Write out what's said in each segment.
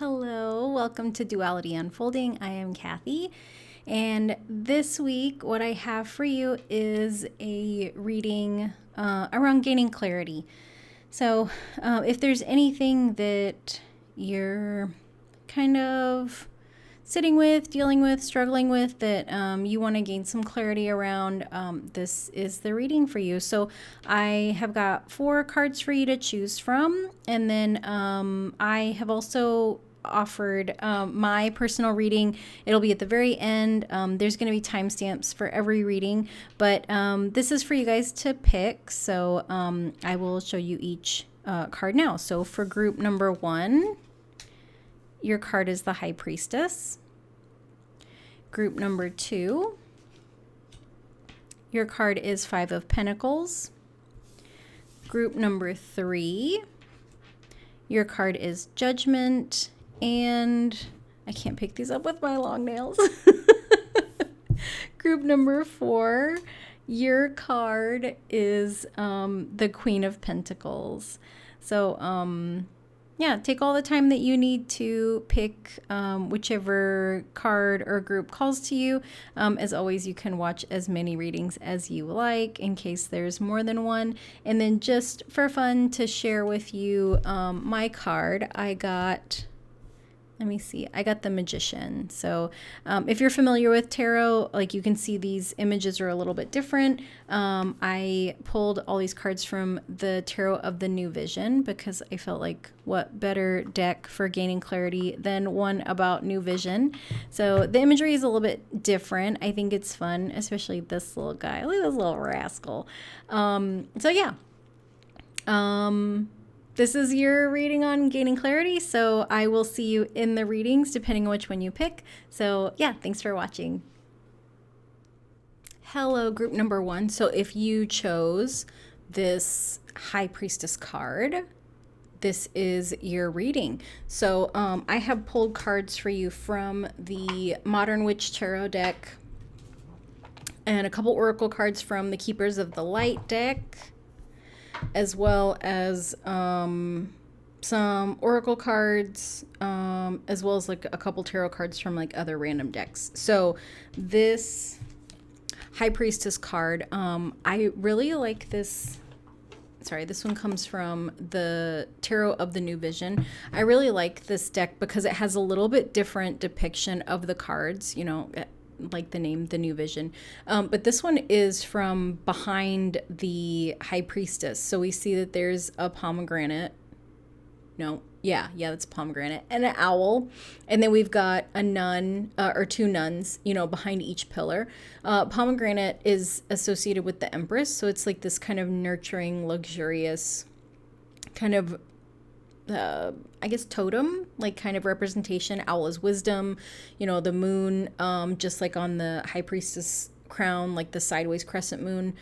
Hello, welcome to Duality Unfolding. I am Kathy, and this week what I have for you is a reading around gaining clarity. So, if there's anything that you're kind of sitting with, dealing with, struggling with that you want to gain some clarity around, this is the reading for you. So I have got 4 cards for you to choose from, and then I have also offered my personal reading. It'll be at the very end. There's going to be timestamps for every reading, but this is for you guys to pick. So I will show you each card now. So for group number 1, your card is the High Priestess. Group number 2, your card is 5 of Pentacles. Group number 3, your card is Judgment. And I can't pick these up with my long nails. Group number 4, your card is the Queen of Pentacles. So, yeah, take all the time that you need to pick whichever card or group calls to you. As always, you can watch as many readings as you like in case there's more than one. And then just for fun to share with you my card, I got the Magician. So if you're familiar with tarot, like you can see these images are a little bit different. I pulled all these cards from the Tarot of the New Vision because I felt like what better deck for gaining clarity than one about new vision. So the imagery is a little bit different. I think it's fun, especially this little guy. Look at this little rascal. So yeah. This is your reading on gaining clarity, so I will see you in the readings depending on which one you pick. So yeah, thanks for watching. Hello, group number 1. So if you chose this High Priestess card, this is your reading. So I have pulled cards for you from the Modern Witch Tarot deck and a couple oracle cards from the Keepers of the Light deck, as well as some oracle cards, as well as like a couple tarot cards from like other random decks. So this High Priestess card, I really like this. Sorry, this one comes from the Tarot of the New Vision. I really like this deck because it has a little bit different depiction of the cards, you know, like the name, the New Vision. But this one is from behind the High Priestess. So we see that there's a pomegranate. That's a pomegranate and an owl. And then we've got a nun or 2 nuns, you know, behind each pillar. Pomegranate is associated with the Empress. So it's like this kind of nurturing, luxurious kind of I guess totem, like kind of representation. Owl is wisdom, you know, the moon, just like on the High Priestess crown, like the sideways crescent moon,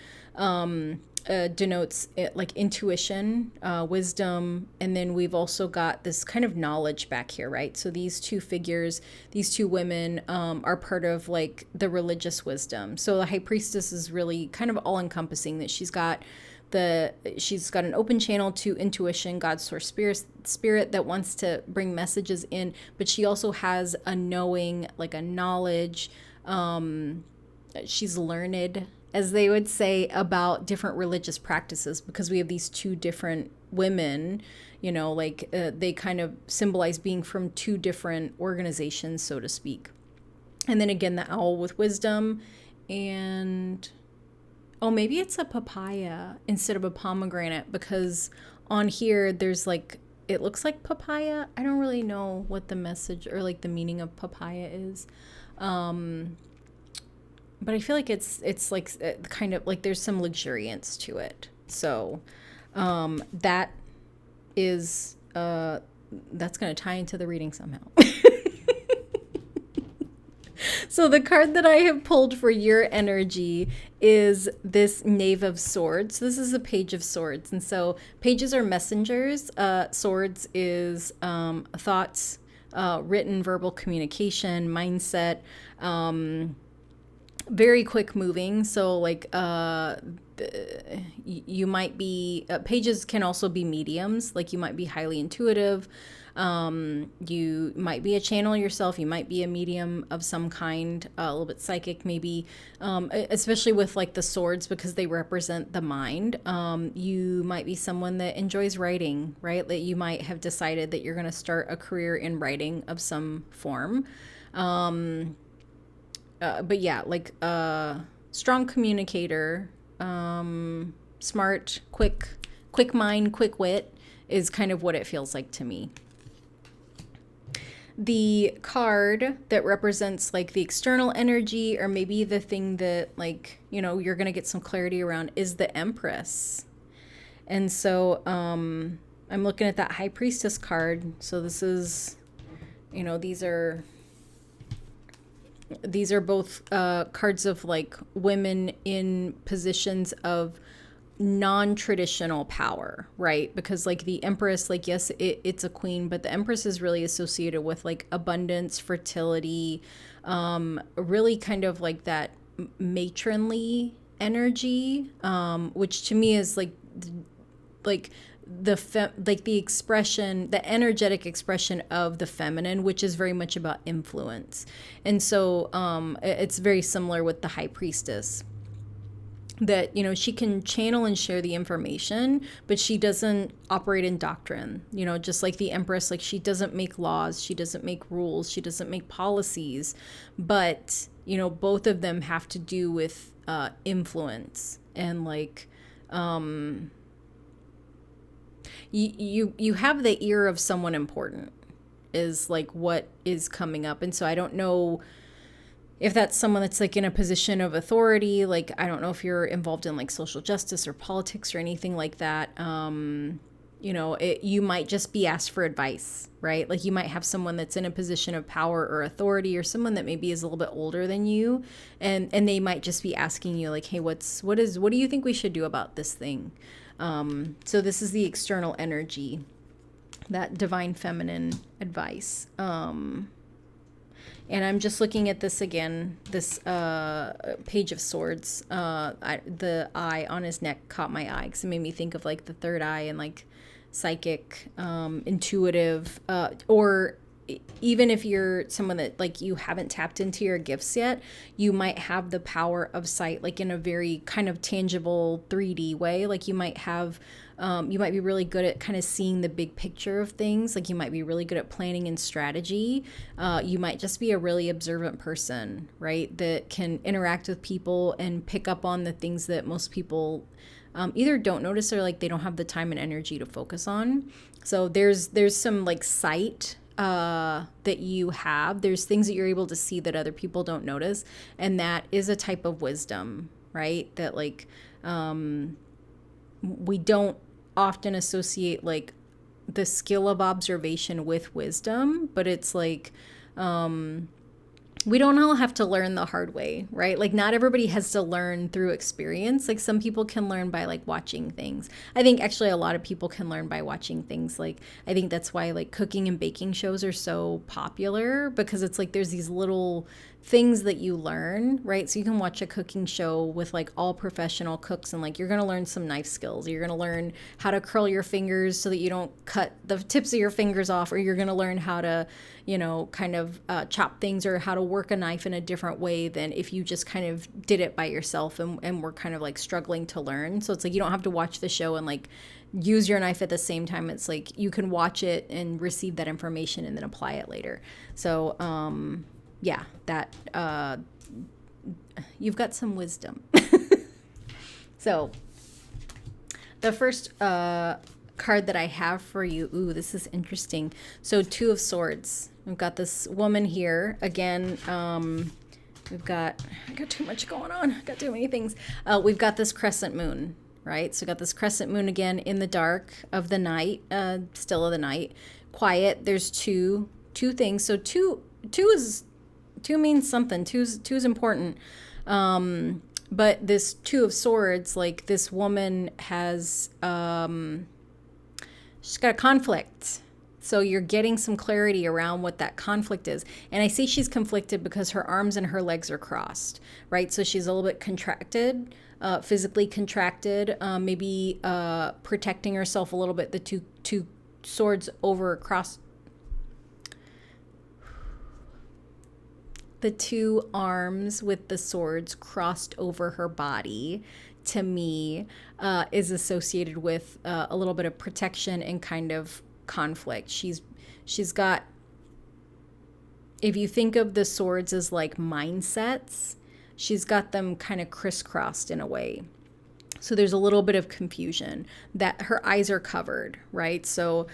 denotes it, like intuition, wisdom. And then we've also got this kind of knowledge back here, right? So these 2 figures, these 2 women are part of like the religious wisdom. So the High Priestess is really kind of all encompassing, that she's got an open channel to intuition, God's source spirit that wants to bring messages in, but she also has a knowing, like a knowledge. She's learned, as they would say, about different religious practices, because we have these 2 different women, you know, like they kind of symbolize being from 2 different organizations, so to speak. And then again, the owl with wisdom, and oh, maybe it's a papaya instead of a pomegranate, because on here there's like, it looks like papaya. I don't really know what the message or like the meaning of papaya is. But I feel like it's like kind of like there's some luxuriance to it. So that is that's going to tie into the reading somehow. So the card that I have pulled for your energy is this Knave of Swords. This is a Page of Swords. And so pages are messengers. Swords is thoughts, written, verbal communication, mindset, very quick moving. So like you might be, pages can also be mediums. Like you might be highly intuitive. You might be a channel yourself. You might be a medium of some kind, a little bit psychic, maybe, especially with like the swords because they represent the mind. You might be someone that enjoys writing, right? That you might have decided that you're going to start a career in writing of some form. But yeah, like strong communicator, smart, quick mind, quick wit is kind of what it feels like to me. The card that represents like the external energy, or maybe the thing that like, you know, you're going to get some clarity around, is the Empress. And so I'm looking at that High Priestess card. So this is, you know, these are both cards of like women in positions of non-traditional power, right? Because like the Empress, like, yes, it's a queen, but the Empress is really associated with like abundance, fertility, really kind of like that matronly energy, which to me is like the expression, the energetic expression of the feminine, which is very much about influence. And so it's very similar with the High Priestess, that, you know, she can channel and share the information, but she doesn't operate in doctrine, you know, just like the Empress. Like, she doesn't make laws, she doesn't make rules, she doesn't make policies, but, you know, both of them have to do with influence. And like you have the ear of someone important is like what is coming up. And so I don't know if that's someone that's like in a position of authority. Like, I don't know if you're involved in like social justice or politics or anything like that. You know, you might just be asked for advice, right? Like, you might have someone that's in a position of power or authority, or someone that maybe is a little bit older than you, and they might just be asking you like, hey, what do you think we should do about this thing? So this is the external energy, that divine feminine advice. And I'm just looking at this again, this Page of Swords. The eye on his neck caught my eye because it made me think of like the third eye and like psychic, intuitive, or even if you're someone that like you haven't tapped into your gifts yet, you might have the power of sight like in a very kind of tangible 3D way. Like, you might have you might be really good at kind of seeing the big picture of things. Like, you might be really good at planning and strategy. You might just be a really observant person, right? That can interact with people and pick up on the things that most people either don't notice or like they don't have the time and energy to focus on. So there's some like sight that you have. There's things that you're able to see that other people don't notice. And that is a type of wisdom, right? That like we don't often associate like the skill of observation with wisdom, but it's like we don't all have to learn the hard way, right? Like, not everybody has to learn through experience. Like, some people can learn by like watching things. I think actually a lot of people can learn by watching things. Like, I think that's why like cooking and baking shows are so popular, because it's like there's these little things that you learn, right? So you can watch a cooking show with like all professional cooks, and like you're going to learn some knife skills. You're going to learn how to curl your fingers so that you don't cut the tips of your fingers off, or you're going to learn how to, you know, kind of chop things, or how to work a knife in a different way than if you just kind of did it by yourself and were kind of like struggling to learn. So it's like you don't have to watch the show and like use your knife at the same time. It's like you can watch it and receive that information and then apply it later. So yeah, that you've got some wisdom. So the first card that I have for you, ooh, this is interesting. So Two of Swords. We've got this woman here again. I got too much going on. I got too many things. We've got this crescent moon, right? So we got this crescent moon again in the dark of the night, still of the night, quiet. There's two things. So two means something. Two is important. But this Two of Swords, like, this woman has she's got a conflict. So you're getting some clarity around what that conflict is. And I say she's conflicted because her arms and her legs are crossed, right? So she's a little bit contracted, physically contracted, maybe protecting herself a little bit. The two swords over across the two arms with the swords crossed over her body, to me, is associated with a little bit of protection and kind of conflict. She's got, if you think of the swords as like mindsets, she's got them kind of crisscrossed in a way. So there's a little bit of confusion that her eyes are covered, right? So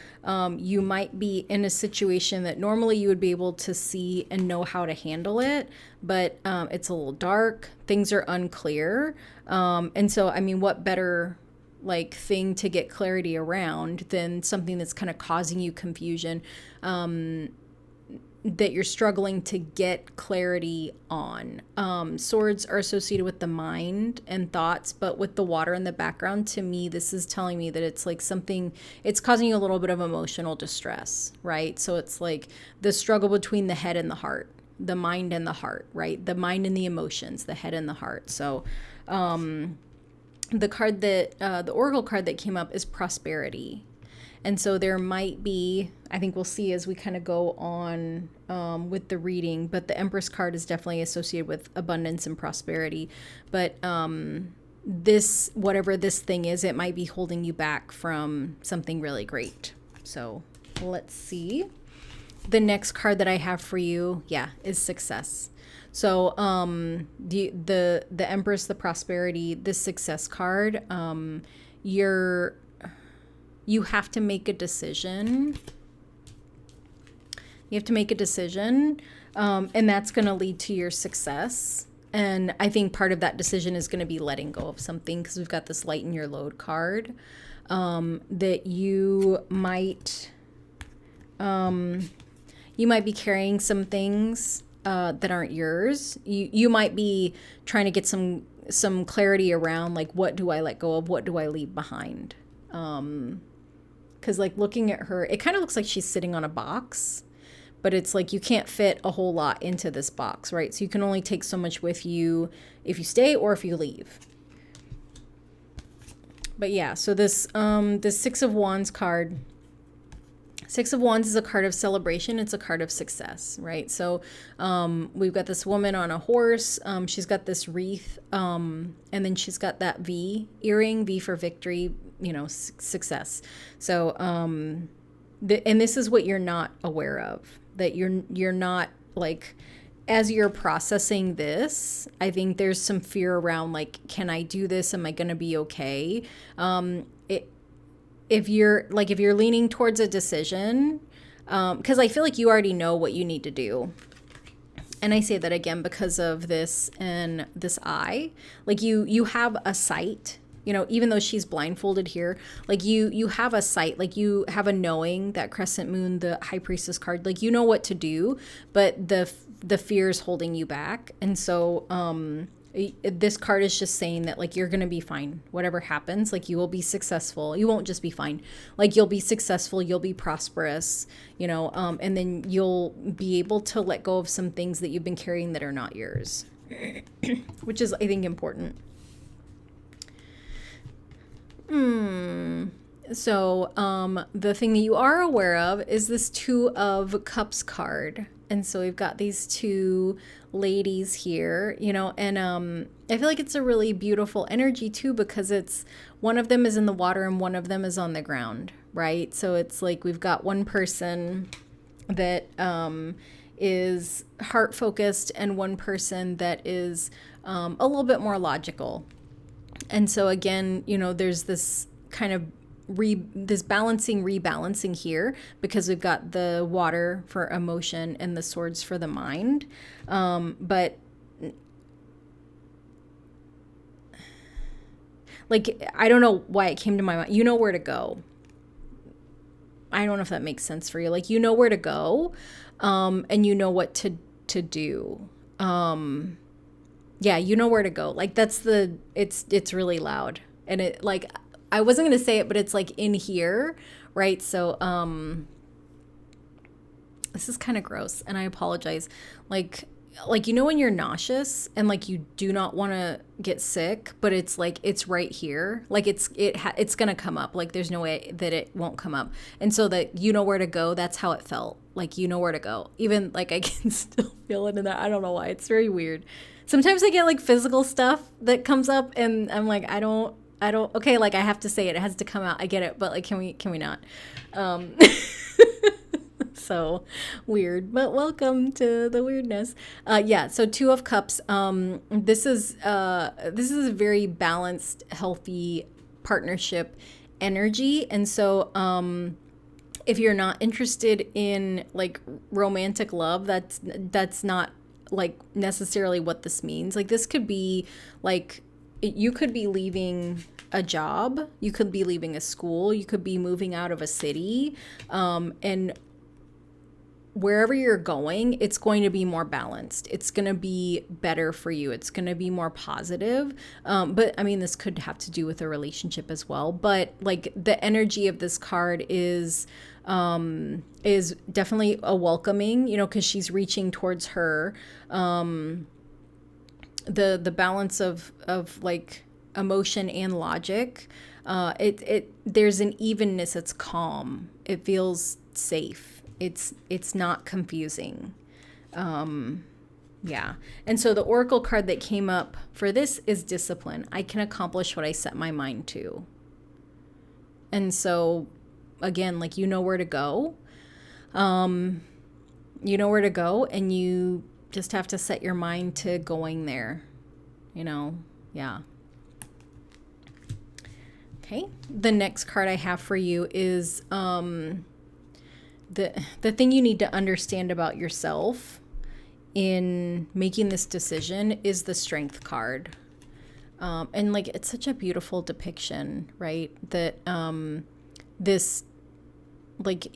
you might be in a situation that normally you would be able to see and know how to handle it, but it's a little dark. Things are unclear. And so, I mean, what better like thing to get clarity around than something that's kind of causing you confusion, that you're struggling to get clarity on. Swords are associated with the mind and thoughts, but with the water in the background, to me, this is telling me that it's like something, it's causing you a little bit of emotional distress, right? So it's like the struggle between the head and the heart, the mind and the heart, right? The mind and the emotions, the head and the heart. So the card that, the oracle card that came up is prosperity. And so there might be, I think we'll see as we kind of go on with the reading, but the Empress card is definitely associated with abundance and prosperity. But this, whatever this thing is, it might be holding you back from something really great. So let's see. The next card that I have for you, is success. So the Empress, the prosperity, this success card, you have to make a decision. You have to make a decision, and that's going to lead to your success. And I think part of that decision is going to be letting go of something, because we've got this lighten your load card, that you might be carrying some things that aren't yours. You might be trying to get some clarity around, like, what do I let go of? What do I leave behind? Because like looking at her, it kind of looks like she's sitting on a box, but it's like you can't fit a whole lot into this box, right? So you can only take so much with you if you stay or if you leave. But yeah, so this Six of Wands card, Six of Wands is a card of celebration. It's a card of success, right? So we've got this woman on a horse. She's got this wreath, and then she's got that V earring, V for victory, success. So, and this is what you're not aware of, that you're not, like, as you're processing this, I think there's some fear around, like, can I do this? Am I going to be okay? If you're leaning towards a decision, because I feel like you already know what you need to do. And I say that again because of this and this eye, like you have a sight, even though she's blindfolded here, like you have a sight, like you have a knowing, that crescent moon, the high priestess card, like you know what to do, but the fear is holding you back. And so this card is just saying that, like, you're gonna be fine whatever happens. Like, you will be successful. You won't just be fine, like, you'll be successful, you'll be prosperous, and then you'll be able to let go of some things that you've been carrying that are not yours, which is, I think, important. So the thing that you are aware of is this Two of Cups card. And so we've got these two ladies here, and I feel like it's a really beautiful energy too, because it's, one of them is in the water and one of them is on the ground, right? So it's like we've got one person that is heart focused and one person that is a little bit more logical. And so again, there's this kind of rebalancing here, because we've got the water for emotion and the swords for the mind. But like, I don't know why it came to my mind. You know where to go. I don't know if that makes sense for you. Like, you know where to go, and you know what to do. Yeah, you know where to go. Like, it's really loud. And it, like, I wasn't going to say it, but it's like in here, right? So, this is kind of gross, and I apologize. Like, like, you know, when you're nauseous and like you do not want to get sick, but it's like it's right here, like it's gonna come up, like there's no way that it won't come up, and so that you know where to go. That's how it felt, like you know where to go. Even like I can still feel it in that. I don't know why, it's very weird. Sometimes I get like physical stuff that comes up and I'm like, I don't okay, like I have to say it, it has to come out, I get it, but like can we not? um So weird, but welcome to the weirdness. Yeah, so Two of Cups. This is a very balanced, healthy partnership energy, and so if you're not interested in like romantic love, that's not like necessarily what this means. Like this could be like you could be leaving a job, you could be leaving a school, you could be moving out of a city, and wherever you're going, it's going to be more balanced. It's going to be better for you. It's going to be more positive. But I mean, this could have to do with a relationship as well. But like the energy of this card is definitely a welcoming, you know, because she's reaching towards her. The balance of like emotion and logic. There's an evenness. It's calm. It feels safe. It's not confusing. Yeah. And so the oracle card that came up for this is discipline. I can accomplish what I set my mind to. And so again, like you know where to go. You know where to go, and you just have to set your mind to going there. You know? Yeah. Okay. The next card I have for you is the thing you need to understand about yourself in making this decision is the Strength card. And like it's such a beautiful depiction, right? That this like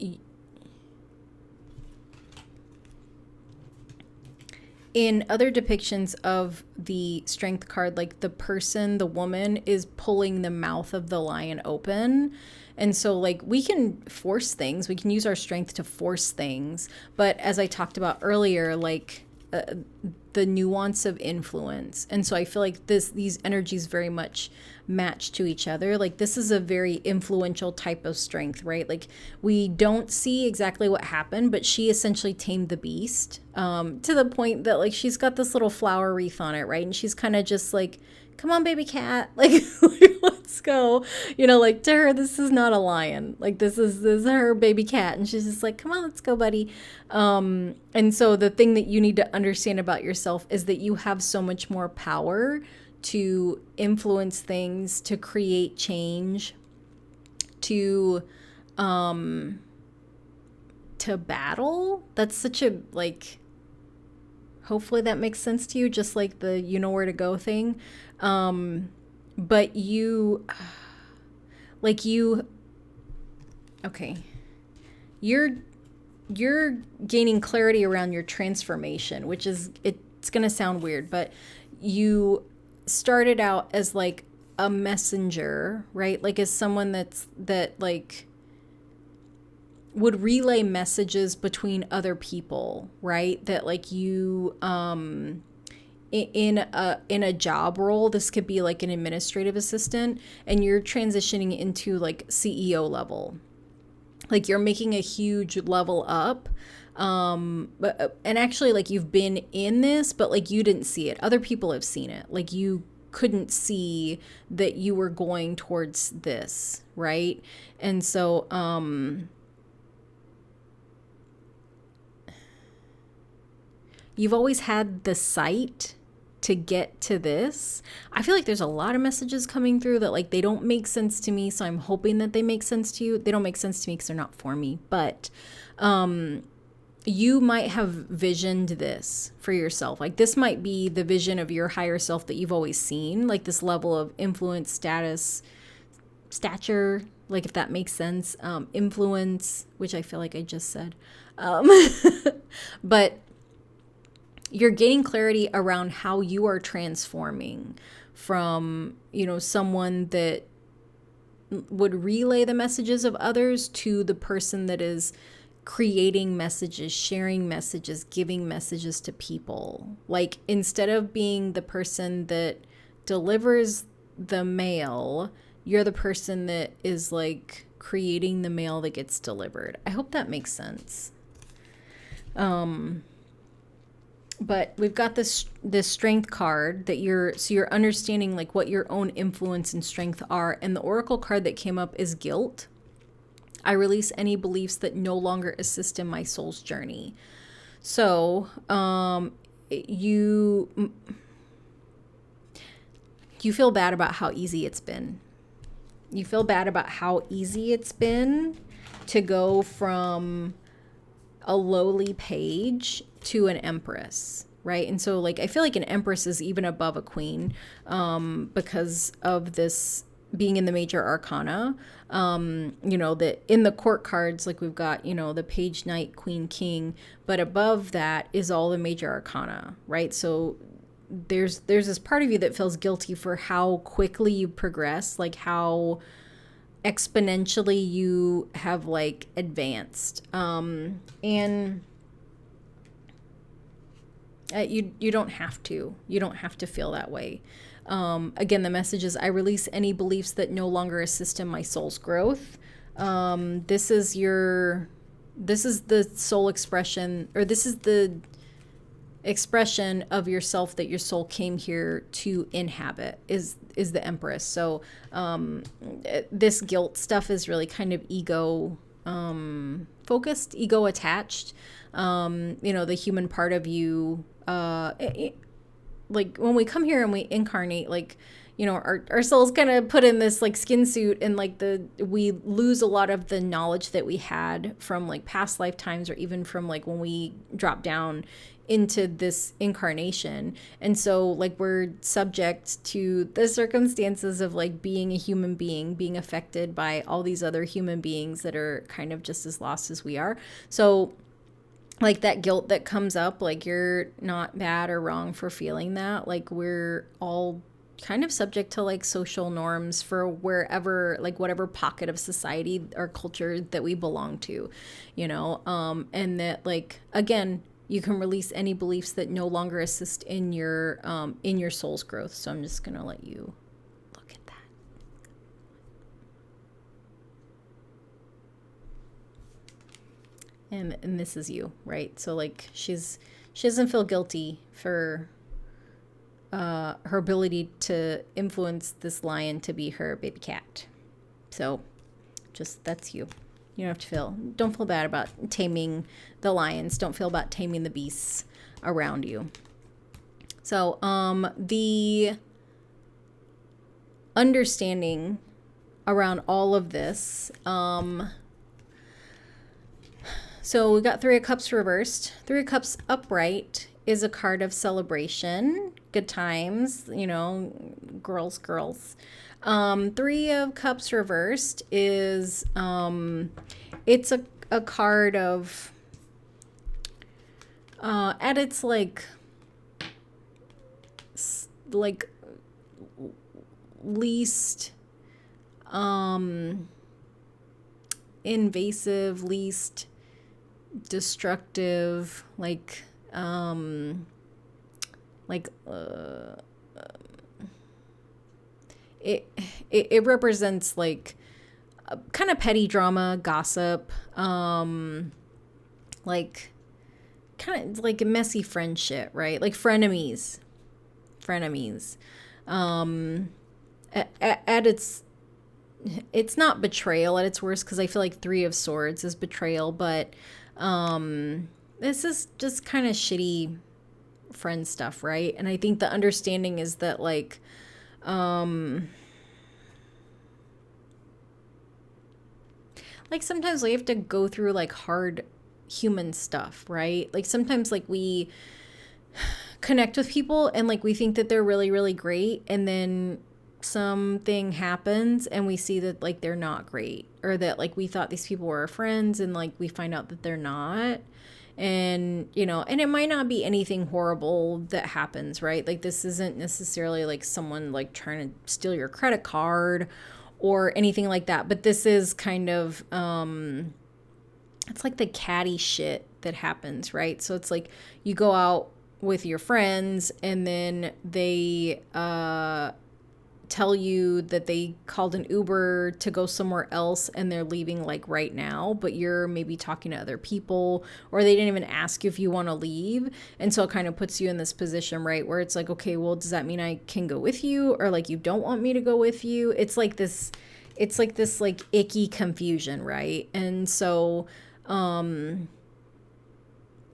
in other depictions of the Strength card, like the woman is pulling the mouth of the lion open. And so like we can force things, we can use our strength to force things. But as I talked about earlier, like the nuance of influence. And so I feel like these energies very much match to each other. Like this is a very influential type of strength, right? Like we don't see exactly what happened, but she essentially tamed the beast, to the point that like she's got this little flower wreath on it, right? And she's kind of just like, come on, baby cat, like let's go. You know, like to her, this is not a lion. Like this is her baby cat, and she's just like, come on, let's go, buddy. And so the thing that you need to understand about yourself is that you have so much more power to influence things, to create change, to battle. That's such a like. Hopefully that makes sense to you, just like the you know where to go thing. But okay, you're gaining clarity around your transformation, which is, it's going to sound weird, but you started out as like a messenger, right? Like as someone that like would relay messages between other people, right? That like you in a job role, this could be like an administrative assistant, and you're transitioning into like CEO level. Like you're making a huge level up. And actually like you've been in this, but like you didn't see it. Other people have seen it. Like you couldn't see that you were going towards this, right? And so you've always had the sight to get to this. I feel like there's a lot of messages coming through that like they don't make sense to me, so I'm hoping that they make sense to you. They don't make sense to me because they're not for me, but you might have visioned this for yourself. Like this might be the vision of your higher self that you've always seen, like this level of influence, stature, like if that makes sense, influence, which I feel like I just said, but you're gaining clarity around how you are transforming from, you know, someone that would relay the messages of others to the person that is creating messages, sharing messages, giving messages to people. Like, instead of being the person that delivers the mail, you're the person that is like creating the mail that gets delivered. I hope that makes sense. But we've got this strength card that you're understanding like what your own influence and strength are. And the oracle card that came up is guilt. I release any beliefs that no longer assist in my soul's journey. So, you feel bad about how easy it's been. You feel bad about how easy it's been to go from a lowly page to an empress, right? And so like I feel like an empress is even above a queen, because of this being in the major arcana. That in the court cards, like we've got, the page, knight, queen, king, but above that is all the major arcana, right? So there's this part of you that feels guilty for how quickly you progress, like how exponentially you have like advanced. And you don't have to. You don't have to feel that way. Again, the message is I release any beliefs that no longer assist in my soul's growth. This is the soul expression, or this is the expression of yourself that your soul came here to inhabit, is the empress. So this guilt stuff is really kind of ego focused, ego attached. The human part of you, like when we come here and we incarnate, like, our souls kind of put in this like skin suit, and like we lose a lot of the knowledge that we had from like past lifetimes, or even from like when we drop down into this incarnation. And so like we're subject to the circumstances of like being a human being affected by all these other human beings that are kind of just as lost as we are. So like that guilt that comes up, like you're not bad or wrong for feeling that. Like we're all kind of subject to like social norms for wherever, like whatever pocket of society or culture that we belong to, and that like, again, you can release any beliefs that no longer assist in your soul's growth. So I'm just going to let you look at that. And this is you, right? So like she doesn't feel guilty for her ability to influence this lion to be her baby cat. So just, that's you. You don't have to don't feel bad about taming the lions. Don't feel about taming the beasts around you. So the understanding around all of this, so we got 3 of Cups reversed. 3 of Cups upright is a card of celebration, good times, girls. 3 of Cups reversed is, it's a card of, at its like least, invasive, least destructive, it represents like kind of petty drama, gossip, like kind of like a messy friendship, right? Like frenemies. At it's not betrayal at its worst, because I feel like 3 of Swords is betrayal, but this is just kind of shitty friend stuff, right? And I think the understanding is that like sometimes we have to go through like hard human stuff, right? Like sometimes like we connect with people and like we think that they're really, really great, and then something happens and we see that like they're not great, or that like we thought these people were our friends and like we find out that they're not. And and it might not be anything horrible that happens, right? Like this isn't necessarily like someone like trying to steal your credit card or anything like that, but this is kind of it's like the catty shit that happens, right? So it's like you go out with your friends and then they tell you that they called an Uber to go somewhere else and they're leaving like right now, but you're maybe talking to other people, or they didn't even ask you if you want to leave. And so it kind of puts you in this position, right, where it's like, okay, well, does that mean I can go with you, or like you don't want me to go with you? It's like this like icky confusion, right? And so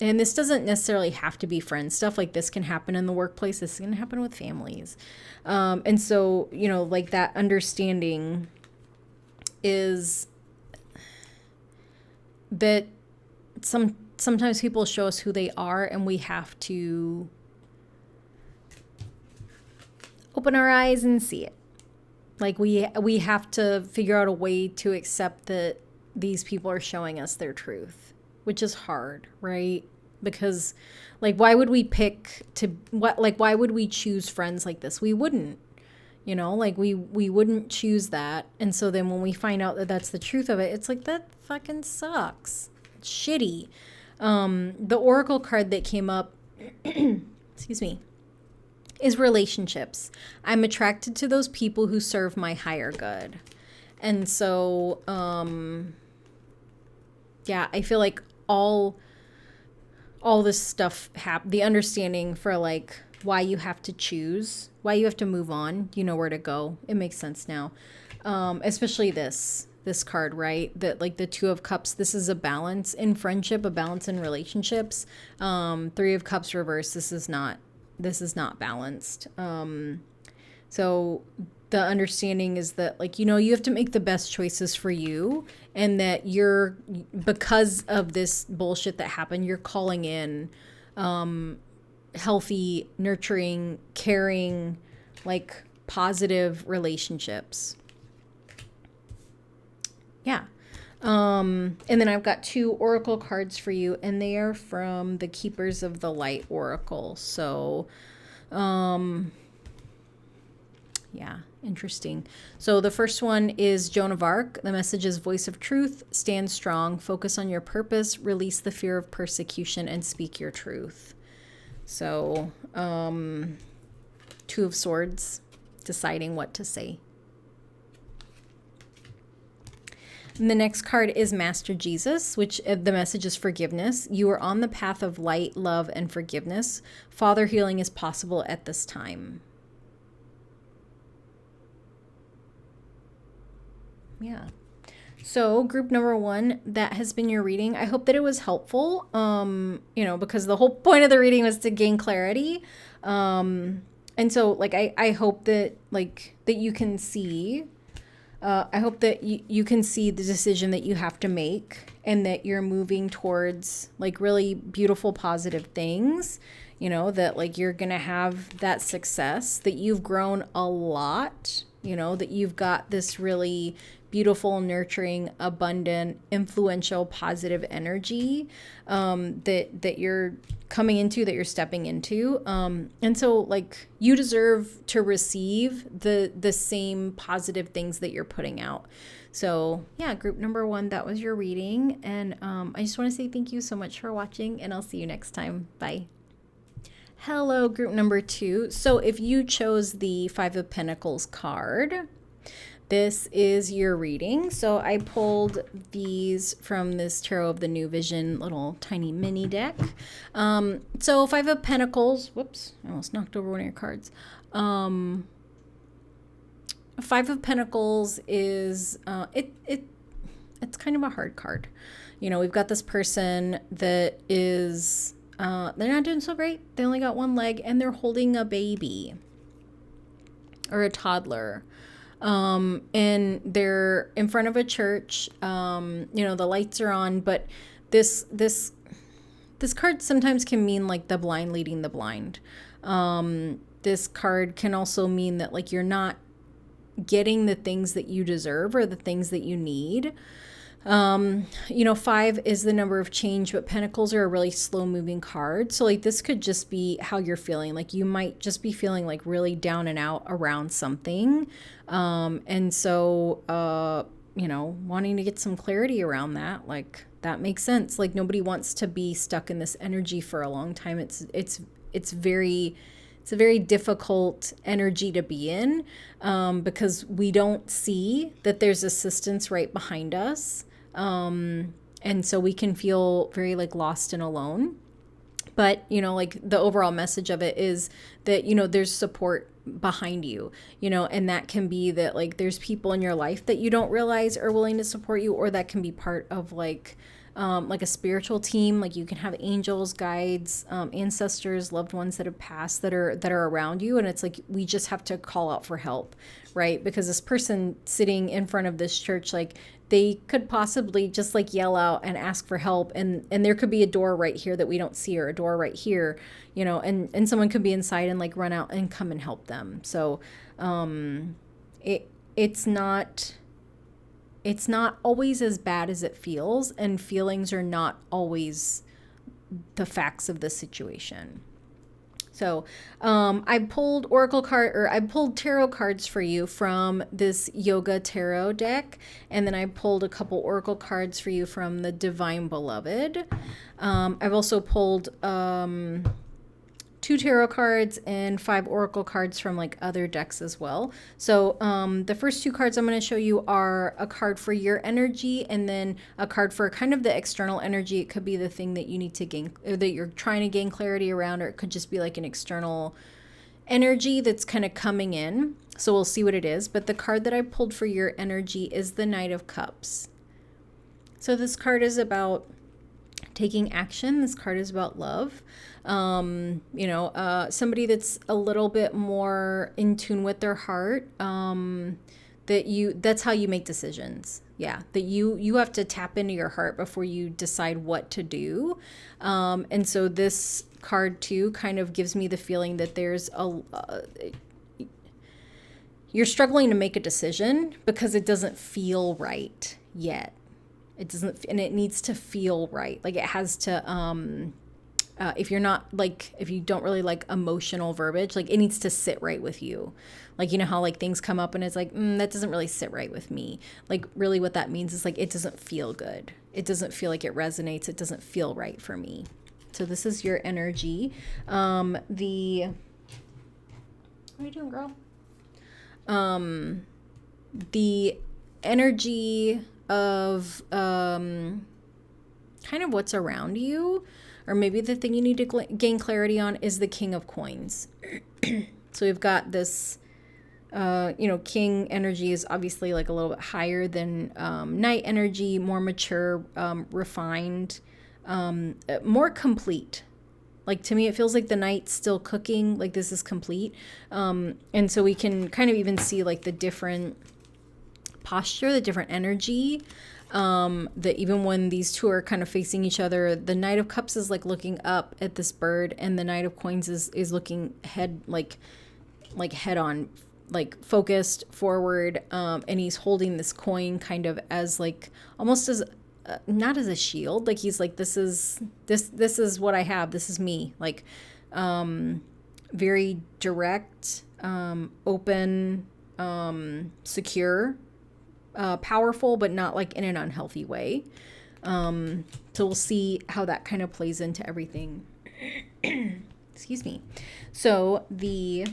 and this doesn't necessarily have to be friend stuff. Like this can happen in the workplace. This can happen with families. And so, you know, like that understanding is that sometimes people show us who they are, and we have to open our eyes and see it. Like we have to figure out a way to accept that these people are showing us their truth, which is hard, right? Because like why would we why would we choose friends like this? We wouldn't. You know, like we wouldn't choose that. And so then when we find out that that's the truth of it, it's like, that fucking sucks. It's shitty. The oracle card that came up, excuse me, is relationships. I'm attracted to those people who serve my higher good. And so, yeah, I feel like all this stuff, the understanding for like why you have to choose, why you have to move on, you know where to go. It makes sense now. Especially this card, right? That like the Two of Cups, this is a balance in friendship, a balance in relationships. Three of Cups reverse, this is not balanced. So the understanding is that, like, you know, you have to make the best choices for you, and that because of this bullshit that happened, you're calling in healthy, nurturing, caring, like positive relationships. Yeah. And then I've got 2 oracle cards for you, and they are from the Keepers of the Light Oracle. So, yeah, interesting. So the first one is Joan of Arc. The message is voice of truth, stand strong, focus on your purpose, release the fear of persecution, and speak your truth. So, 2 of Swords, deciding what to say. And the next card is Master Jesus, which the message is forgiveness. You are on the path of light, love, and forgiveness. Father healing is possible at this time. Yeah. So group number 1, that has been your reading. I hope that it was helpful, you know, because the whole point of the reading was to gain clarity. And so like, I hope that like that you can see, I hope that you can see the decision that you have to make, and that you're moving towards like really beautiful, positive things, you know, that like you're going to have that success, that you've grown a lot, you know, that you've got this really beautiful, nurturing, abundant, influential, positive energy that you're coming into, that you're stepping into. And so like you deserve to receive the same positive things that you're putting out. So yeah, group number 1, that was your reading. And I just want to say thank you so much for watching, and I'll see you next time. Bye. Hello, group number 2. So if you chose the 5 of Pentacles card, this is your reading. So I pulled these from this Tarot of the New Vision little tiny mini deck. So 5 of Pentacles, whoops, I almost knocked over one of your cards. 5 of Pentacles is, it's kind of a hard card. You know, we've got this person that is, they're not doing so great. They only got one leg, and they're holding a baby or a toddler. And they're in front of a church. You know, the lights are on, but this card sometimes can mean like the blind leading the blind. This card can also mean that like you're not getting the things that you deserve or the things that you need. You know, 5 is the number of change, but Pentacles are a really slow moving card. So like this could just be how you're feeling. Like you might just be feeling like really down and out around something. And so, you know, wanting to get some clarity around that, like that makes sense. Like nobody wants to be stuck in this energy for a long time. It's very it's a very difficult energy to be in, because we don't see that there's assistance right behind us. And so we can feel very like lost and alone. But, like the overall message of it is that, there's support behind you, and that can be that like there's people in your life that you don't realize are willing to support you, or that can be part of like a spiritual team. Like you can have angels, guides, ancestors, loved ones that have passed that are around you. And it's like, we just have to call out for help, right? Because this person sitting in front of this church, like they could possibly just like yell out and ask for help. And there could be a door right here that we don't see, or a door right here, and someone could be inside and like run out and come and help them. So, it's not always as bad as it feels, and feelings are not always the facts of the situation. So I pulled I pulled tarot cards for you from this yoga tarot deck. And then I pulled a couple oracle cards for you from the Divine Beloved. I've also pulled 2 tarot cards and 5 oracle cards from like other decks as well. So the first 2 cards I'm going to show you are a card for your energy, and then a card for kind of the external energy. It could be the thing that you need to gain, or that you're trying to gain clarity around, or it could just be like an external energy that's kind of coming in. So we'll see what it is. But the card that I pulled for your energy is the Knight of Cups. So this card is about taking action. This card is about love. Somebody that's a little bit more in tune with their heart, that's how you make decisions. Yeah. That you have to tap into your heart before you decide what to do. And so this card too kind of gives me the feeling that there's you're struggling to make a decision because it doesn't feel right yet. It doesn't, and it needs to feel right. Like it has to, if you don't really like emotional verbiage, like it needs to sit right with you. Like, how like things come up and it's like, that doesn't really sit right with me. Like really what that means is like, it doesn't feel good. It doesn't feel like it resonates. It doesn't feel right for me. So this is your energy. What are you doing, girl? The energy of kind of what's around you, or maybe the thing you need to gain clarity on, is the King of Coins. So we've got this King energy is obviously like a little bit higher than Knight energy, more mature, refined, more complete. Like to me, it feels like the Knight's still cooking, like this is complete. And so we can kind of even see like the different posture, the different energy, that even when these two are kind of facing each other, the Knight of Cups is like looking up at this bird, and the Knight of Coins is looking head on, like focused forward, and he's holding this coin kind of as like almost as not as a shield, like he's like, this is what I have, this is me, like very direct, open, secure, powerful, but not like in an unhealthy way. So we'll see how that kind of plays into everything. Excuse me. So the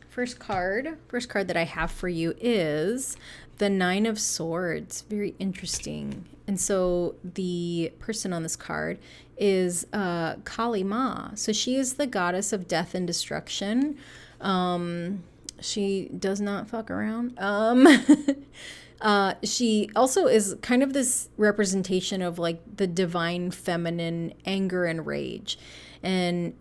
first card that I have for you is the Nine of Swords. Very interesting. And so the person on this card is Kali Ma. So she is the goddess of death and destruction. She does not fuck around. She also is kind of this representation of like the divine feminine anger and rage. And,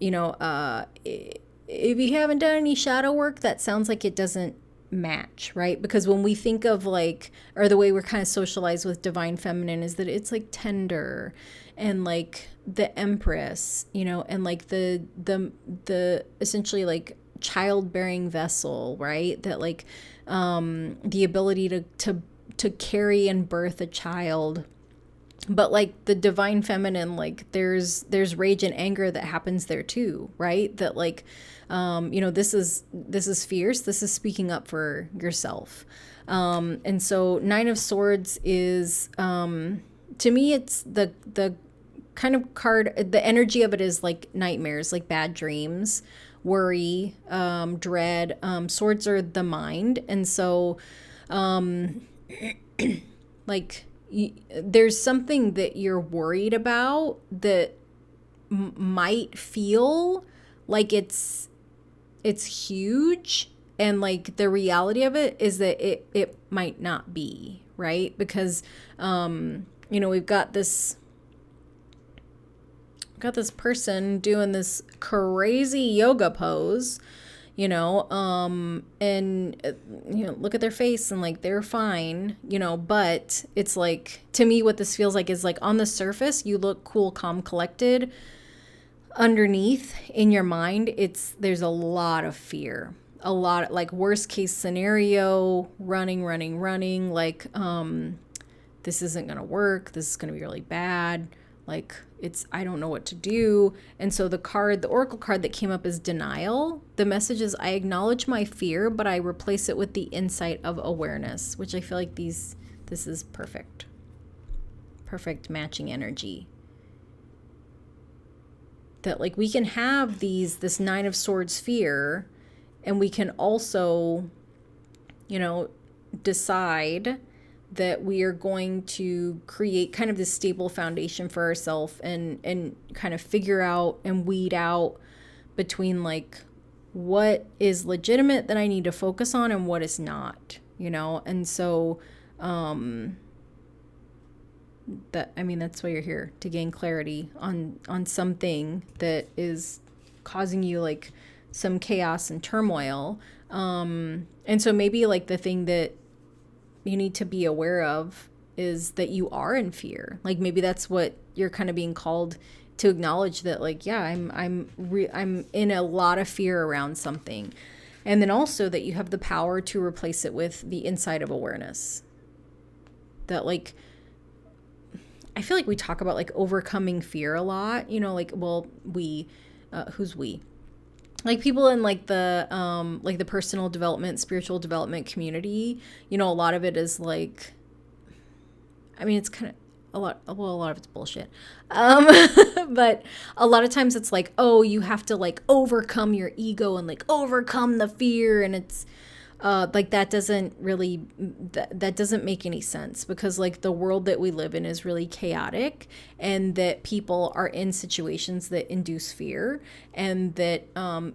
if you haven't done any shadow work, that sounds like it doesn't match, right? Because when we think of like, or the way we're kind of socialized with divine feminine is that it's like tender and like the Empress, and like the essentially like childbearing vessel, right? That like the ability to carry and birth a child. But like the divine feminine, like there's rage and anger that happens there too, right? That like this is fierce, this is speaking up for yourself. And so Nine of Swords is to to me, it's the kind of card, the energy of it is like nightmares, like bad dreams, worry, dread. Swords are the mind. And so, like, there's something that you're worried about that might feel like it's huge, and like the reality of it is that it might not be, right? Because we've got this person doing this crazy yoga pose, and look at their face and like they're fine, but it's like, to me, what this feels like is like on the surface you look cool, calm, collected. Underneath in your mind, there's a lot of fear, a lot, like worst case scenario, running, like this isn't gonna work, this is gonna be really bad, like I don't know what to do. And so the oracle card that came up is denial. The message is, I acknowledge my fear, but I replace it with the insight of awareness, which I feel like this is perfect matching energy. That like we can have this Nine of Swords fear, and we can also, decide that we are going to create kind of this stable foundation for ourselves, and kind of figure out and weed out between like what is legitimate that I need to focus on and what is not, and so that's why you're here, to gain clarity on something that is causing you like some chaos and turmoil. And so maybe like the thing that you need to be aware of is that you are in fear. Like maybe that's what you're kind of being called to acknowledge, that like, yeah, I'm in a lot of fear around something. And then also that you have the power to replace it with the insight of awareness. That like, I feel like we talk about like overcoming fear a lot, like, well, who's we? Like people in like the personal development, spiritual development community, a lot of it is like, it's kind of a lot of it's bullshit. But a lot of times it's like, oh, you have to like overcome your ego and like overcome the fear. And it's, like that doesn't make any sense, because like the world that we live in is really chaotic, and that people are in situations that induce fear, and that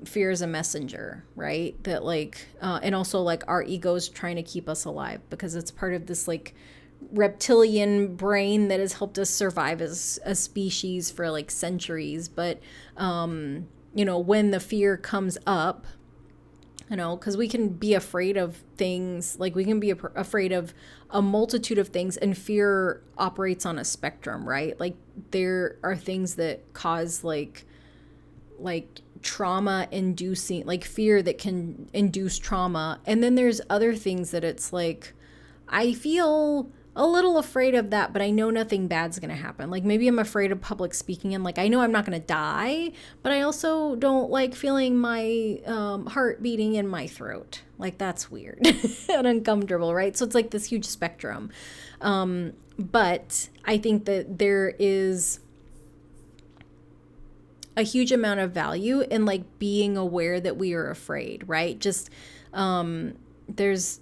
fear is a messenger, right? That like and also like our ego is trying to keep us alive, because it's part of this like reptilian brain that has helped us survive as a species for like centuries. But when the fear comes up, because we can be afraid of things, like we can be afraid of a multitude of things, and fear operates on a spectrum, right? Like there are things that cause like trauma inducing, like fear that can induce trauma. And then there's other things that it's like, I feel a little afraid of that, but I know nothing bad's going to happen. Like maybe I'm afraid of public speaking, and like I know I'm not going to die, but I also don't like feeling my heart beating in my throat. Like that's weird and uncomfortable, right? So it's like this huge spectrum. But I think that there is a huge amount of value in like being aware that we are afraid, right? Just there's,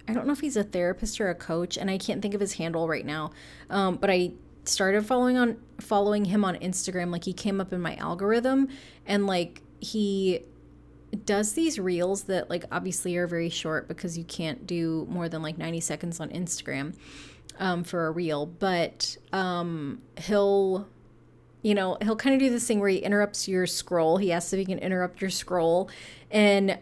I don't know if he's a therapist or a coach, and I can't think of his handle right now. But I started following him on Instagram. Like he came up in my algorithm, and like he does these reels that like obviously are very short, because you can't do more than like 90 seconds on Instagram for a reel. But he'll kind of do this thing where he interrupts your scroll. He asks if he can interrupt your scroll. And,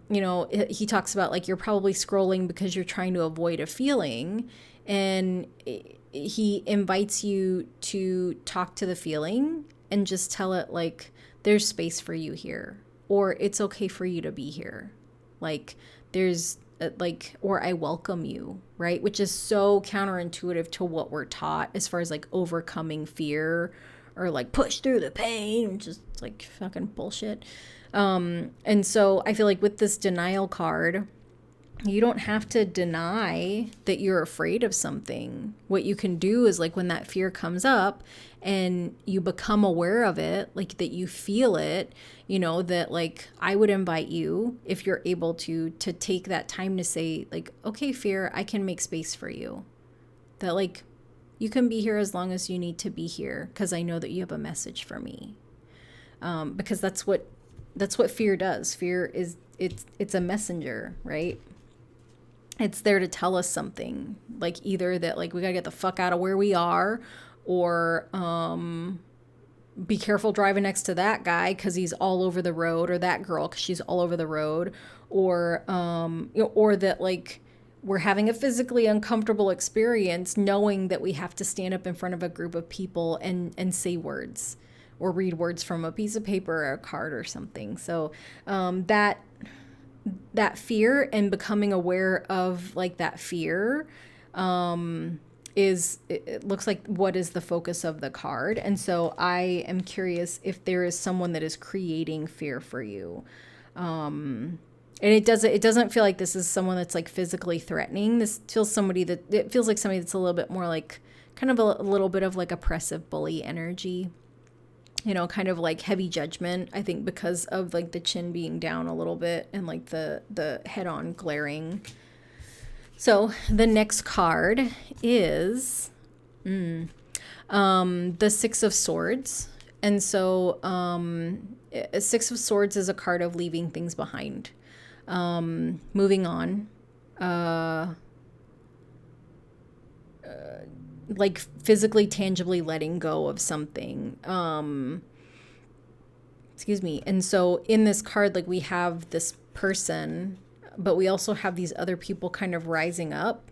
he talks about like, you're probably scrolling because you're trying to avoid a feeling. And he invites you to talk to the feeling and just tell it like, there's space for you here, or it's okay for you to be here. Like there's or I welcome you, right? Which is so counterintuitive to what we're taught as far as like overcoming fear, or like push through the pain, which is like fucking bullshit. And so I feel like with this denial card, You don't have to deny that you're afraid of something. What you can do is like when that fear comes up and you become aware of it, like that you feel it, you know, that like I would invite you, if you're able to take that time to say like, okay, fear, I can make space for you. That like you can be here as long as you need to be here because I know that you have a message for me. Because that's what fear does. Fear is it's a messenger, right? It's there to tell us something, like either that like we gotta get the fuck out of where we are, or be careful driving next to that guy because he's all over the road, or that girl because she's all over the road, or or that like we're having a physically uncomfortable experience knowing that we have to stand up in front of a group of people and say words or read words from a piece of paper or a card or something. So that fear and becoming aware of like that fear it looks like what is the focus of the card. And so I am curious if there is someone that is creating fear for you. And it doesn't feel like this is someone that's like physically threatening. This feels it feels like somebody that's a little bit more like kind of a little bit of like oppressive bully energy. You know, kind of like heavy judgment, I think, because of like the chin being down a little bit and like the head on glaring. So the next card is the Six of Swords. And so a Six of Swords is a card of leaving things behind, moving on, like physically, tangibly letting go of something. Excuse me. And so in this card, like we have this person, but we also have these other people kind of rising up.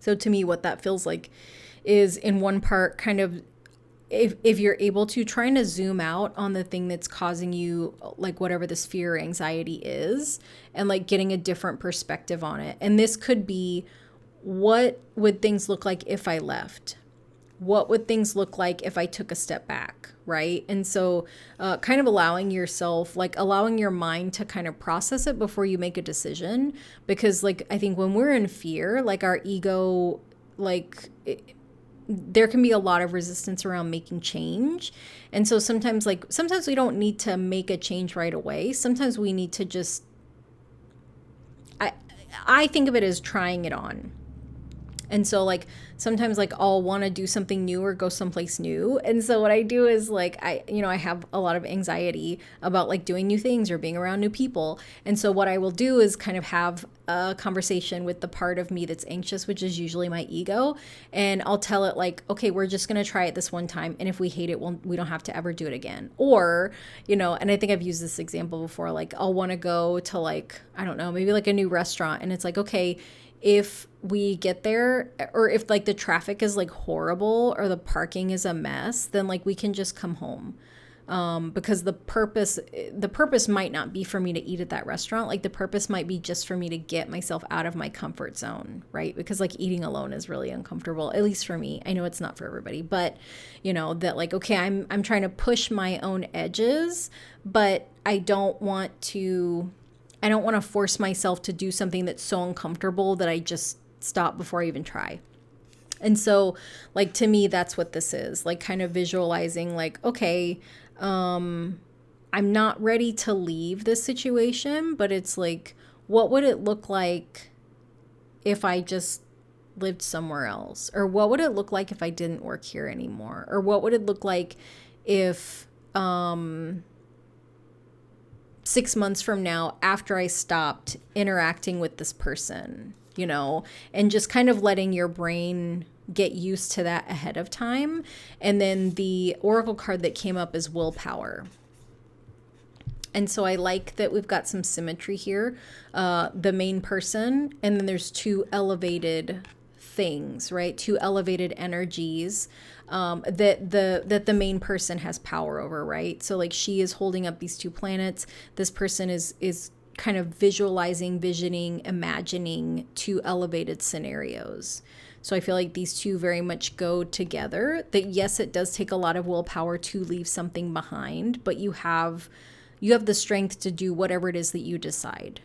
So to me, what that feels like is in one part kind of, if you're able to, trying to zoom out on the thing that's causing you like whatever this fear or anxiety is, and like getting a different perspective on it. And this could be, what would things look like if I left? What would things look like if I took a step back, right? And so kind of allowing yourself, like allowing your mind to kind of process it before you make a decision. Because like, I think when we're in fear, like our ego, like there can be a lot of resistance around making change. And so sometimes we don't need to make a change right away. Sometimes we need to just, I think of it as trying it on. And so like sometimes like I'll want to do something new or go someplace new. And so what I do is like I have a lot of anxiety about like doing new things or being around new people. And so what I will do is kind of have a conversation with the part of me that's anxious, which is usually my ego. And I'll tell it like, okay, we're just going to try it this one time. And if we hate it, we don't have to ever do it again. Or, and I think I've used this example before, like I'll want to go to like, I don't know, maybe like a new restaurant. And it's like, okay, if we get there, or if like the traffic is like horrible or the parking is a mess, then like we can just come home. Because the purpose might not be for me to eat at that restaurant. Like the purpose might be just for me to get myself out of my comfort zone, right? Because like eating alone is really uncomfortable, at least for me. I know it's not for everybody, but that like, okay, I'm trying to push my own edges, but I don't want to force myself to do something that's so uncomfortable that I just stop before I even try. And so like, to me, that's what this is, like kind of visualizing like, okay, I'm not ready to leave this situation, but it's like, what would it look like if I just lived somewhere else? Or what would it look like if I didn't work here anymore? Or what would it look like if, 6 months from now, after I stopped interacting with this person, and just kind of letting your brain get used to that ahead of time. And then the oracle card that came up is willpower. And so I like that we've got some symmetry here. The main person, and then there's two elevated things, right? Two elevated energies that the main person has power over, right? So like she is holding up these two planets. This person is kind of visioning, imagining two elevated scenarios. So I feel like these two very much go together. That yes, it does take a lot of willpower to leave something behind, but you have the strength to do whatever it is that you decide.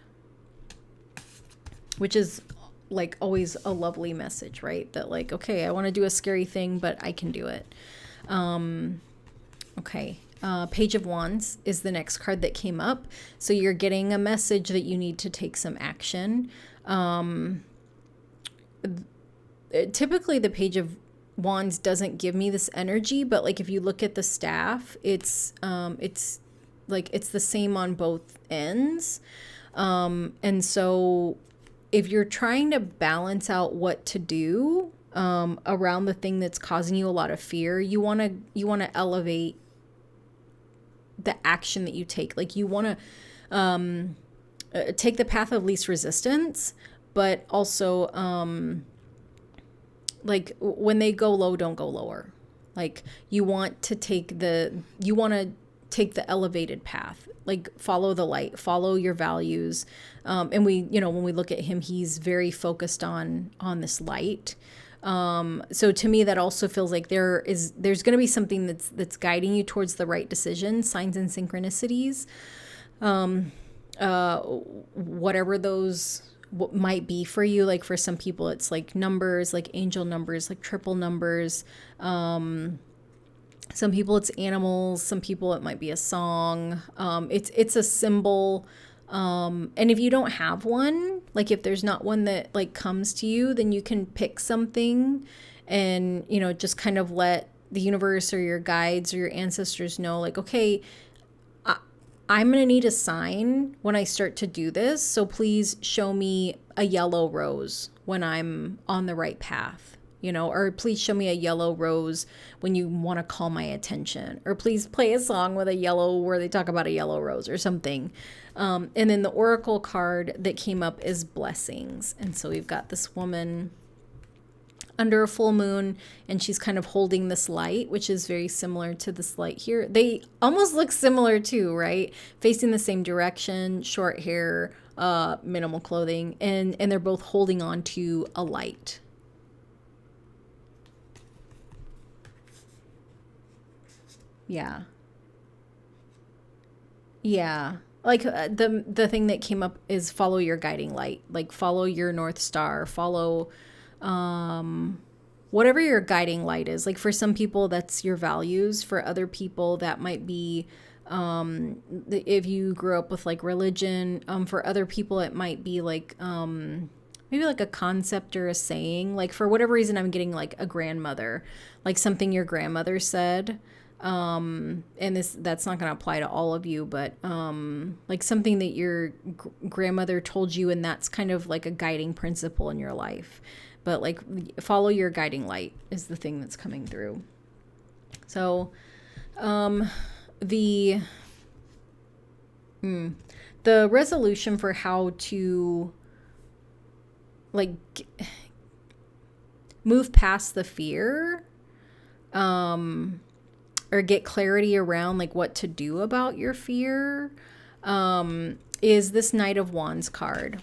which is like always a lovely message, right? That like, okay, I want to do a scary thing, but I can do it. Okay. Page of Wands is the next card that came up. So you're getting a message that you need to take some action. Typically the Page of Wands doesn't give me this energy, but like if you look at the staff, it's like it's the same on both ends. And so if you're trying to balance out what to do around the thing that's causing you a lot of fear, you want to elevate the action that you take. Like you want to take the path of least resistance, but also like when they go low, don't go lower. Like you want to take the elevated path, like follow the light, follow your values. And we, when we look at him, he's very focused on this light. So to me, that also feels like there's going to be something that's guiding you towards the right decision, signs and synchronicities, whatever those might be for you. Like for some people, it's like numbers, like angel numbers, like triple numbers. Some people it's animals. Some people it might be a song. It's a symbol. And if you don't have one, like if there's not one that like comes to you, then you can pick something and, just kind of let the universe or your guides or your ancestors know, like, okay, I'm going to need a sign when I start to do this. So please show me a yellow rose when I'm on the right path, or please show me a yellow rose when you want to call my attention, or please play a song with a yellow where they talk about a yellow rose or something. And then the oracle card that came up is blessings. And so we've got this woman under a full moon, and she's kind of holding this light, which is very similar to this light here. They almost look similar too, right? Facing the same direction, short hair, minimal clothing, and they're both holding on to a light. Yeah. Yeah. Like the thing that came up is follow your guiding light, like follow your North Star, follow whatever your guiding light is. Like for some people that's your values, for other people that might be if you grew up with like religion, for other people it might be like maybe like a concept or a saying. Like for whatever reason I'm getting like a grandmother, like something your grandmother said. And that's not going to apply to all of you, but like something that your grandmother told you, and that's kind of like a guiding principle in your life. But like follow your guiding light is the thing that's coming through. So the resolution for how to like move past the fear or get clarity around like what to do about your fear is this Knight of Wands card.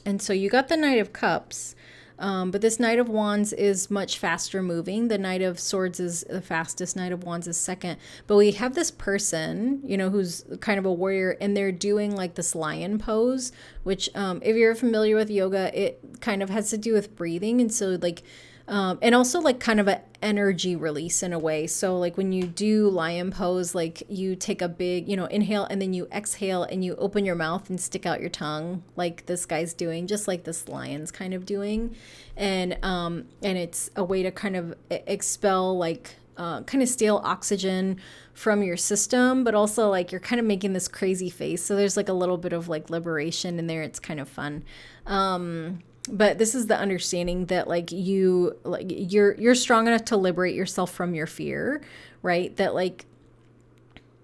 And so you got the Knight of Cups, but this Knight of Wands is much faster moving. The Knight of Swords is the fastest. Knight of Wands is second. But we have this person, who's kind of a warrior, and they're doing like this lion pose, which if you're familiar with yoga, it kind of has to do with breathing. And so like, and also like kind of an energy release in a way. So like when you do lion pose, like you take a big, inhale, and then you exhale and you open your mouth and stick out your tongue like this guy's doing, just like this lion's kind of doing. And it's a way to kind of expel like kind of stale oxygen from your system, but also like you're kind of making this crazy face. So there's like a little bit of like liberation in there. It's kind of fun. But this is the understanding that like you're strong enough to liberate yourself from your fear, right? That like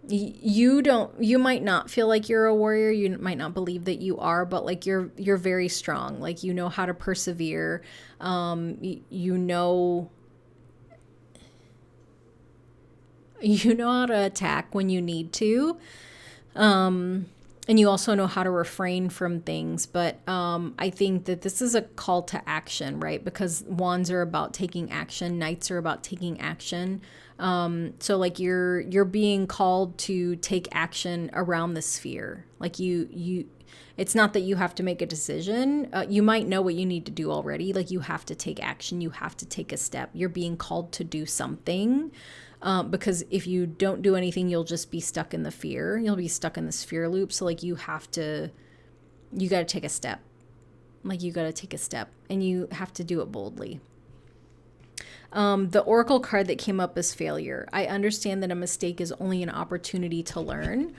you might not feel like you're a warrior, you might not believe that you are, but like you're very strong. Like you know how to persevere. You know how to attack when you need to. And you also know how to refrain from things. But I think that this is a call to action, right? Because wands are about taking action. Knights are about taking action. So like you're being called to take action around this fear. Like you It's not that you have to make a decision. You might know what you need to do already. Like, you have to take action. You have to take a step. You're being called to do something. Because if you don't do anything, you'll just be stuck in the fear. You'll be stuck in this fear loop. So like, you got to take a step. Like, you got to take a step, and you have to do it boldly. The oracle card that came up is failure. I understand that a mistake is only an opportunity to learn.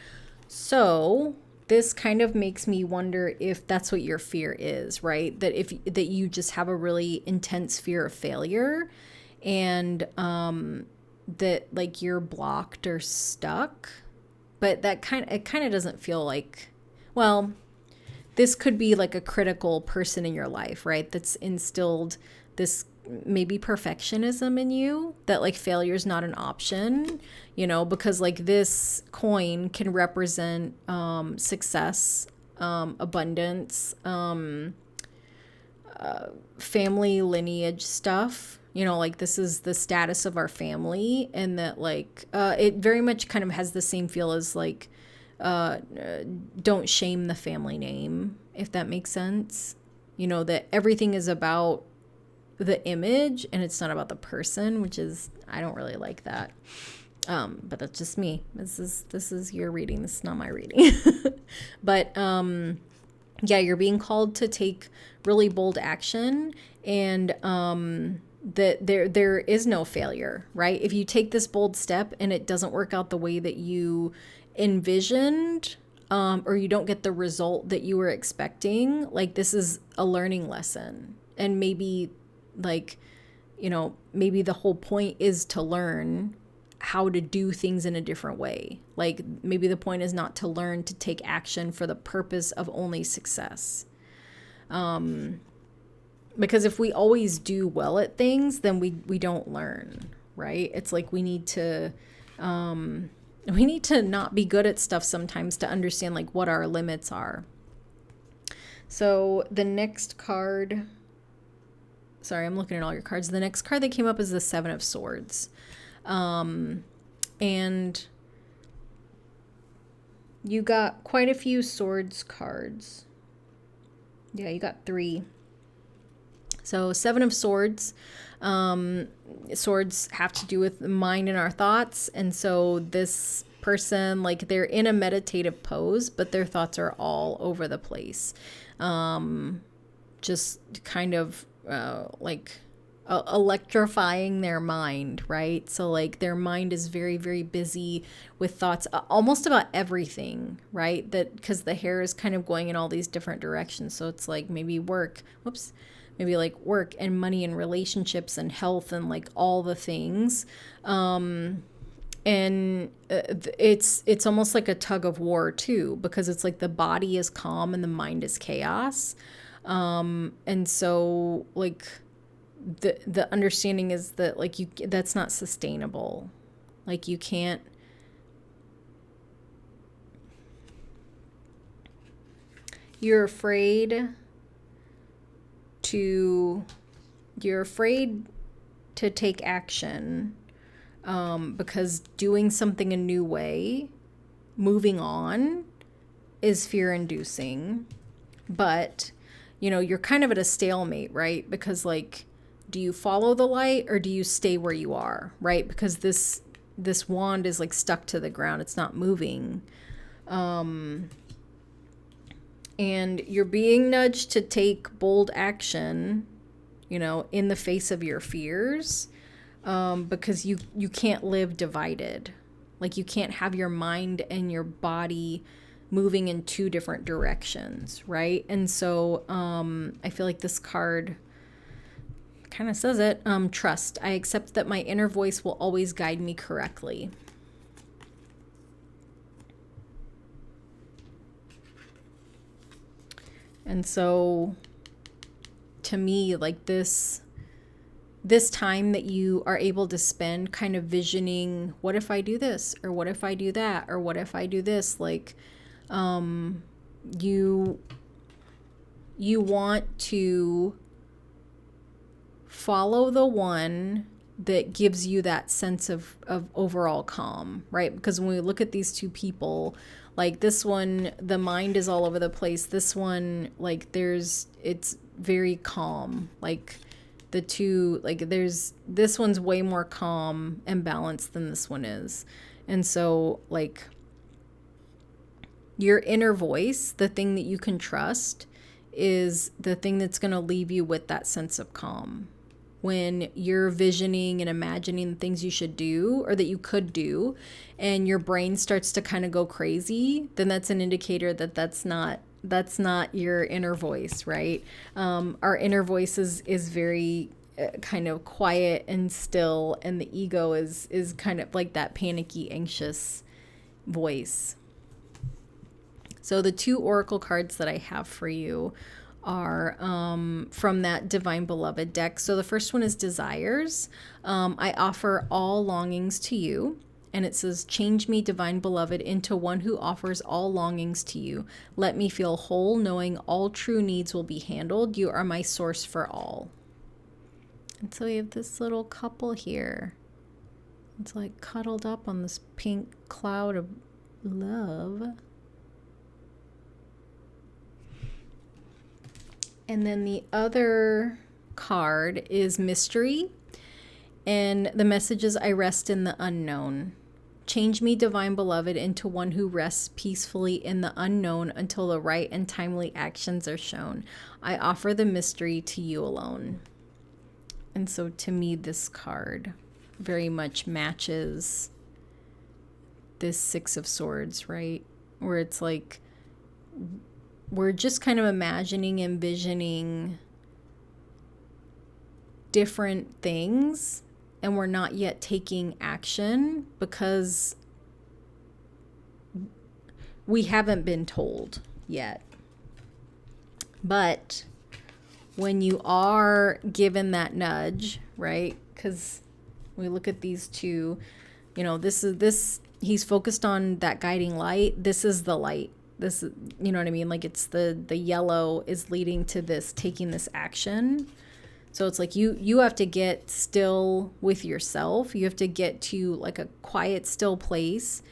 So this kind of makes me wonder if that's what your fear is, right? That you just have a really intense fear of failure, and that like you're blocked or stuck. But it kind of doesn't feel like, well, this could be like a critical person in your life, right? That's instilled this maybe perfectionism in you, that like failure is not an option, because like this coin can represent success, abundance, family lineage stuff. Like, this is the status of our family, and that like it very much kind of has the same feel as like don't shame the family name, if that makes sense. That everything is about the image and it's not about the person, which is, I don't really like that. But that's just me. This is your reading. This is not my reading. But yeah, you're being called to take really bold action, and that there is no failure, right? If you take this bold step and it doesn't work out the way that you envisioned, or you don't get the result that you were expecting, like, this is a learning lesson. And maybe like, maybe the whole point is to learn how to do things in a different way. Like, maybe the point is not to learn to take action for the purpose of only success. Because if we always do well at things, then we don't learn, right? It's like we need to not be good at stuff sometimes to understand like what our limits are. So the next card, sorry, I'm looking at all your cards. The next card that came up is the Seven of Swords. And you got quite a few swords cards. Yeah, you got 3. So Seven of Swords. Swords have to do with the mind and our thoughts. And so this person, like, they're in a meditative pose, but their thoughts are all over the place. Just kind of electrifying their mind, right? So like their mind is very, very busy with thoughts almost about everything, right? That because the hair is kind of going in all these different directions. So it's like maybe work and money and relationships and health and like all the things. And it's almost like a tug of war too, because it's like the body is calm and the mind is chaos. And so like the understanding is that like that's not sustainable. Like you're afraid to take action, because doing something a new way, moving on, is fear inducing. But you're kind of at a stalemate, right? Because like, do you follow the light or do you stay where you are, right? Because this wand is like stuck to the ground. It's not moving. And you're being nudged to take bold action, in the face of your fears, because you can't live divided. Like, you can't have your mind and your body moving in 2 different directions, right? And so I feel like this card kind of says it. Trust. I accept that my inner voice will always guide me correctly. And so to me, like this time that you are able to spend kind of visioning, what if I do this, or what if I do that, or what if I do this, like you want to follow the one that gives you that sense of overall calm, right? Because when we look at these two people, like this one, the mind is all over the place. This one, like it's very calm. Like the two, like this one's way more calm and balanced than this one is. And so like your inner voice, the thing that you can trust, is the thing that's going to leave you with that sense of calm. When you're visioning and imagining the things you should do or that you could do, and your brain starts to kind of go crazy, then that's an indicator that that's not your inner voice, right? Our inner voice is very kind of quiet and still, and the ego is kind of like that panicky, anxious voice. So the two oracle cards that I have for you are from that Divine Beloved deck. So the first one is Desires. I offer all longings to you. And it says, change me, Divine Beloved, into one who offers all longings to you. Let me feel whole, knowing all true needs will be handled. You are my source for all. And so we have this little couple here. It's like cuddled up on this pink cloud of love. And then the other card is Mystery. And the message is, I rest in the unknown. Change me, Divine Beloved, into one who rests peacefully in the unknown until the right and timely actions are shown. I offer the mystery to you alone. And so to me, this card very much matches this Six of Swords, right? Where it's like, we're just kind of imagining, envisioning different things, and we're not yet taking action because we haven't been told yet. But when you are given that nudge, right? Because we look at these two, you know, he's focused on that guiding light. This is the light. This, you know what I mean? Like it's the yellow is leading to this, taking this action. So it's like you have to get still with yourself. You have to get to like a quiet, still place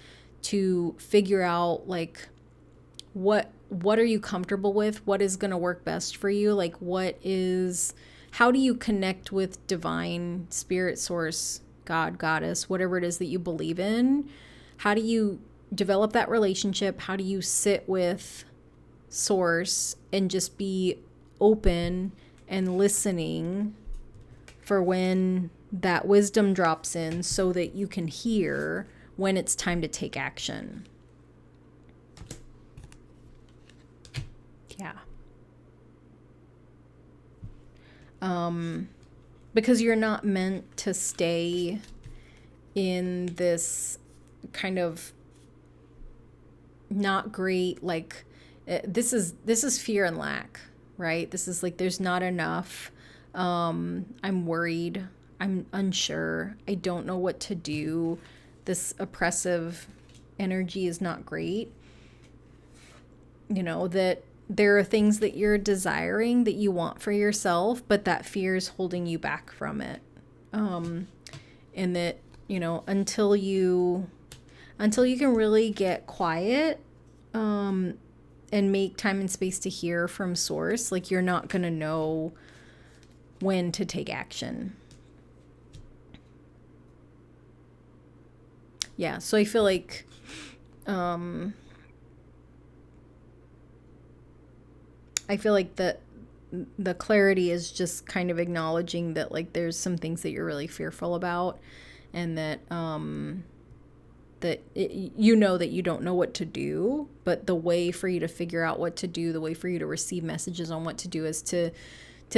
to figure out like what are you comfortable with? What is going to work best for you? Like how do you connect with divine, spirit, source, God, goddess, whatever it is that you believe in? How do you develop that relationship? How do you sit with source and just be open and listening for when that wisdom drops in so that you can hear when it's time to take action? Yeah. Because you're not meant to stay in this kind of not great, like this is fear and lack, right? This is like, there's not enough. I'm worried. I'm unsure. I don't know what to do. This oppressive energy is not great. You know, that there are things that you're desiring that you want for yourself, but that fear is holding you back from it. And that, you know, until you can really get quiet, and make time and space to hear from source, like you're not going to know when to take action. Yeah. So I feel like, the clarity is just kind of acknowledging that like there's some things that you're really fearful about, and that you know that you don't know what to do, but the way for you to figure out what to do, the way for you to receive messages on what to do is to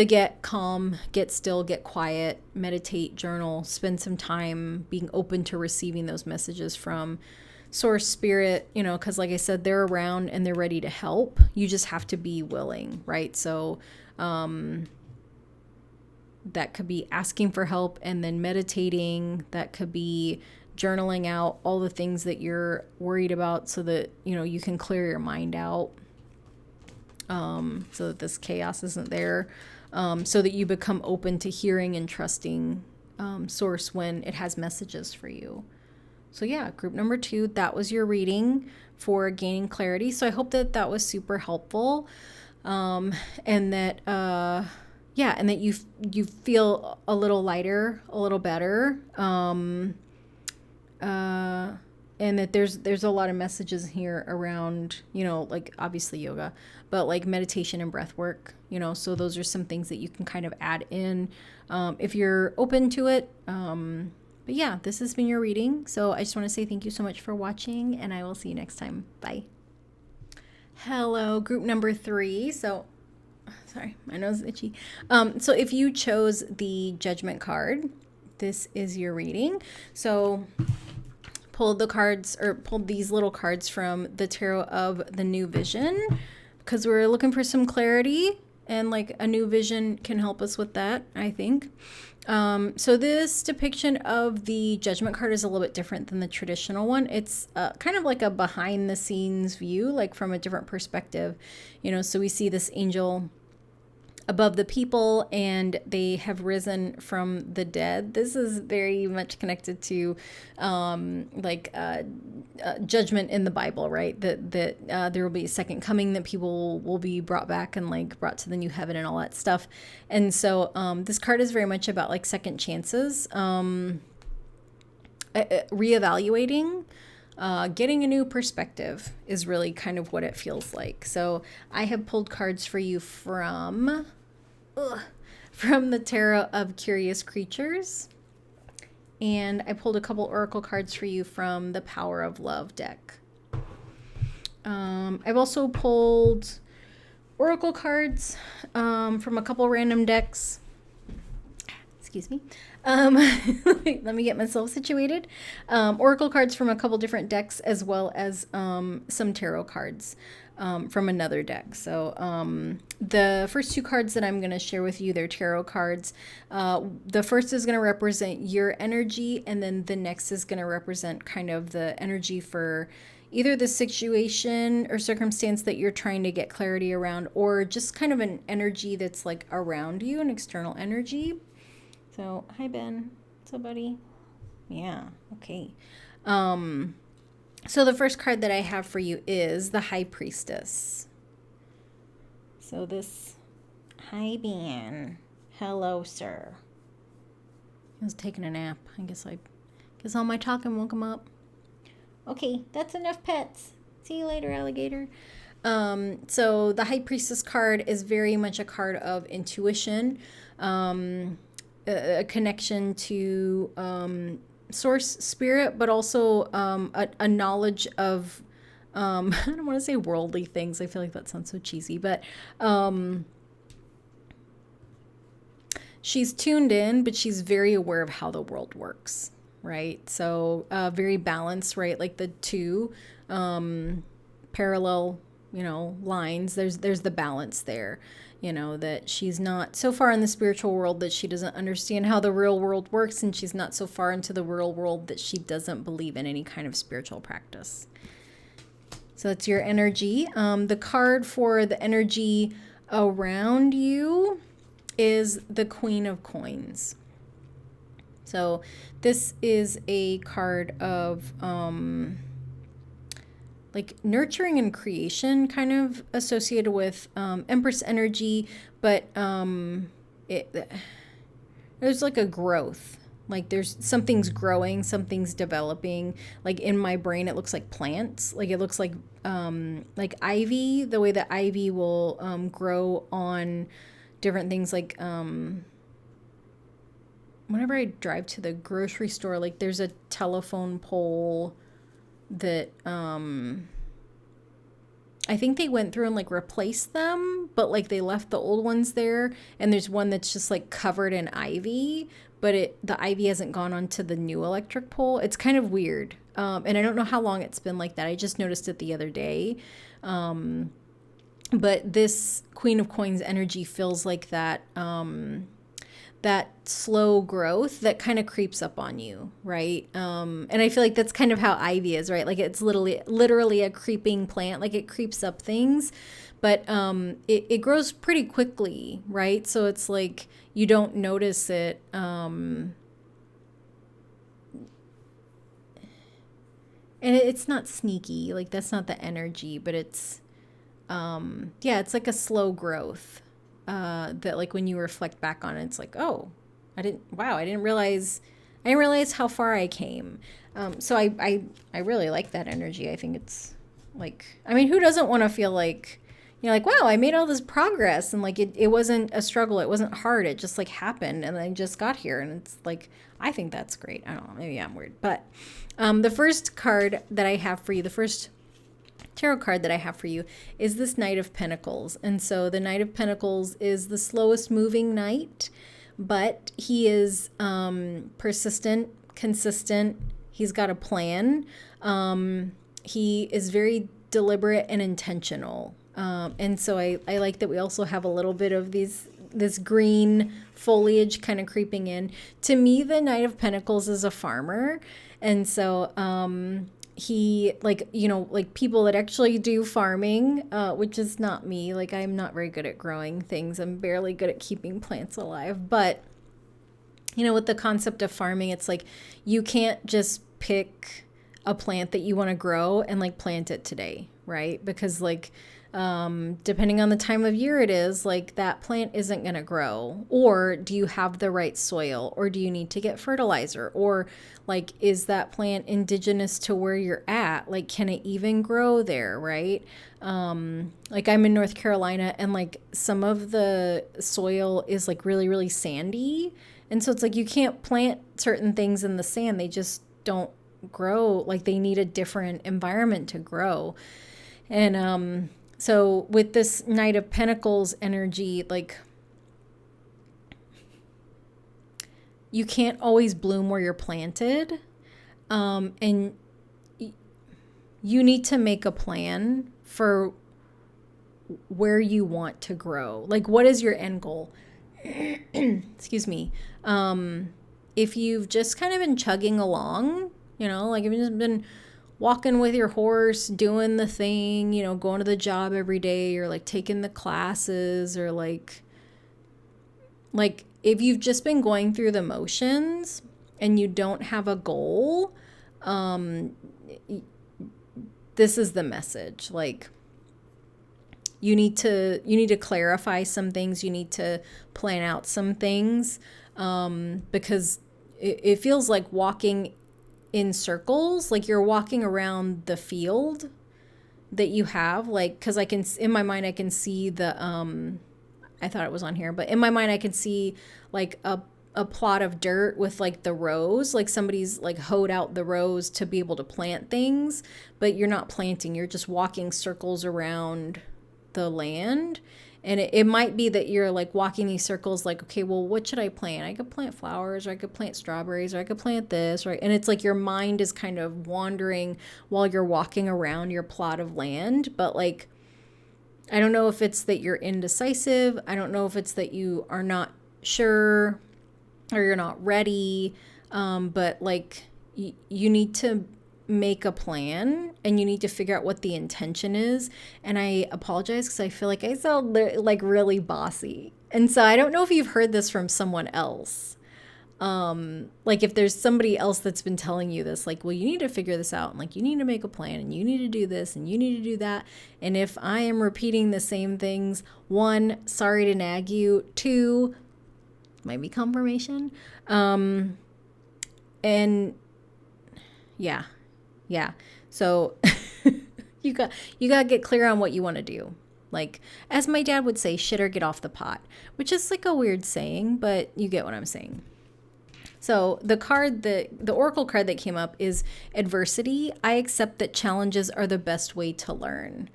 get calm, get still, get quiet, meditate, journal, spend some time being open to receiving those messages from source, spirit, you know, because like I said, they're around and they're ready to help. You just have to be willing, right? So that could be asking for help and then meditating. That could be journaling out all the things that you're worried about so that, you know, you can clear your mind out, so that this chaos isn't there, so that you become open to hearing and trusting source when it has messages for you. So yeah, group number 2, that was your reading for gaining clarity. So I hope that that was super helpful, and that and that you feel a little lighter, a little better, and that there's a lot of messages here around, like obviously yoga, but like meditation and breath work, so those are some things that you can kind of add in if you're open to it. But yeah, this has been your reading. So I just want to say thank you so much for watching, and I will see you next time. Bye. Hello, group number 3. So, sorry, my nose is itchy. So if you chose the Judgment card, this is your reading. So pulled these little cards from the Tarot of the New Vision, because we're looking for some clarity, and like a new vision can help us with that, I think. So this depiction of the Judgment card is a little bit different than the traditional one. It's kind of like a behind the scenes view, like from a different perspective, so we see this angel above the people, and they have risen from the dead. This is very much connected to judgment in the Bible, right? That there will be a second coming, that people will be brought back and like brought to the new heaven and all that stuff. And so this card is very much about like second chances, reevaluating, getting a new perspective is really kind of what it feels like. So I have pulled cards for you from the Tarot of Curious Creatures, and I pulled a couple oracle cards for you from the Power of Love deck. I've also pulled oracle cards from a couple random decks. Excuse me. Let me get myself situated. Oracle cards from a couple different decks, as well as some tarot cards from another deck. So the first 2 cards that I'm going to share with you, they're tarot cards. The first is going to represent your energy, and then the next is going to represent kind of the energy for either the situation or circumstance that you're trying to get clarity around, or just kind of an energy that's like around you, an external energy. So, hi Ben. What's up, buddy? Yeah, okay. So the first card that I have for you is the High Priestess. So this, hi Ben. Hello, sir. I was taking a nap. I guess all my talking woke him up. Okay, that's enough pets. See you later, alligator. So the High Priestess card is very much a card of intuition, a connection to source spirit, but also a knowledge of I don't want to say worldly things. I feel like that sounds so cheesy, but she's tuned in, but she's very aware of how the world works, right? So very balanced, right? Like the 2 parallel, lines. There's the balance there. That she's not so far in the spiritual world that she doesn't understand how the real world works, and she's not so far into the real world that she doesn't believe in any kind of spiritual practice. So that's your energy. The card for the energy around you is the Queen of Coins. So this is a card of like nurturing and creation, kind of associated with Empress energy, but there's like a growth. Like there's something's growing, something's developing. Like in my brain, it looks like plants. Like it looks like ivy, the way that ivy will grow on different things. Like whenever I drive to the grocery store, like there's a telephone pole that I think they went through and like replaced them, but like they left the old ones there, and there's one that's just like covered in ivy, but the ivy hasn't gone onto the new electric pole. It's kind of weird, and I don't know how long it's been like that. I just noticed it the other day, but this Queen of Coins energy feels like that that slow growth that kind of creeps up on you, right? And I feel like that's kind of how ivy is, right? Like it's literally a creeping plant. Like it creeps up things, but it grows pretty quickly, right? So it's like you don't notice it And it's not sneaky, like that's not the energy, but it's yeah, it's like a slow growth. That like when you reflect back on it, it's like, oh, I didn't realize how far I came. So I really like that energy. I think it's like, I mean, who doesn't want to feel like, like, wow, I made all this progress and like it wasn't a struggle. It wasn't hard. It just like happened and I just got here. And it's like, I think that's great. I don't know. Maybe I'm weird. But the first card that I have for you, the first tarot card that I have for you is this Knight of Pentacles. And so the Knight of Pentacles is the slowest moving knight, but he is persistent, consistent. He's got a plan. He is very deliberate and intentional. And so I like that we also have a little bit of this green foliage kind of creeping in. To me, the Knight of Pentacles is a farmer. And so he, like, like people that actually do farming, which is not me. Like, I'm not very good at growing things. I'm barely good at keeping plants alive. But, with the concept of farming, it's like you can't just pick a plant that you want to grow and like plant it today, right? Because like depending on the time of year it is, like that plant isn't going to grow. Or do you have the right soil, or do you need to get fertilizer, or like is that plant indigenous to where you're at? Like, can it even grow there, right? Like I'm in North Carolina and like some of the soil is like really, really sandy. And so it's like you can't plant certain things in the sand. They just don't grow. Like they need a different environment to grow. And so with this Knight of Pentacles energy, like you can't always bloom where you're planted. And you need to make a plan for where you want to grow. Like, what is your end goal? Excuse me. If you've just kind of been chugging along, like if you've just been walking with your horse, doing the thing, going to the job every day, or like taking the classes, or like if you've just been going through the motions and you don't have a goal, this is the message. Like you need to clarify some things. You need to plan out some things, because it feels like walking in circles, like you're walking around the field that you have, like, because in my mind I can see the I thought it was on here, but in my mind I can see like a plot of dirt with like the rows, like somebody's like hoed out the rows to be able to plant things, but you're not planting, you're just walking circles around the land. And it might be that you're like walking these circles like, okay, well, what should I plant? I could plant flowers, or I could plant strawberries, or I could plant this, right? And it's like your mind is kind of wandering while you're walking around your plot of land. But like, I don't know if it's that you're indecisive. I don't know if it's that you are not sure or you're not ready. But like you need to make a plan and you need to figure out what the intention is. And I apologize because I feel like I sound like really bossy. And so I don't know if you've heard this from someone else. Like if there's somebody else that's been telling you this, like, well, you need to figure this out, and like you need to make a plan, and you need to do this, and you need to do that. And if I am repeating the same things, 1, sorry to nag you, 2, might be confirmation. And yeah. So you got to get clear on what you want to do. Like, as my dad would say, shit or get off the pot, which is like a weird saying, but you get what I'm saying. So the oracle card that came up is adversity. I accept that challenges are the best way to learn.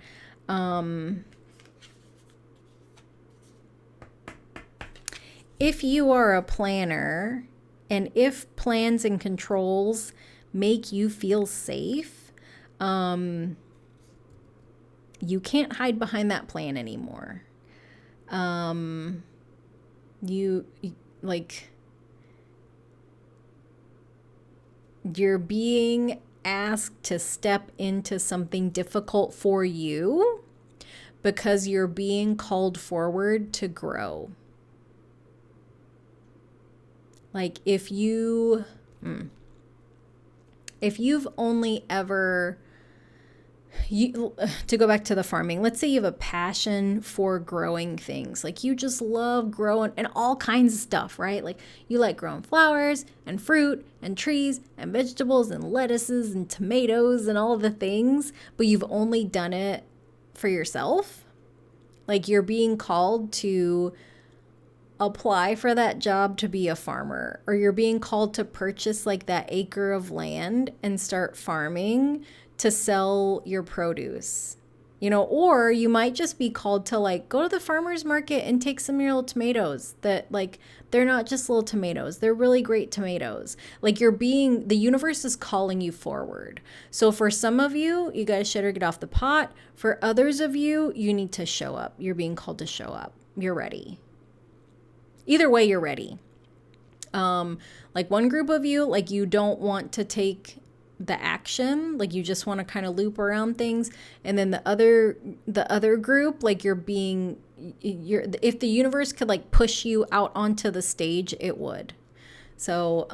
If you are a planner, and if plans and controls make you feel safe, you can't hide behind that plan anymore. You're being asked to step into something difficult for you because you're being called forward to grow. Like if you If you've only ever, to go back to the farming, let's say you have a passion for growing things. Like you just love growing and all kinds of stuff, right? Like you like growing flowers and fruit and trees and vegetables and lettuces and tomatoes and all the things, but you've only done it for yourself. Like you're being called to apply for that job to be a farmer, or you're being called to purchase like that acre of land and start farming to sell your produce, or you might just be called to like go to the farmer's market and take some of your little tomatoes that like, they're not just little tomatoes. They're really great tomatoes. Like the universe is calling you forward. So for some of you, you got to shit or get off the pot. For others of you, you need to show up. You're being called to show up. You're ready. Either way, you're ready. Like one group of you, like you don't want to take the action, like you just want to kind of loop around things. And then the other group, like if the universe could like push you out onto the stage, it would. So,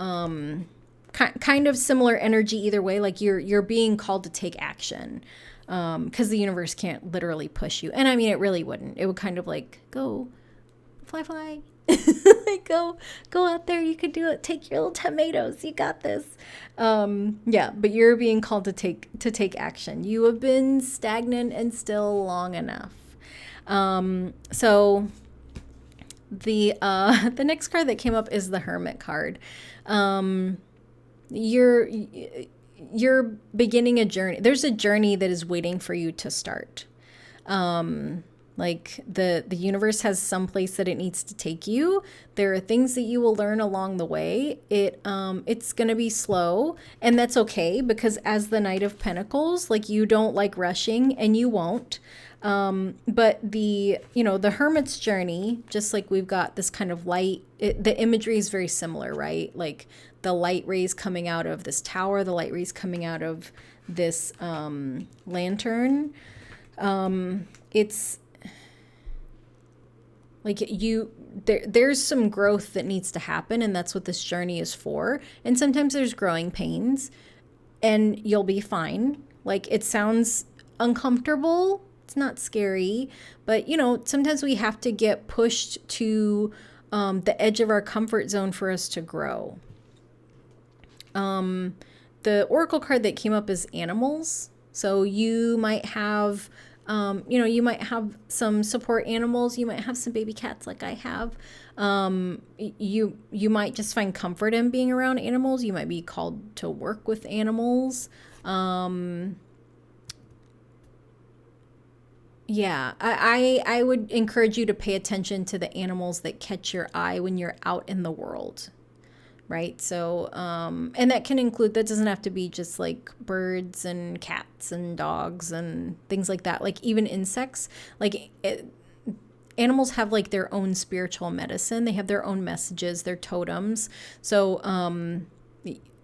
kind of similar energy either way. Like you're being called to take action. Cause the universe can't literally push you. And I mean, it really wouldn't. It would kind of like go fly. Like go out there, you could do it, take your little tomatoes, you got this. But you're being called to take action. You have been stagnant and still long enough. So the next card that came up is the Hermit card. You're beginning a journey. There's a journey that is waiting for you to start. Like the universe has some place that it needs to take you. There are things that you will learn along the way. It's going to be slow, and that's okay, because as the Knight of Pentacles, like you don't like rushing, and you won't. But the Hermit's journey, just like we've got this kind of light, the imagery is very similar, right? Like the light rays coming out of this tower, the light rays coming out of this lantern. It's like there's some growth that needs to happen, and that's what this journey is for. And sometimes there's growing pains, and you'll be fine. Like it sounds uncomfortable. It's not scary, but sometimes we have to get pushed to the edge of our comfort zone for us to grow. The oracle card that came up is animals. So you might have you might have some support animals. You might have some baby cats like I have. You might just find comfort in being around animals. You might be called to work with animals. I would encourage you to pay attention to the animals that catch your eye when you're out in the world. Right. So, and that doesn't have to be just like birds and cats and dogs and things like that. Like even insects, animals have like their own spiritual medicine. They have their own messages, their totems. So,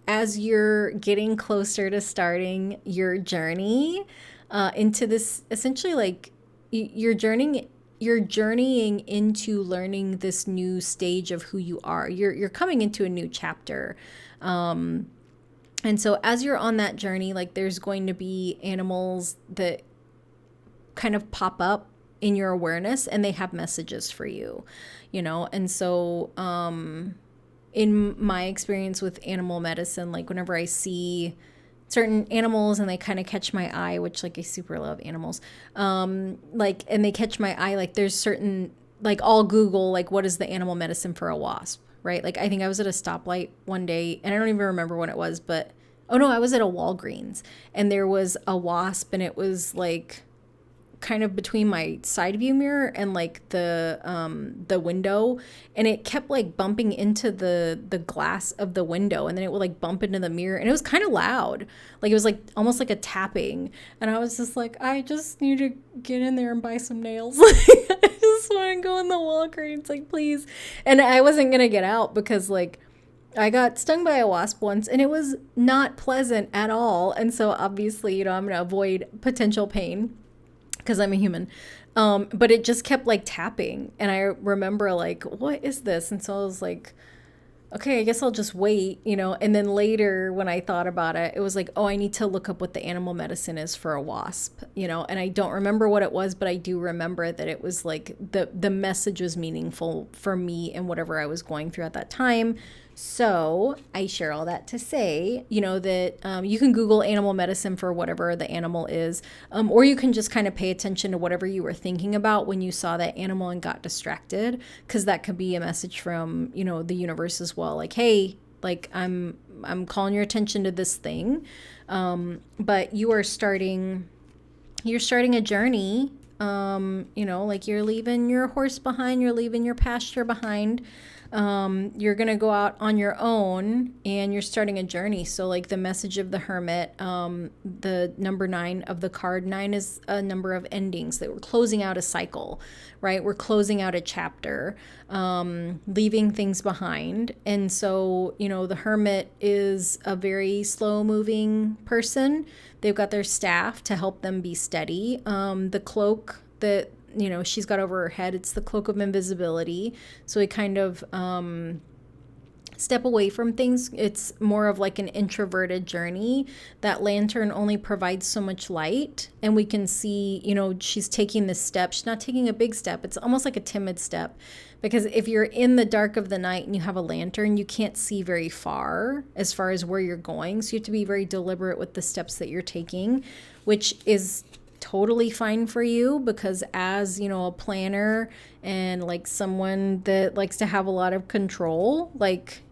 as you're getting closer to starting your journey, into this, essentially like you're journeying into learning this new stage of who you are. You're coming into a new chapter. And so as you're on that journey, like there's going to be animals that kind of pop up in your awareness, and they have messages for you, And so, in my experience with animal medicine, like whenever I see certain animals and they kind of catch my eye, which like I super love animals, and they catch my eye, like there's certain, like I'll Google like what is the animal medicine for a wasp, right? Like I think I was at a stoplight one day, and I don't even remember when it was, but I was at a Walgreens, and there was a wasp, and it was like kind of between my side view mirror and like the window, and it kept like bumping into the glass of the window, and then it would like bump into the mirror, and it was kind of loud, like it was like almost like a tapping, and I was just like, I just need to get in there and buy some nails. I just want to go in the Walgreens, like please. And I wasn't gonna get out because like I got stung by a wasp once, and it was not pleasant at all, and so obviously I'm gonna avoid potential pain because I'm a human. But it just kept like tapping, and I remember like, what is this? And so I was like, okay, I guess I'll just wait, you know. And then later, when I thought about it, it was like, oh, I need to look up what the animal medicine is for a wasp, you know. And I don't remember what it was, but I do remember that it was like the message was meaningful for me and whatever I was going through at that time. So I share all that to say, you know, that you can Google animal medicine for whatever the animal is, or you can just kind of pay attention to whatever you were thinking about when you saw that animal and got distracted, because that could be a message from, you know, the universe as well. Like, hey, like I'm calling your attention to this thing, but you're starting a journey. You know, like you're leaving your horse behind, you're leaving your pasture behind. You're going to go out on your own and you're starting a journey. So like the message of the hermit, the number 9 of the card, 9 is a number of endings, that we're closing out a cycle, right? We're closing out a chapter, leaving things behind. And so, you know, the hermit is a very slow moving person. They've got their staff to help them be steady. The cloak that, you know, she's got over her head, it's the cloak of invisibility. So we kind of step away from things. It's more of like an introverted journey. That lantern only provides so much light, and we can see, you know, she's taking this step. She's not taking a big step. It's almost like a timid step, because if you're in the dark of the night and you have a lantern, you can't see very far as where you're going. So you have to be very deliberate with the steps that you're taking, which is totally fine for you, because as, you know, a planner and like someone that likes to have a lot of control, like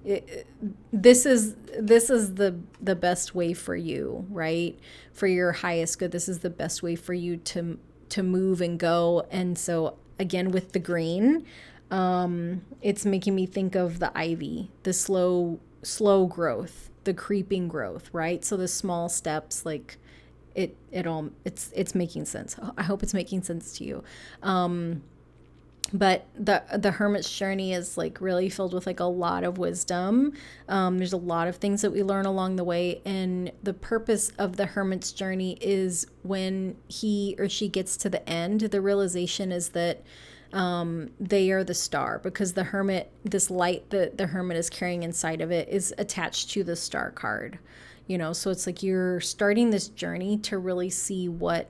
this is the best way for you, right? For your highest good, this is the best way for you to move and go. And so again, with the green, it's making me think of the ivy, the slow growth, the creeping growth, right? So the small steps, like it's making sense. I hope it's making sense to you. But the hermit's journey is like really filled with like a lot of wisdom. There's a lot of things that we learn along the way, and the purpose of the hermit's journey is when he or she gets to the end, the realization is that they are the star, because the hermit, this light that the hermit is carrying inside of it, is attached to the star card. You know, so it's like you're starting this journey to really see what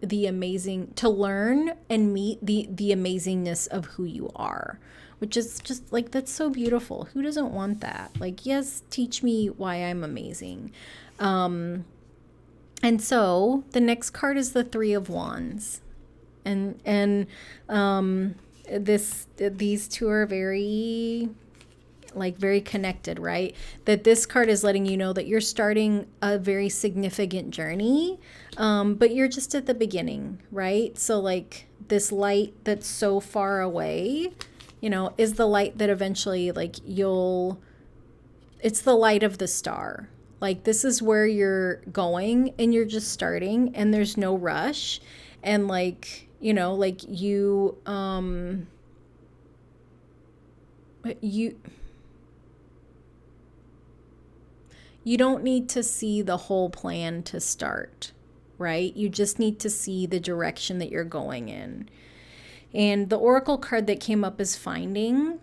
to learn and meet the amazingness of who you are, which is just like, that's so beautiful. Who doesn't want that? Like, yes, teach me why I'm amazing. And so the next card is the 3 of Wands. And these two are very connected, right? That this card is letting you know that you're starting a very significant journey, but you're just at the beginning, right? So like this light that's so far away, you know, is the light that eventually like it's the light of the star. Like this is where you're going and you're just starting, and there's no rush. And like, you know, like you don't need to see the whole plan to start, right? You just need to see the direction that you're going in. And the oracle card that came up is finding,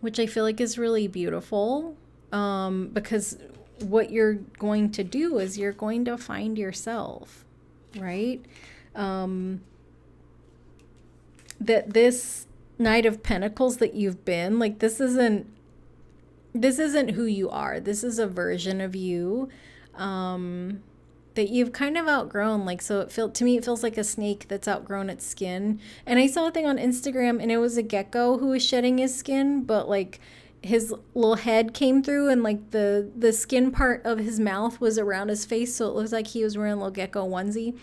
which I feel like is really beautiful, because what you're going to do is you're going to find yourself, right? That this Knight of Pentacles that you've been, like, this isn't who you are. This is a version of you that you've kind of outgrown. Like, so to me, it feels like a snake that's outgrown its skin. And I saw a thing on Instagram, and it was a gecko who was shedding his skin, but like his little head came through, and like the skin part of his mouth was around his face, so it looks like he was wearing a little gecko onesie.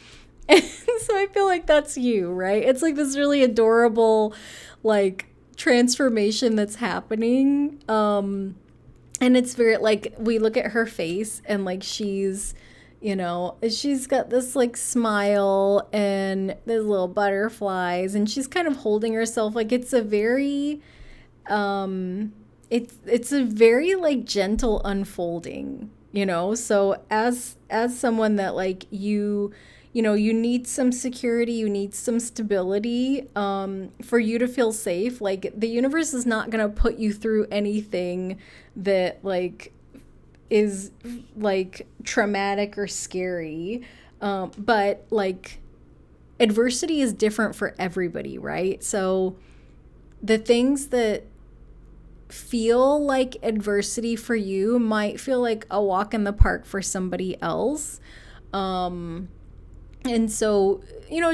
And so I feel like that's you, right? It's like this really adorable like transformation that's happening. And it's very like, we look at her face and like she's, you know, she's got this like smile and there's little butterflies, and she's kind of holding herself. Like it's a very it's a very like gentle unfolding, you know. So as someone that like you you need some security, you need some stability, for you to feel safe. Like, the universe is not going to put you through anything that, like, is, like, traumatic or scary. But, like, adversity is different for everybody, right? So the things that feel like adversity for you might feel like a walk in the park for somebody else. And so,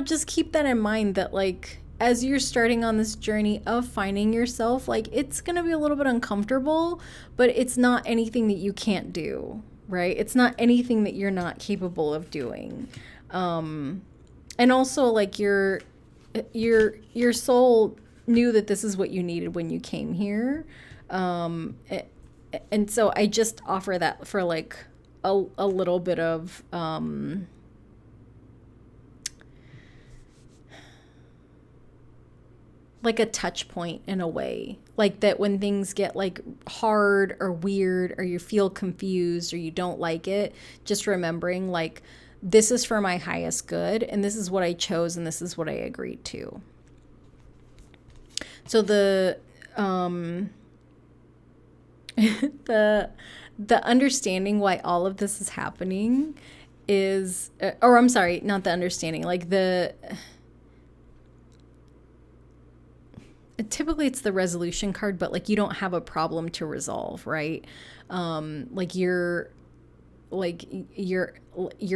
just keep that in mind, that, like, as you're starting on this journey of finding yourself, like, it's going to be a little bit uncomfortable, but it's not anything that you can't do, right? It's not anything that you're not capable of doing. And also, like, your soul knew that this is what you needed when you came here. And so I just offer that for, like, a little bit of, like, a touch point in a way, like that when things get, like, hard or weird, or you feel confused, or you don't like it, just remembering, like, this is for my highest good, and this is what I chose, and this is what I agreed to. So the the understanding why all of this is happening is, or I'm sorry, not the understanding, like, typically it's the resolution card, but, like, you don't have a problem to resolve, right? Like, you're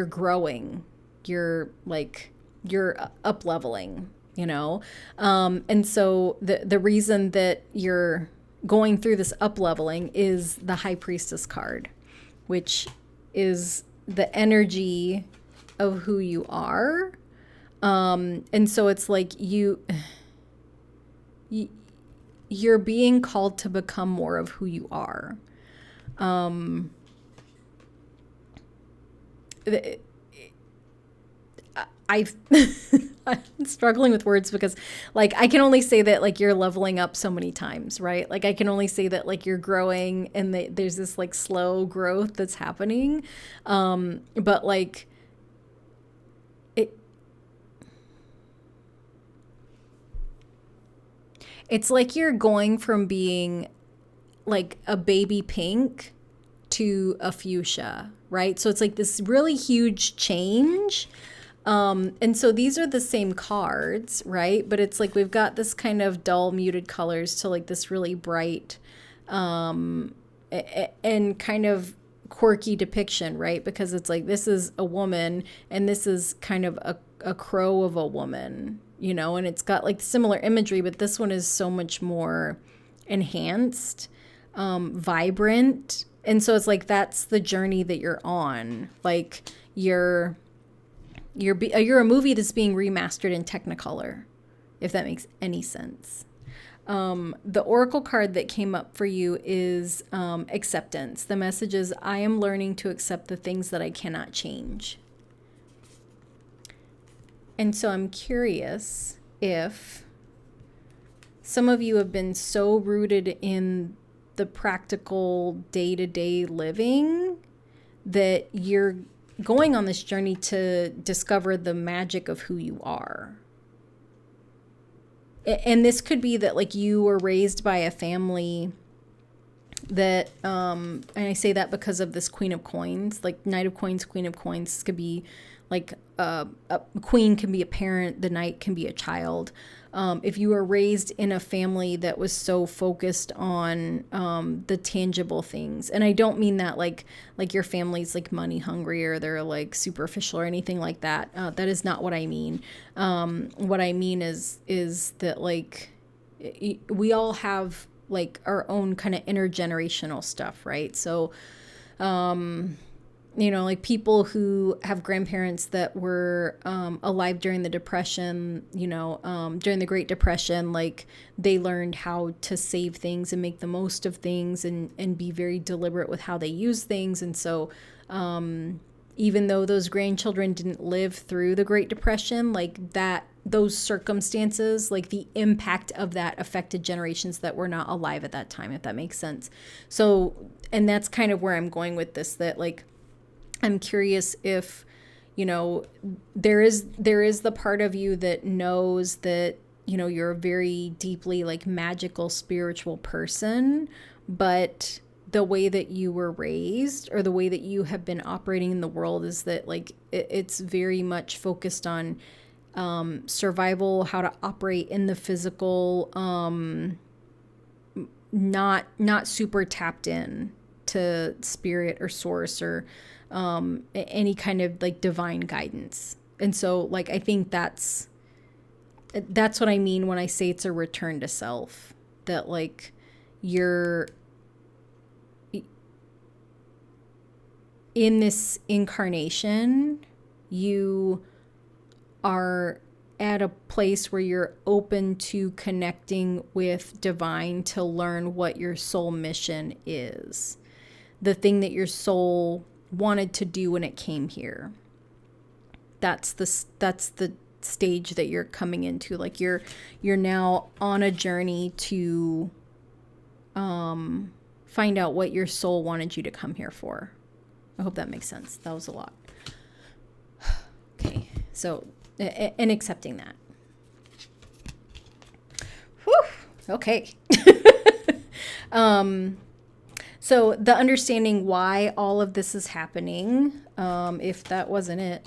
growing, you're up leveling, and so the reason that you're going through this up leveling is the High Priestess card, which is the energy of who you are. And so it's like you're being called to become more of who you are. I've I'm struggling with words because, like, I can only say that, like, you're leveling up so many times, right? Like, I can only say that, like, you're growing, and there's this, like, slow growth that's happening. But, like, it's like you're going from being, like, a baby pink to a fuchsia, right? So it's like this really huge change. And so these are the same cards, right? But it's like we've got this kind of dull muted colors to, like, this really bright, and kind of quirky depiction, right? Because it's like, this is a woman, and this is kind of a crow of a woman, and it's got, like, similar imagery, but this one is so much more enhanced, vibrant. And so it's like, that's the journey that you're on. Like, you're a movie that's being remastered in Technicolor, if that makes any sense. The oracle card that came up for you is acceptance. The message is, I am learning to accept the things that I cannot change. And so I'm curious if some of you have been so rooted in the practical day-to-day living that you're going on this journey to discover the magic of who you are. And this could be that, like, you were raised by a family that, and I say that because of this Queen of Coins, like Knight of Coins, Queen of Coins. This could be like a queen can be a parent, the knight can be a child. If you were raised in a family that was so focused on the tangible things, and I don't mean that like your family's, like, money hungry, or they're, like, superficial or anything like that. That is not what I mean. What I mean is that, like, we all have, like, our own kind of intergenerational stuff, right? So, like, people who have grandparents that were alive during the Depression, during the Great Depression, like, they learned how to save things and make the most of things, and be very deliberate with how they use things. And so even though those grandchildren didn't live through the Great Depression, like, that, those circumstances, like, the impact of that affected generations that were not alive at that time, if that makes sense. So, and that's kind of where I'm going with this, that, like, I'm curious if you know, there is the part of you that knows that, you know, you're a very deeply like magical spiritual person, but the way that you were raised or the way that you have been operating in the world is that like it's very much focused on survival, how to operate in the physical, not super tapped in to spirit or source or any kind of like divine guidance. And so like I think that's what I mean when I say it's a return to self, that like you're in this incarnation, you are at a place where you're open to connecting with divine to learn what your soul mission is, the thing that your soul wanted to do when it came here. That's the stage that you're coming into. Like you're now on a journey to find out what your soul wanted you to come here for. I hope that makes sense. That was a lot. Okay, so and accepting that. Whew. Okay. So the understanding why all of this is happening, if that wasn't it,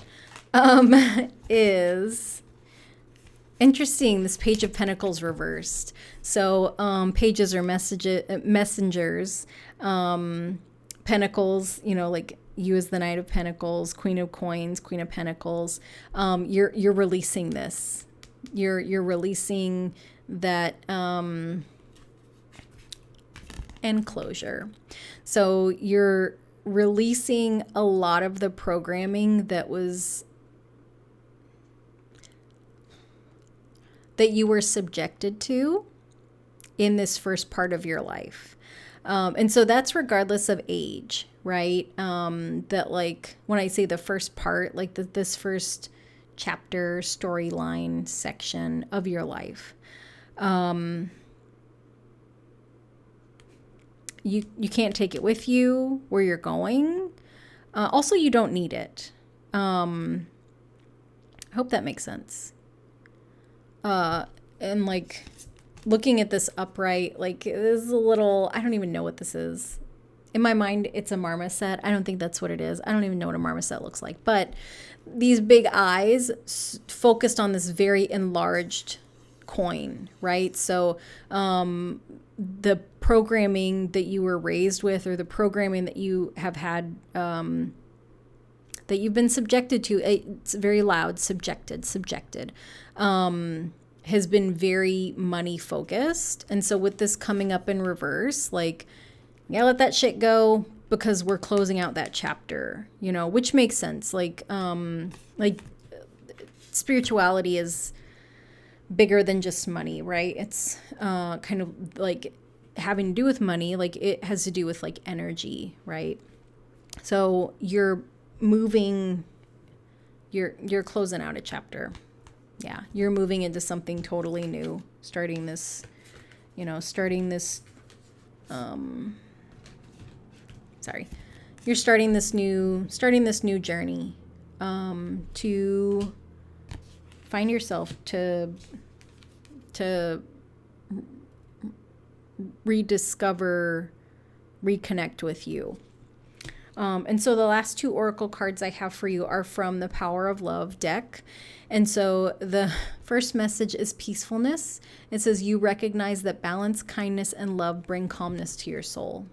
is interesting. This Page of Pentacles reversed. So pages are messengers. Pentacles, you know, like you as the Knight of Pentacles, Queen of Coins, Queen of Pentacles. You're releasing this. You're releasing that enclosure. So you're releasing a lot of the programming that you were subjected to in this first part of your life. And so that's regardless of age, right? That like when I say the first part, like this first chapter, storyline section of your life, you can't take it with you where you're going. Also, you don't need it. I hope that makes sense. And like looking at this upright, like this is a little, I don't even know what this is. In my mind, it's a marmoset. I don't think that's what it is. I don't even know what a marmoset looks like. But these big eyes focused on this very enlarged coin, right? So the programming that you were raised with, or the programming that you have had, that you've been subjected to, it's very loud, subjected, has been very money focused. And so with this coming up in reverse, like, yeah, let that shit go, because we're closing out that chapter, you know, which makes sense. Like spirituality is bigger than just money, right? It's kind of like having to do with money. Like it has to do with like energy, right? So you're moving, you're closing out a chapter. Yeah, you're moving into something totally new, starting this you're starting this new journey to find yourself, to rediscover, reconnect with you. And so the last two oracle cards I have for you are from the Power of Love deck. And so the first message is peacefulness. It says, you recognize that balance, kindness, and love bring calmness to your soul.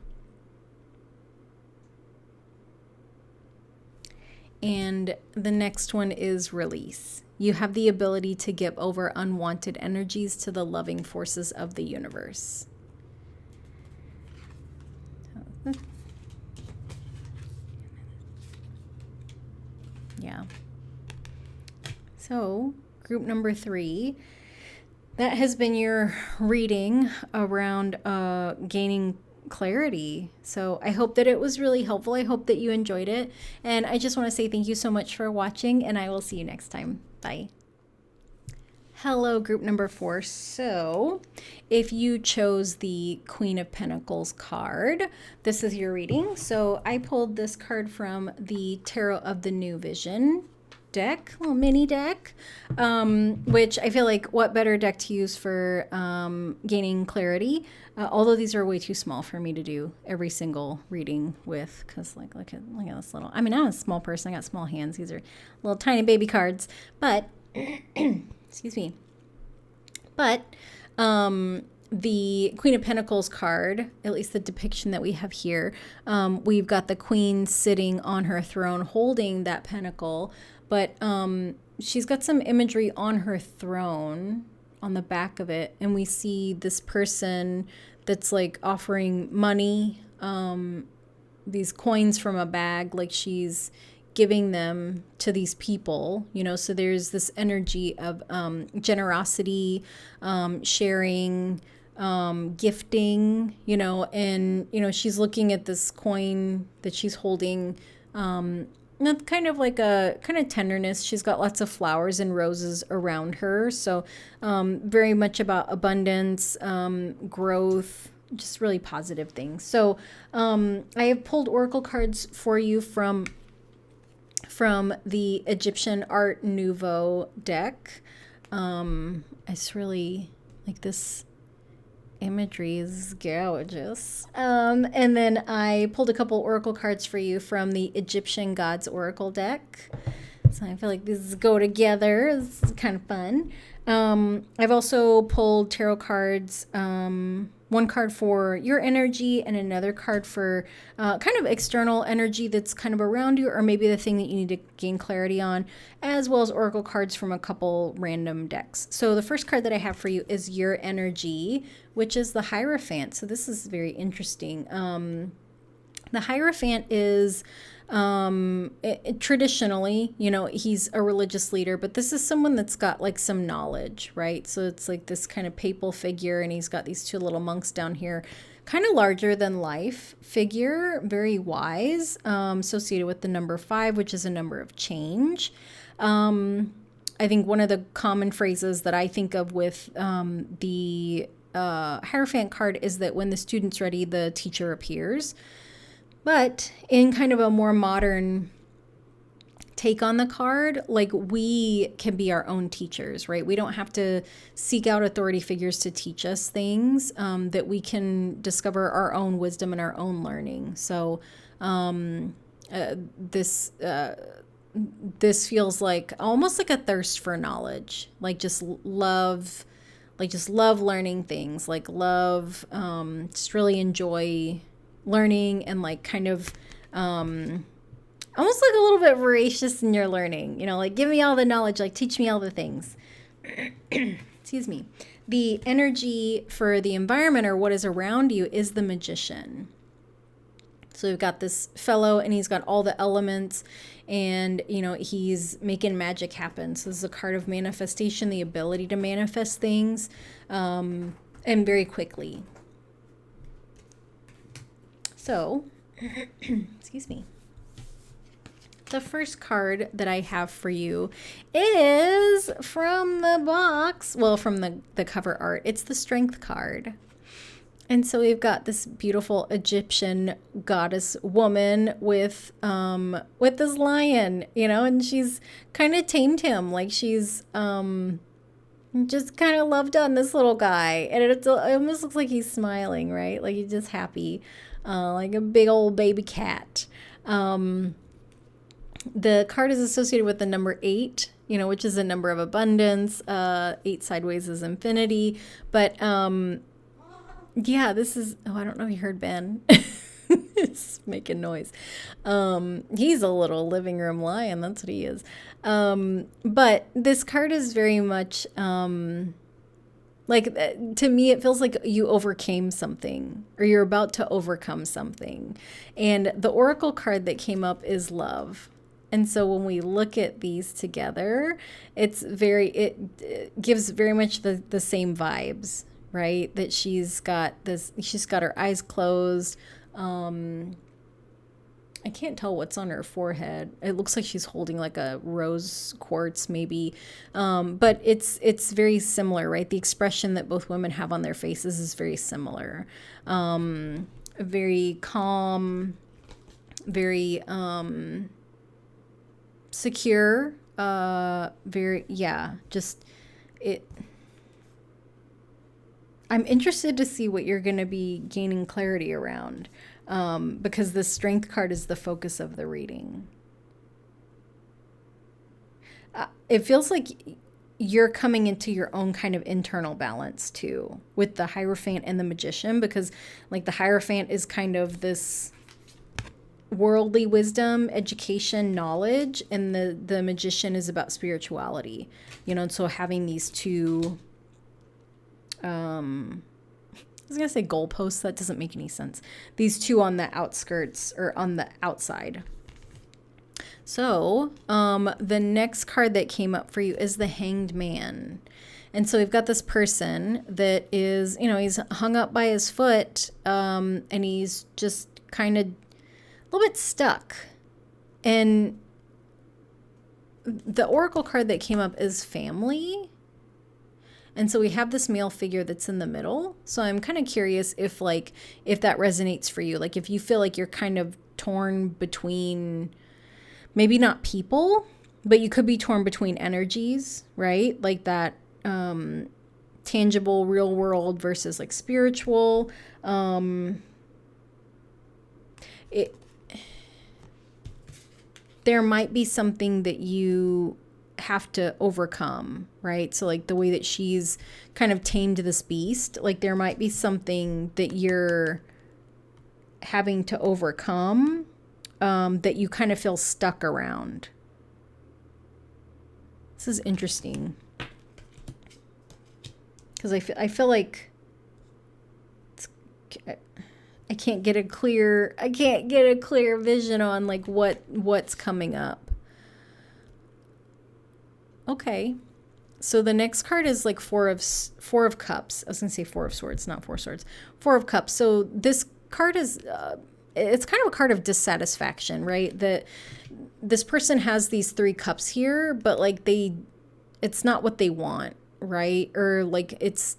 And the next one is release. You have the ability to give over unwanted energies to the loving forces of the universe. Yeah. So, group number 3, that has been your reading around gaining clarity. So I hope that it was really helpful. I hope that you enjoyed it. And I just want to say thank you so much for watching, and I will see you next time. Bye. Hello, group number 4. So if you chose the Queen of Pentacles card, this is your reading. So I pulled this card from the Tarot of the New Vision. deck, little mini deck, which I feel like what better deck to use for gaining clarity. Although these are way too small for me to do every single reading with, because like look at this little. I mean, I'm a small person. I got small hands. These are little tiny baby cards, but excuse me. But the Queen of Pentacles card, at least the depiction that we have here, we've got the Queen sitting on her throne holding that pentacle, but she's got some imagery on her throne on the back of it, and we see this person that's like offering money, these coins from a bag, like she's giving them to these people, you know. So there's this energy of generosity, sharing, gifting, you know, and you know, she's looking at this coin that she's holding, kind of like a kind of tenderness. She's got lots of flowers and roses around her, so very much about abundance, growth, just really positive things. So I have pulled oracle cards for you from the Egyptian Art Nouveau deck. I just really like this imagery is gorgeous. And then I pulled a couple oracle cards for you from the Egyptian Gods Oracle deck. So I feel like these go together. This is kind of fun. I've also pulled tarot cards, one card for your energy and another card for kind of external energy that's kind of around you, or maybe the thing that you need to gain clarity on, as well as oracle cards from a couple random decks. So the first card that I have for you is your energy, which is the Hierophant. So this is very interesting. The Hierophant is traditionally, you know, he's a religious leader, but this is someone that's got like some knowledge, right? So it's like this kind of papal figure, and he's got these two little monks down here, kind of larger than life figure, very wise, associated with the number 5, which is a number of change. I think one of the common phrases that I think of with the Hierophant card is that when the student's ready, the teacher appears. But in kind of a more modern take on the card, like we can be our own teachers, right? We don't have to seek out authority figures to teach us things, that we can discover our own wisdom and our own learning. So this feels like almost like a thirst for knowledge, like just love learning things, like love, just really enjoy learning, and like kind of almost like a little bit voracious in your learning, you know, like give me all the knowledge, like teach me all the things. Excuse me. The energy for the environment, or what is around you, is the Magician. So we've got this fellow, and he's got all the elements, and you know, he's making magic happen. So this is a card of manifestation, the ability to manifest things, and very quickly. So, excuse me. The first card that I have for you is from the box, well, from the cover art. It's the Strength card. And so we've got this beautiful Egyptian goddess woman with this lion, you know, and she's kind of tamed him. Like she's just kind of loved on this little guy. And it almost looks like he's smiling, right? Like he's just happy. Like a big old baby cat. The card is associated with the number 8, you know, which is a number of abundance. 8 sideways is infinity. But yeah, this is, oh, I don't know if you heard Ben. It's making noise. He's a little living room lion. That's what he is. But this card is very much like, to me, it feels like you overcame something, or you're about to overcome something. And the oracle card that came up is love. And so when we look at these together, it gives very much the same vibes, right? That she's got her eyes closed. I can't tell what's on her forehead. It looks like she's holding like a rose quartz maybe. But it's very similar, right? The expression that both women have on their faces is very similar. Very calm, very secure, very, yeah, just it. I'm interested to see what you're going to be gaining clarity around, because the strength card is the focus of the reading. It feels like you're coming into your own kind of internal balance too with the Hierophant and the Magician, because like the Hierophant is kind of this worldly wisdom, education, knowledge, and the Magician is about spirituality, you know. And so having these two, I was gonna say goalposts, that doesn't make any sense, these two on the outskirts or on the outside. So the next card that came up for you is the Hanged Man. And so we've got this person that is, you know, he's hung up by his foot, and he's just kind of a little bit stuck. And the oracle card that came up is family. And so we have this male figure that's in the middle. So I'm kind of curious if that resonates for you. Like if you feel like you're kind of torn between, maybe not people, but you could be torn between energies, right? Like that tangible, real world versus like spiritual. There might be something that you have to overcome, right? So like the way that she's kind of tamed this beast, like there might be something that you're having to overcome, that you kind of feel stuck around. This is interesting because I feel like I can't get a clear vision on like what's coming up. Okay. So the next card is like four of cups. I was going to say four of swords, not four swords. Four of cups. So this card is it's kind of a card of dissatisfaction, right? That this person has these three cups here, but like it's not what they want, right? Or like it's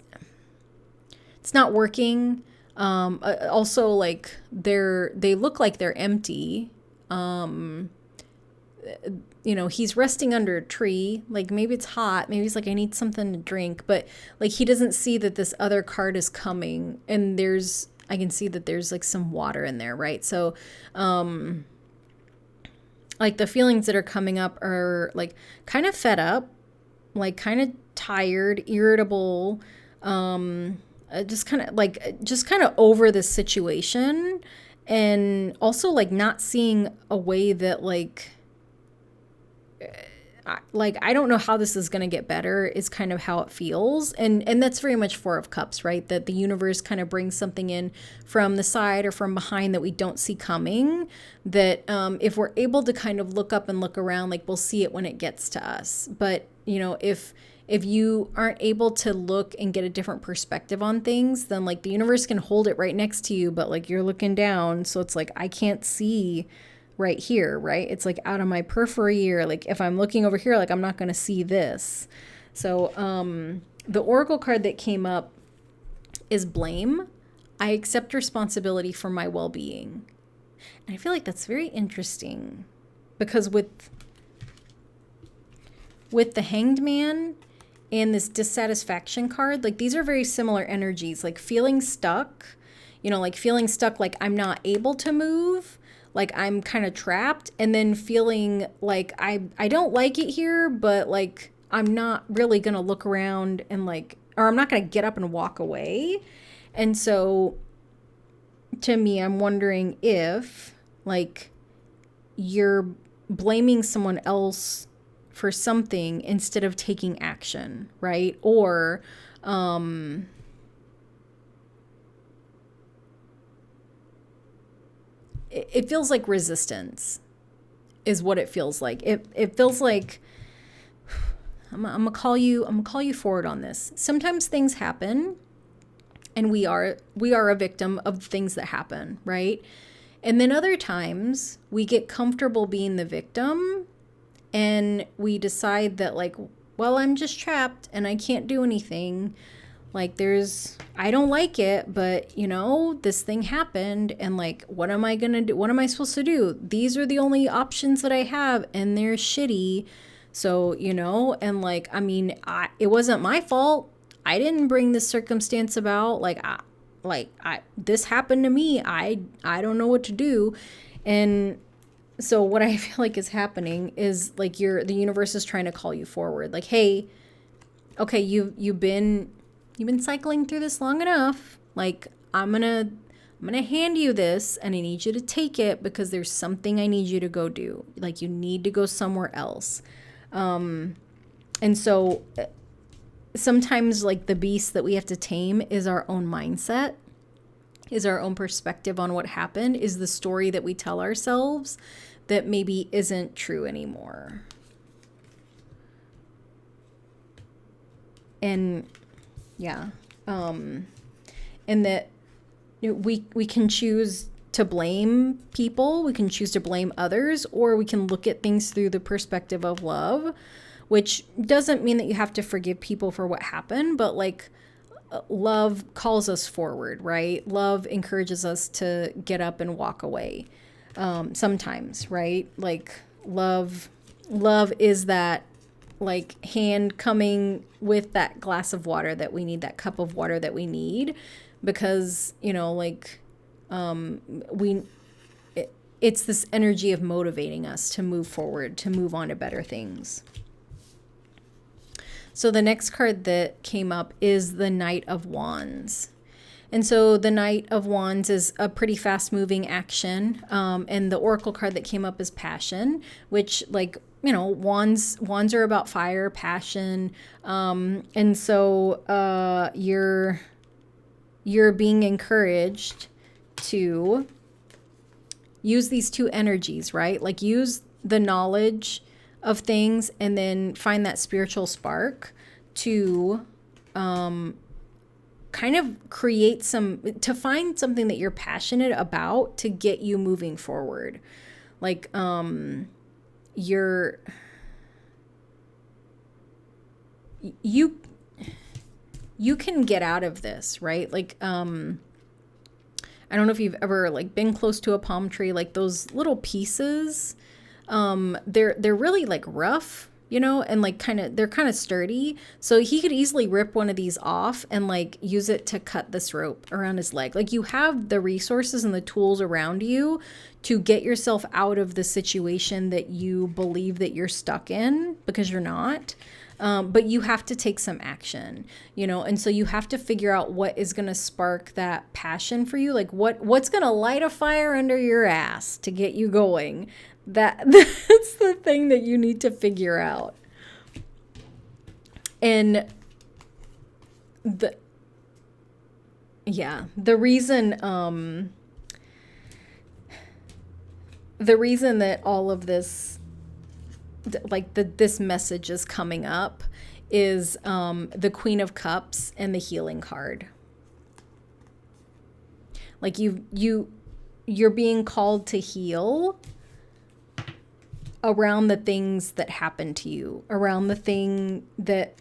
not working. Also like they look like they're empty. You know, he's resting under a tree. Like maybe it's hot. Maybe he's like, I need something to drink. But like he doesn't see that this other card is coming, and I can see that there's like some water in there, right? So, like the feelings that are coming up are like kind of fed up, like kind of tired, irritable, just kind of over the situation, and also like not seeing a way that like I don't know how this is going to get better is kind of how it feels. And that's very much Four of Cups, right? That the universe kind of brings something in from the side or from behind that we don't see coming, that if we're able to kind of look up and look around, like we'll see it when it gets to us. But, you know, if you aren't able to look and get a different perspective on things, then like the universe can hold it right next to you, but like you're looking down. So it's like, I can't see right here, right? It's like out of my periphery, or like if I'm looking over here, like I'm not going to see this. So the oracle card that came up is blame. I accept responsibility for my well-being. And I feel like that's very interesting because with the Hanged Man and this dissatisfaction card, like these are very similar energies, like feeling stuck, you know, like feeling stuck, like I'm not able to move, like I'm kind of trapped, and then feeling like I don't like it here, but like I'm not really going to look around and like, or I'm not going to get up and walk away. And so to me, I'm wondering if like you're blaming someone else for something instead of taking action, right? Or it feels like resistance is what it feels like. It feels like I'm gonna call you forward on this. Sometimes things happen and we are a victim of things that happen, right? And then other times we get comfortable being the victim and we decide that like, well, I'm just trapped and I can't do anything. Like I don't like it, but you know, this thing happened and like, what am I going to do? What am I supposed to do? These are the only options that I have and they're shitty. So, you know, and like, I mean, it wasn't my fault. I didn't bring this circumstance about. This happened to me. I don't know what to do. And so what I feel like is happening is like the universe is trying to call you forward. Like, hey, okay, you've been cycling through this long enough. Like, I'm gonna hand you this, and I need you to take it because there's something I need you to go do. Like, you need to go somewhere else. And so sometimes like the beast that we have to tame is our own mindset, is our own perspective on what happened, is the story that we tell ourselves that maybe isn't true anymore. And yeah, and that we can choose to blame people, we can choose to blame others, or we can look at things through the perspective of love, which doesn't mean that you have to forgive people for what happened, but like love calls us forward, right? Love encourages us to get up and walk away. Sometimes, right? Like love is that like hand coming with that glass of water that we need, that cup of water that we need, because, you know, like it's this energy of motivating us to move forward, to move on to better things. So the next card that came up is the Knight of Wands. And so the Knight of Wands is a pretty fast moving action. And the Oracle card that came up is Passion, which, like, you know, wands are about fire, passion. And so you're being encouraged to use these two energies, right? Like use the knowledge of things and then find that spiritual spark to kind of to find something that you're passionate about to get you moving forward. Like you can get out of this, right? Like I don't know if you've ever like been close to a palm tree, like those little pieces, they're really like rough, you know, and like they're kind of sturdy. So he could easily rip one of these off and like use it to cut this rope around his leg. Like you have the resources and the tools around you to get yourself out of the situation that you believe that you're stuck in, because you're not. But you have to take some action, you know, and so you have to figure out what is going to spark that passion for you. Like what's going to light a fire under your ass to get you going. That's the thing that you need to figure out. And the reason that all of this, like this message is coming up is the Queen of Cups and the Healing card. Like you're being called to heal around the things that happened to you, around the thing that,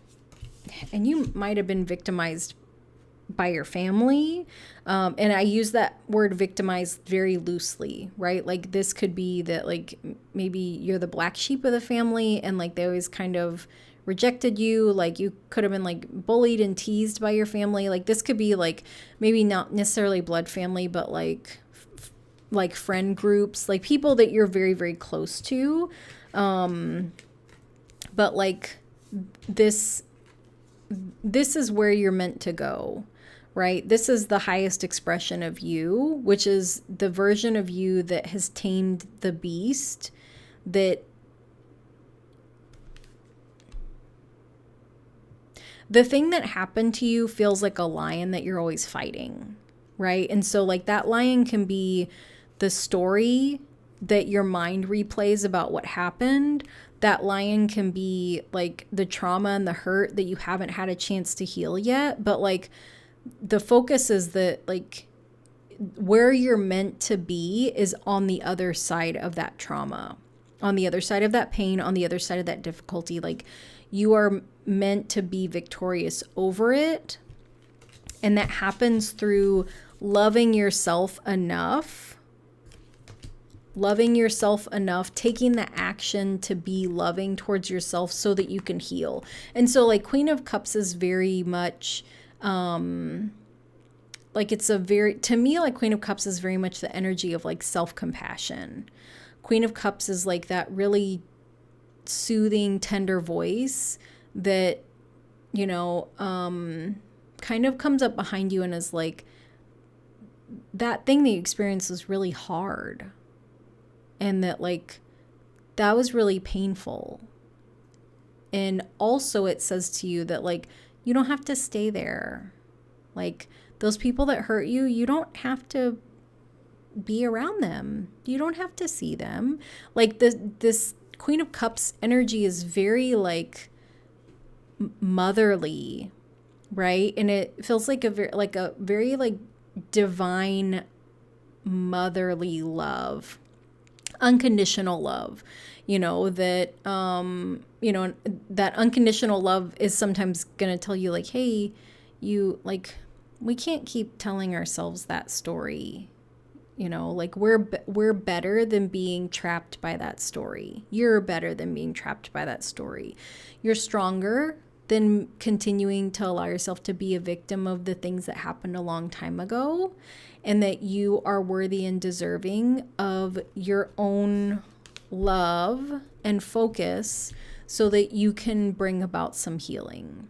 and you might have been victimized by your family. And I use that word victimized very loosely, right? Like this could be that like maybe you're the black sheep of the family and like they always kind of rejected you. Like you could have been like bullied and teased by your family. Like this could be like maybe not necessarily blood family, but like friend groups, like people that you're very, very close to. But like this is where you're meant to go, right? This is the highest expression of you, which is the version of you that has tamed the beast, that the thing that happened to you feels like a lion that you're always fighting, right? And so like that lion can be the story that your mind replays about what happened. That lion can be like the trauma and the hurt that you haven't had a chance to heal yet. But like the focus is that like where you're meant to be is on the other side of that trauma, on the other side of that pain, on the other side of that difficulty. Like you are meant to be victorious over it. And that happens through loving yourself enough loving yourself enough, taking the action to be loving towards yourself so that you can heal. And so like Queen of Cups is very much like it's a very, to me, like Queen of Cups is very much the energy of like self-compassion. Queen of Cups is like that really soothing, tender voice that, you know, kind of comes up behind you and is like, that thing that you experienced was really hard. And that like, that was really painful. And also it says to you that like, you don't have to stay there. Like those people that hurt you, you don't have to be around them. You don't have to see them. Like this Queen of Cups energy is very like motherly, right? And it feels like a very like divine motherly love, unconditional love, you know, that you know, that unconditional love is sometimes gonna tell you like, hey, you like, we can't keep telling ourselves that story. You know, like we're better than being trapped by that story. You're better than being trapped by that story. You're stronger than continuing to allow yourself to be a victim of the things that happened a long time ago, and that you are worthy and deserving of your own love and focus so that you can bring about some healing.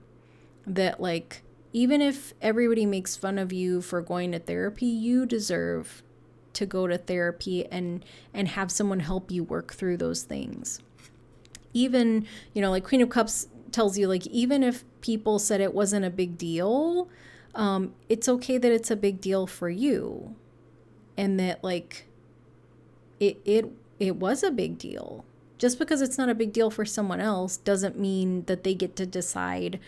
That like, even if everybody makes fun of you for going to therapy, you deserve to go to therapy and have someone help you work through those things. Even, you know, like Queen of Cups tells you like, even if people said it wasn't a big deal, it's okay that it's a big deal for you. And that like, it was a big deal. Just because it's not a big deal for someone else doesn't mean that they get to decide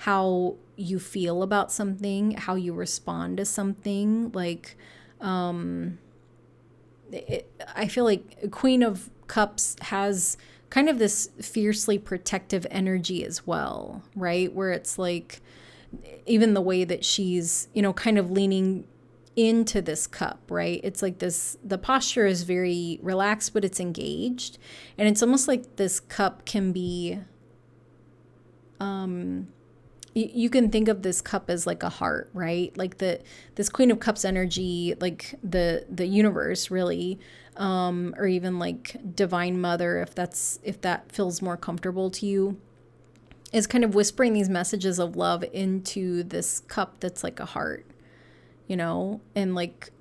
how you feel about something, how you respond to something. Like, I feel like Queen of Cups has kind of this fiercely protective energy as well, right? Where it's like, even the way that she's, you know, kind of leaning into this cup, right? It's like this, the posture is very relaxed, but it's engaged. And it's almost like this cup can be, you can think of this cup as like a heart, right? Like this Queen of Cups energy, like the universe really, or even like Divine Mother, if that feels more comfortable to you, is kind of whispering these messages of love into this cup that's like a heart, you know? And like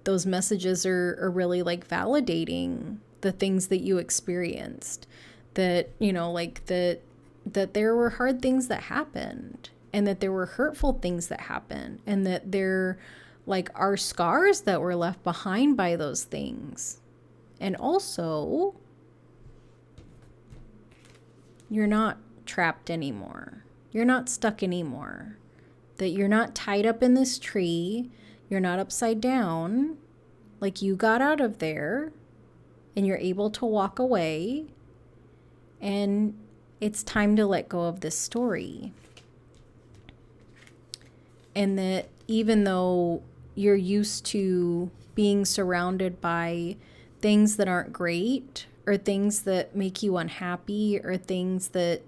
those messages are really like validating the things that you experienced, that, you know, like that there were hard things that happened, and that there were hurtful things that happened, and that there like are scars that were left behind by those things. And also, you're not trapped anymore. You're not stuck anymore. That you're not tied up in this tree. You're not upside down. Like, you got out of there and you're able to walk away, and it's time to let go of this story. And that even though you're used to being surrounded by things that aren't great, or things that make you unhappy, or things that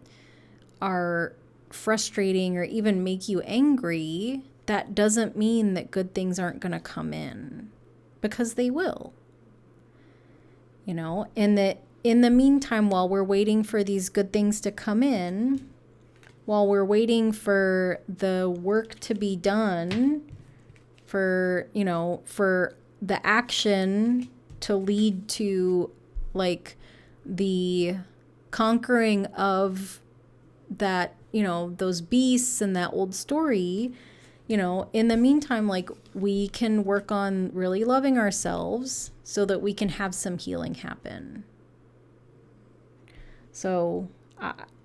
are frustrating or even make you angry, that doesn't mean that good things aren't going to come in, because they will. You know, and that in the meantime, while we're waiting for these good things to come in, while we're waiting for the work to be done, for, you know, for the action to lead to like the conquering of that, you know, those beasts and that old story, you know, in the meantime, like, we can work on really loving ourselves so that we can have some healing happen. So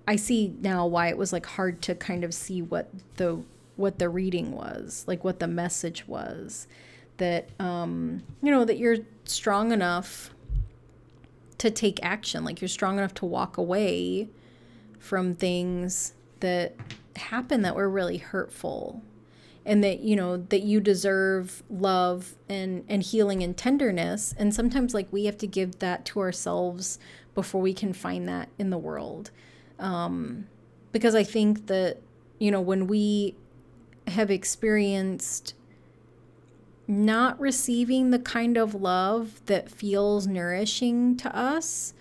I see now why it was like hard to kind of see what the reading was, like what the message was, that, you know, that you're strong enough to take action. Like, you're strong enough to walk away from things that happened that were really hurtful. and that, you know, that you deserve love and healing and tenderness. And sometimes like we have to give that to ourselves before we can find that in the world. Because I think that, you know, when we have experienced not receiving the kind of love that feels nourishing to us,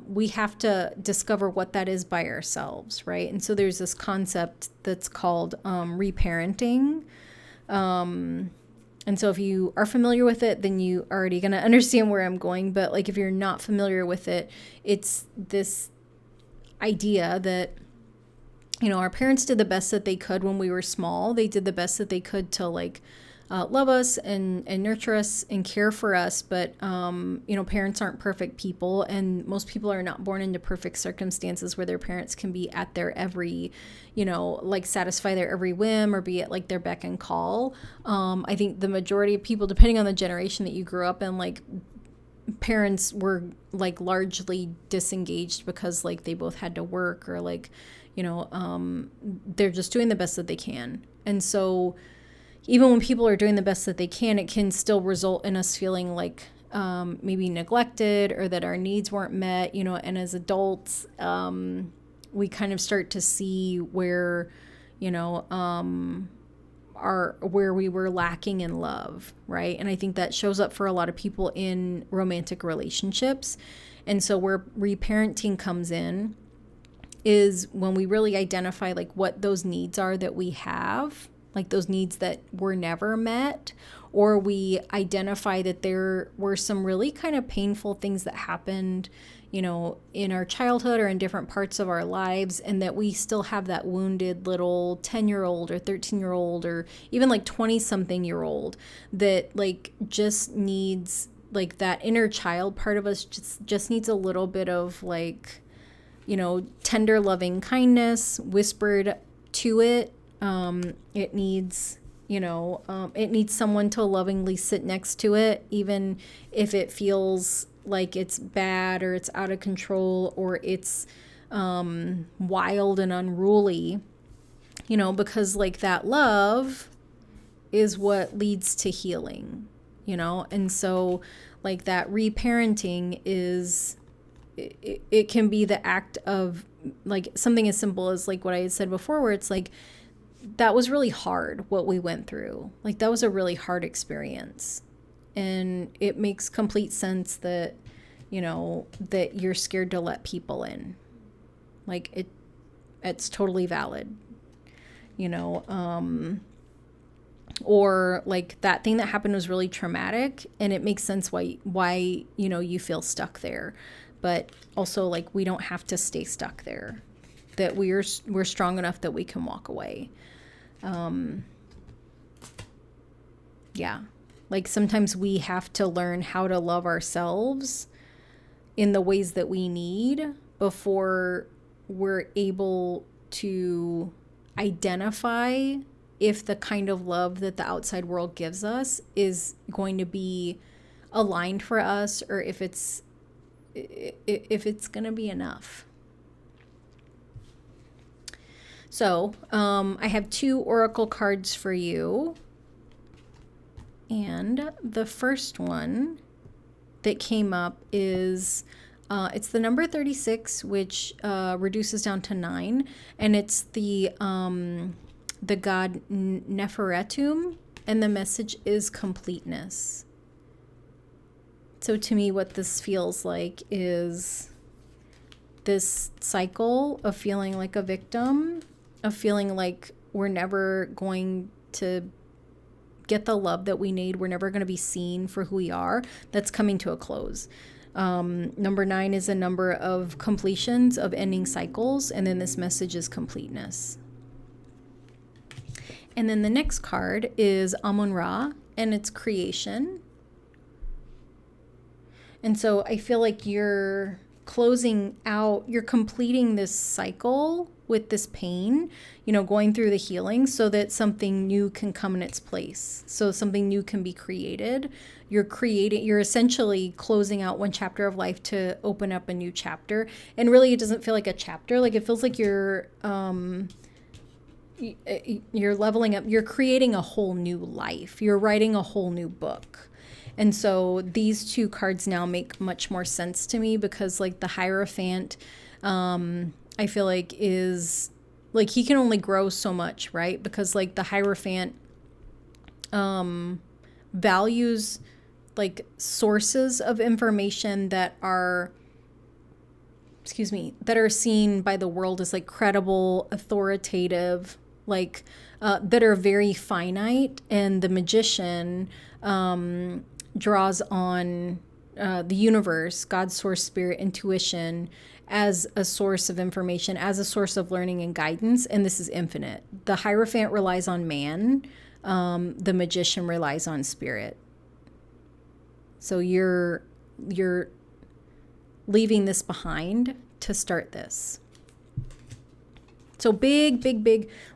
we have to discover what that is by ourselves, right? And so there's this concept that's called reparenting. And so if you are familiar with it, then you are already going to understand where I'm going. But like if you're not familiar with it, it's this idea that, you know, our parents did the best that they could when we were small. They did the best that they could to like love us and nurture us and care for us. But, you know, parents aren't perfect people, and most people are not born into perfect circumstances where their parents can be at their every, you know, like satisfy their every whim or be at like their beck and call. I think the majority of people, depending on the generation that you grew up in, like parents were like largely disengaged because like they both had to work, or like, you know, they're just doing the best that they can. And so even when people are doing the best that they can, it can still result in us feeling like maybe neglected, or that our needs weren't met, you know. And as adults, we kind of start to see where, you know, where we were lacking in love, right? And I think that shows up for a lot of people in romantic relationships. And so where reparenting comes in is when we really identify like what those needs are that we have, like those needs that were never met, or we identify that there were some really kind of painful things that happened, you know, in our childhood or in different parts of our lives, and that we still have that wounded little 10-year-old or 13-year-old or even like 20-something-year-old that like just needs, like that inner child part of us just needs a little bit of like, you know, tender loving kindness whispered to it. It needs, you know, it needs someone to lovingly sit next to it, even if it feels like it's bad or it's out of control or it's wild and unruly, you know, because like that love is what leads to healing, you know. And so like that reparenting is, it can be the act of like something as simple as like what I had said before, where it's like, that was really hard what we went through. Like that was a really hard experience. And it makes complete sense that, you know, that you're scared to let people in. Like it's totally valid, you know, or like that thing that happened was really traumatic, and it makes sense why, you know, you feel stuck there. But also like we don't have to stay stuck there, that we're strong enough that we can walk away. Yeah. Like sometimes we have to learn how to love ourselves in the ways that we need before we're able to identify if the kind of love that the outside world gives us is going to be aligned for us, or if it's going to be enough. So I have 2 oracle cards for you. And the first one that came up is, it's the number 36, which reduces down to 9. And it's the god Neferetum. And the message is completeness. So to me, what this feels like is this cycle of feeling like a victim, of feeling like we're never going to get the love that we need. We're never going to be seen for who we are. That's coming to a close. Number 9 is a number of completions, of ending cycles. And then this message is completeness. And then the next card is Amun-Ra, and it's creation. And so I feel like you're closing out, you're completing this cycle with this pain, you know, going through the healing so that something new can come in its place. So something new can be created. You're essentially closing out one chapter of life to open up a new chapter. And really, it doesn't feel like a chapter. Like it feels like you're you're leveling up, you're creating a whole new life, you're writing a whole new book. And so these two cards now make much more sense to me, because like the Hierophant, I feel like is like, he can only grow so much, right? Because like the Hierophant values like sources of information that are, that are seen by the world as like credible, authoritative, like that are very finite. And the Magician draws on the universe, God's source, spirit, intuition, as a source of information, as a source of learning and guidance. And this is infinite. The Hierophant relies on man. The Magician relies on spirit. So you're leaving this behind to start this. So big,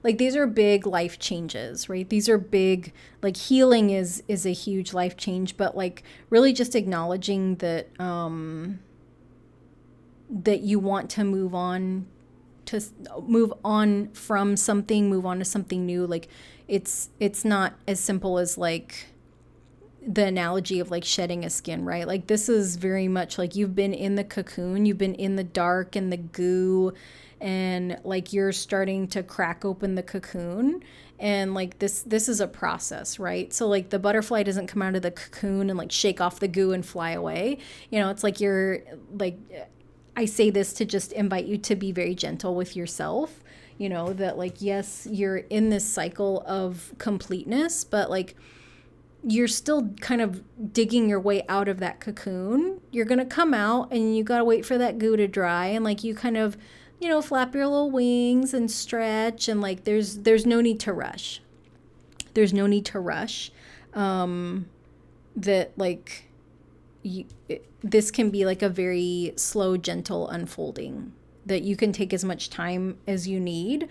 like these are big life changes, right? These are big, like healing is a huge life change, but like really just acknowledging that, that you want to move on from something, move on to something new. Like it's not as simple as like the analogy of like shedding a skin, right? Like this is very much like you've been in the cocoon, you've been in the dark and the goo, and like you're starting to crack open the cocoon. And like this is a process, right? So like the butterfly doesn't come out of the cocoon and like shake off the goo and fly away. You know, it's like you're like, I say this to just invite you to be very gentle with yourself, you know, that like, yes, you're in this cycle of completeness, but like you're still kind of digging your way out of that cocoon. You're going to come out and you got to wait for that goo to dry. And like you kind of, you know, flap your little wings and stretch. And like there's no need to rush. There's no need to rush. That like this can be like a very slow, gentle unfolding, that you can take as much time as you need.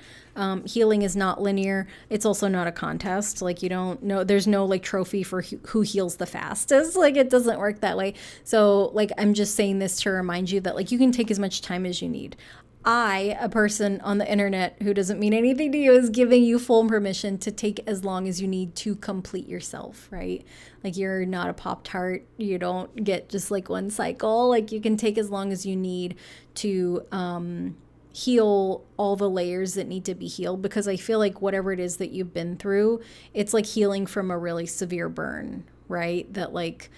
Healing is not linear. It's also not a contest. Like you don't know, there's no like trophy for who heals the fastest. Like it doesn't work that way. So like, I'm just saying this to remind you that like you can take as much time as you need. I, a person on the internet who doesn't mean anything to you, is giving you full permission to take as long as you need to complete yourself, right? Like you're not a Pop-Tart. You don't get just like one cycle. Like you can take as long as you need to heal all the layers that need to be healed, because I feel like whatever it is that you've been through, it's like healing from a really severe burn, right? That like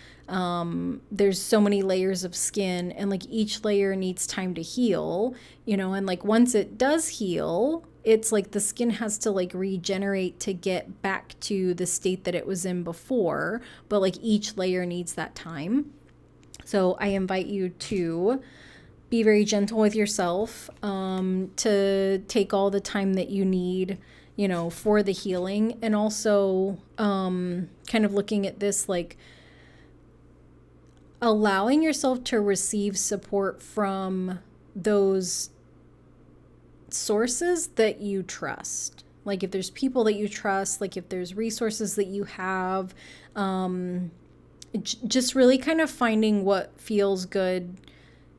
there's so many layers of skin, and like each layer needs time to heal, you know, and like once it does heal, it's like the skin has to like regenerate to get back to the state that it was in before, but like each layer needs that time. So I invite you to be very gentle with yourself, to take all the time that you need, you know, for the healing. And also kind of looking at this like allowing yourself to receive support from those sources that you trust. Like if there's people that you trust, like if there's resources that you have, just really kind of finding what feels good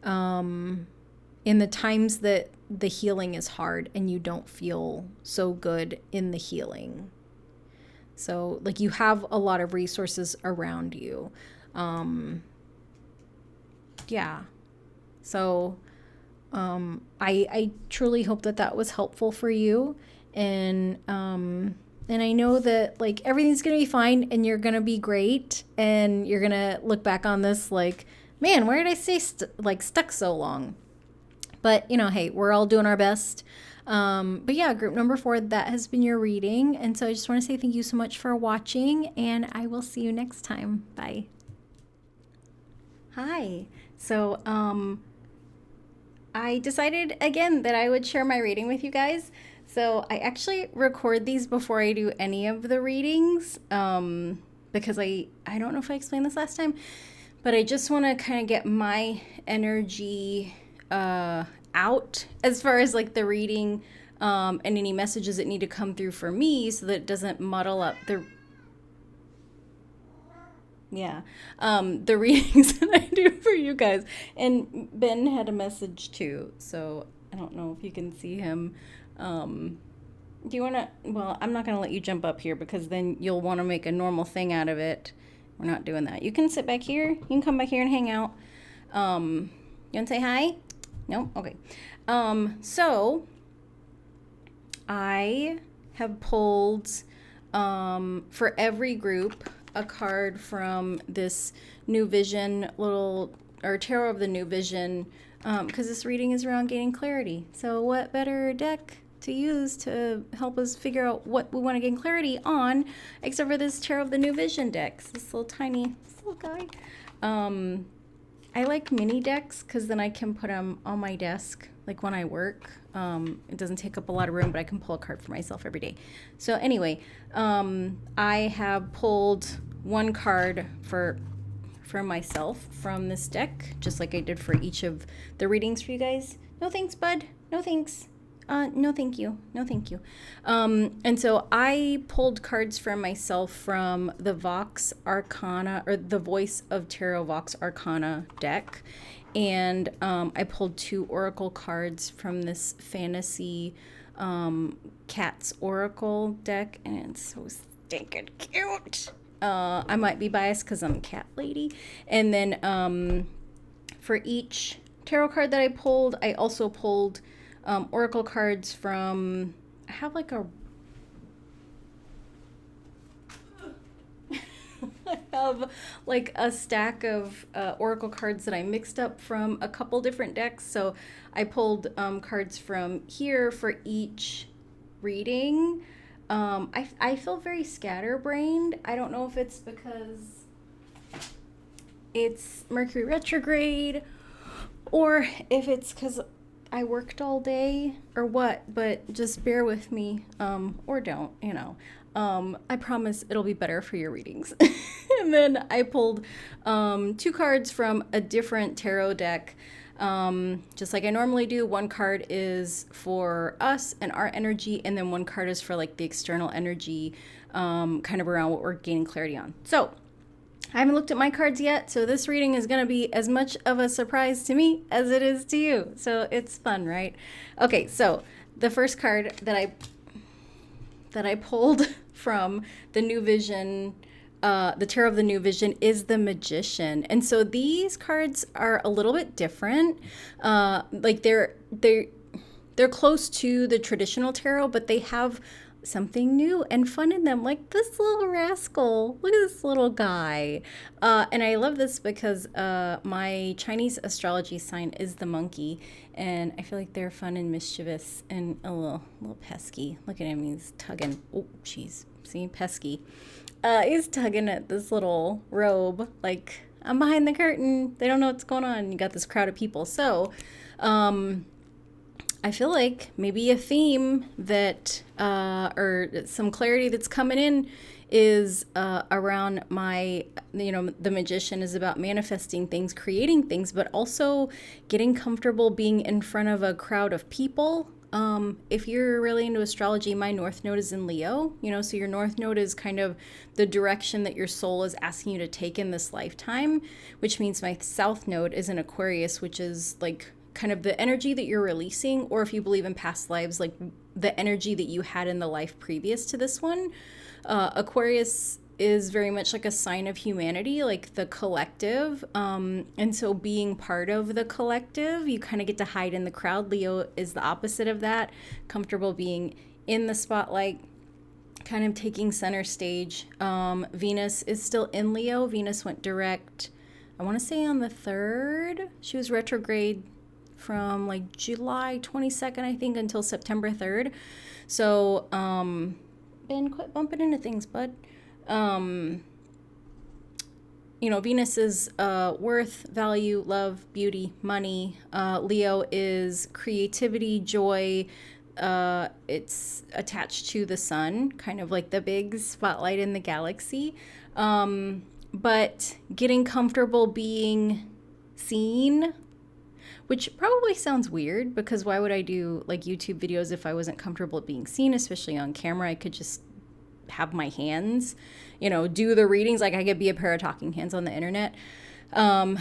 in the times that the healing is hard and you don't feel so good in the healing. So like you have a lot of resources around you. Yeah. So I truly hope that that was helpful for you. And I know that like everything's going to be fine and you're going to be great. And you're going to look back on this like, man, where did I stay stuck so long? But, you know, hey, we're all doing our best. But yeah, group number 4, that has been your reading. And so I just want to say thank you so much for watching, and I will see you next time. Bye. Hi. So, I decided again that I would share my reading with you guys. So I actually record these before I do any of the readings, because I don't know if I explained this last time, but I just want to kind of get my energy out as far as like the reading and any messages that need to come through for me, so that it doesn't muddle up the readings that I do for you guys. And Ben had a message too, so I don't know if you can see him Do you want to? Well, I'm not going to let you jump up here because then you'll want to make a normal thing out of it. We're not doing that. You can sit back here. You can come back here and hang out. You want to say hi? No? Okay. So I have pulled for every group a card from this New Vision or Tarot of the New Vision, because this reading is around gaining clarity. So what better deck to use to help us figure out what we want to gain clarity on, except for this Tarot of the New Vision decks. This little guy. I like mini decks because then I can put them on my desk, like when I work. It doesn't take up a lot of room, but I can pull a card for myself every day. So anyway, I have pulled one card for myself from this deck, just like I did for each of the readings for you guys. No thanks, bud. No thanks. No thank you. No thank you. And so I pulled cards for myself from the Vox Arcana, or the Voice of Tarot Vox Arcana deck. And I pulled 2 oracle cards from this fantasy Cats Oracle deck. And it's so stinking cute. I might be biased because I'm a cat lady. And then for each tarot card that I pulled, I also pulled oracle cards from, I have like a I have like a stack of oracle cards that I mixed up from a couple different decks. So I pulled cards from here for each reading. I feel very scatterbrained. I don't know if it's because it's Mercury retrograde or if it's because I worked all day or what, but just bear with me, or don't, I promise it'll be better for your readings. And then I pulled 2 cards from a different tarot deck. Just like I normally do. One card is for us and our energy, and then one card is for like the external energy, kind of around what we're gaining clarity on. So I haven't looked at my cards yet, so this reading is going to be as much of a surprise to me as it is to you. So it's fun, right? Okay, so the first card that I pulled from the New Vision, the Tarot of the New Vision, is the Magician. And so these cards are a little bit different. Like they're close to the traditional tarot, but they have something new and fun in them, like this little rascal. Look at this little guy. And I love this because my Chinese astrology sign is the monkey, and I feel like they're fun and mischievous and a little pesky. Look at him, he's tugging. Oh, jeez. See, pesky. He's tugging at this little robe, like, I'm behind the curtain. They don't know what's going on. You got this crowd of people. So, I feel like maybe a theme that, or some clarity that's coming in is around the Magician is about manifesting things, creating things, but also getting comfortable being in front of a crowd of people. If you're really into astrology, my North Node is in Leo, so your North Node is kind of the direction that your soul is asking you to take in this lifetime, which means my South Node is in Aquarius, which is like kind of the energy that you're releasing, or if you believe in past lives, like the energy that you had in the life previous to this one. Aquarius is very much like a sign of humanity, like the collective. And so being part of the collective, you kind of get to hide in the crowd. Leo is the opposite of that, comfortable being in the spotlight, kind of taking center stage. Venus is still in Leo. Venus went direct, I want to say on the 3rd. She was retrograde from like July 22nd, I think, until September 3rd. So, Ben, quit bumping into things, bud. Venus is worth, value, love, beauty, money. Leo is creativity, joy. It's attached to the sun, kind of like the big spotlight in the galaxy. But getting comfortable being seen, which probably sounds weird because why would I do like YouTube videos if I wasn't comfortable being seen, especially on camera? I could just have my hands, do the readings. Like I could be a pair of talking hands on the internet. And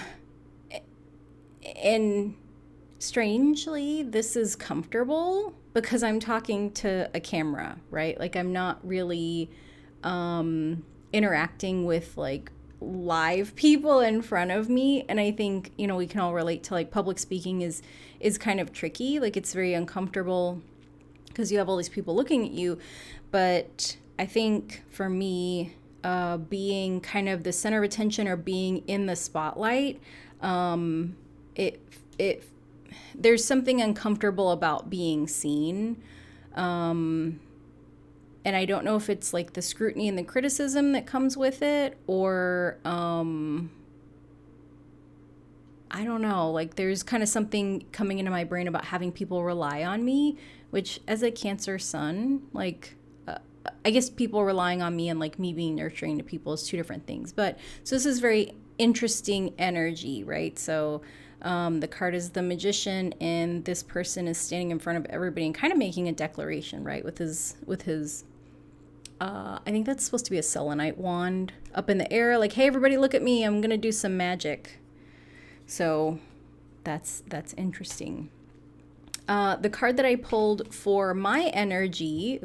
strangely, this is comfortable because I'm talking to a camera, right? Like I'm not really interacting with like live people in front of me. And I think, you know, we can all relate to like public speaking is kind of tricky. Like it's very uncomfortable because you have all these people looking at you. But I think for me, being kind of the center of attention or being in the spotlight, it it there's something uncomfortable about being seen. And I don't know if it's like the scrutiny and the criticism that comes with it, or I don't know, like there's kind of something coming into my brain about having people rely on me, which as a Cancer sun, like I guess people relying on me and like me being nurturing to people is two different things. But so this is very interesting energy, right? So the card is the Magician, and this person is standing in front of everybody and kind of making a declaration, right? With his I think that's supposed to be a selenite wand up in the air, like, hey, everybody, look at me. I'm gonna do some magic. So that's interesting. The card that I pulled for my energy,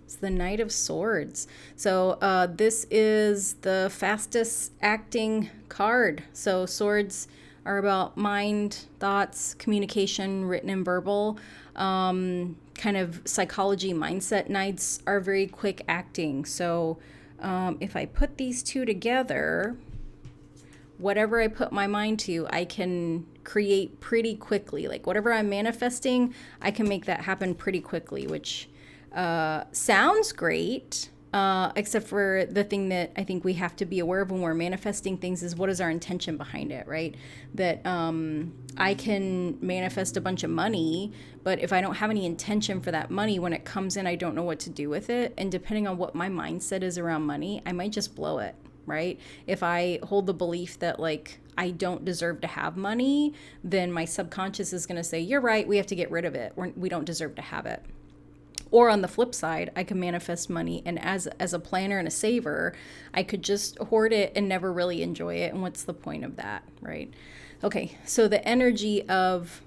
it's the Knight of Swords. So this is the fastest acting card. So swords are about mind, thoughts, communication, written and verbal. Kind of psychology, mindset. Knights are very quick acting. So if I put these two together, whatever I put my mind to, I can create pretty quickly. Like whatever I'm manifesting, I can make that happen pretty quickly, which sounds great. Except for the thing that I think we have to be aware of when we're manifesting things is what is our intention behind it, right? That I can manifest a bunch of money, but if I don't have any intention for that money, when it comes in, I don't know what to do with it. And depending on what my mindset is around money, I might just blow it, right? If I hold the belief that like I don't deserve to have money, then my subconscious is going to say, you're right, we have to get rid of it. We don't deserve to have it. Or on the flip side, I can manifest money, and as a planner and a saver, I could just hoard it and never really enjoy it. And what's the point of that, right? Okay, so the energy of,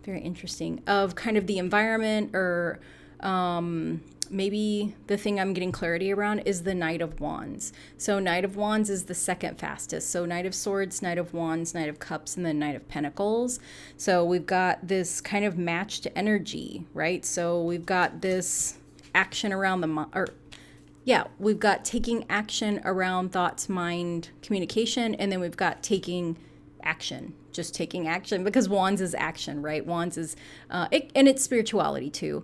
very interesting, of kind of the environment, or maybe the thing I'm getting clarity around is the Knight of Wands. So Knight of Wands is the second fastest. So Knight of Swords, Knight of Wands, Knight of Cups, and then Knight of Pentacles. So we've got this kind of matched energy, right? So we've got this action around we've got taking action around thoughts, mind, communication, and then we've got taking action, just taking action, because Wands is action, right? Wands is, and it's spirituality too.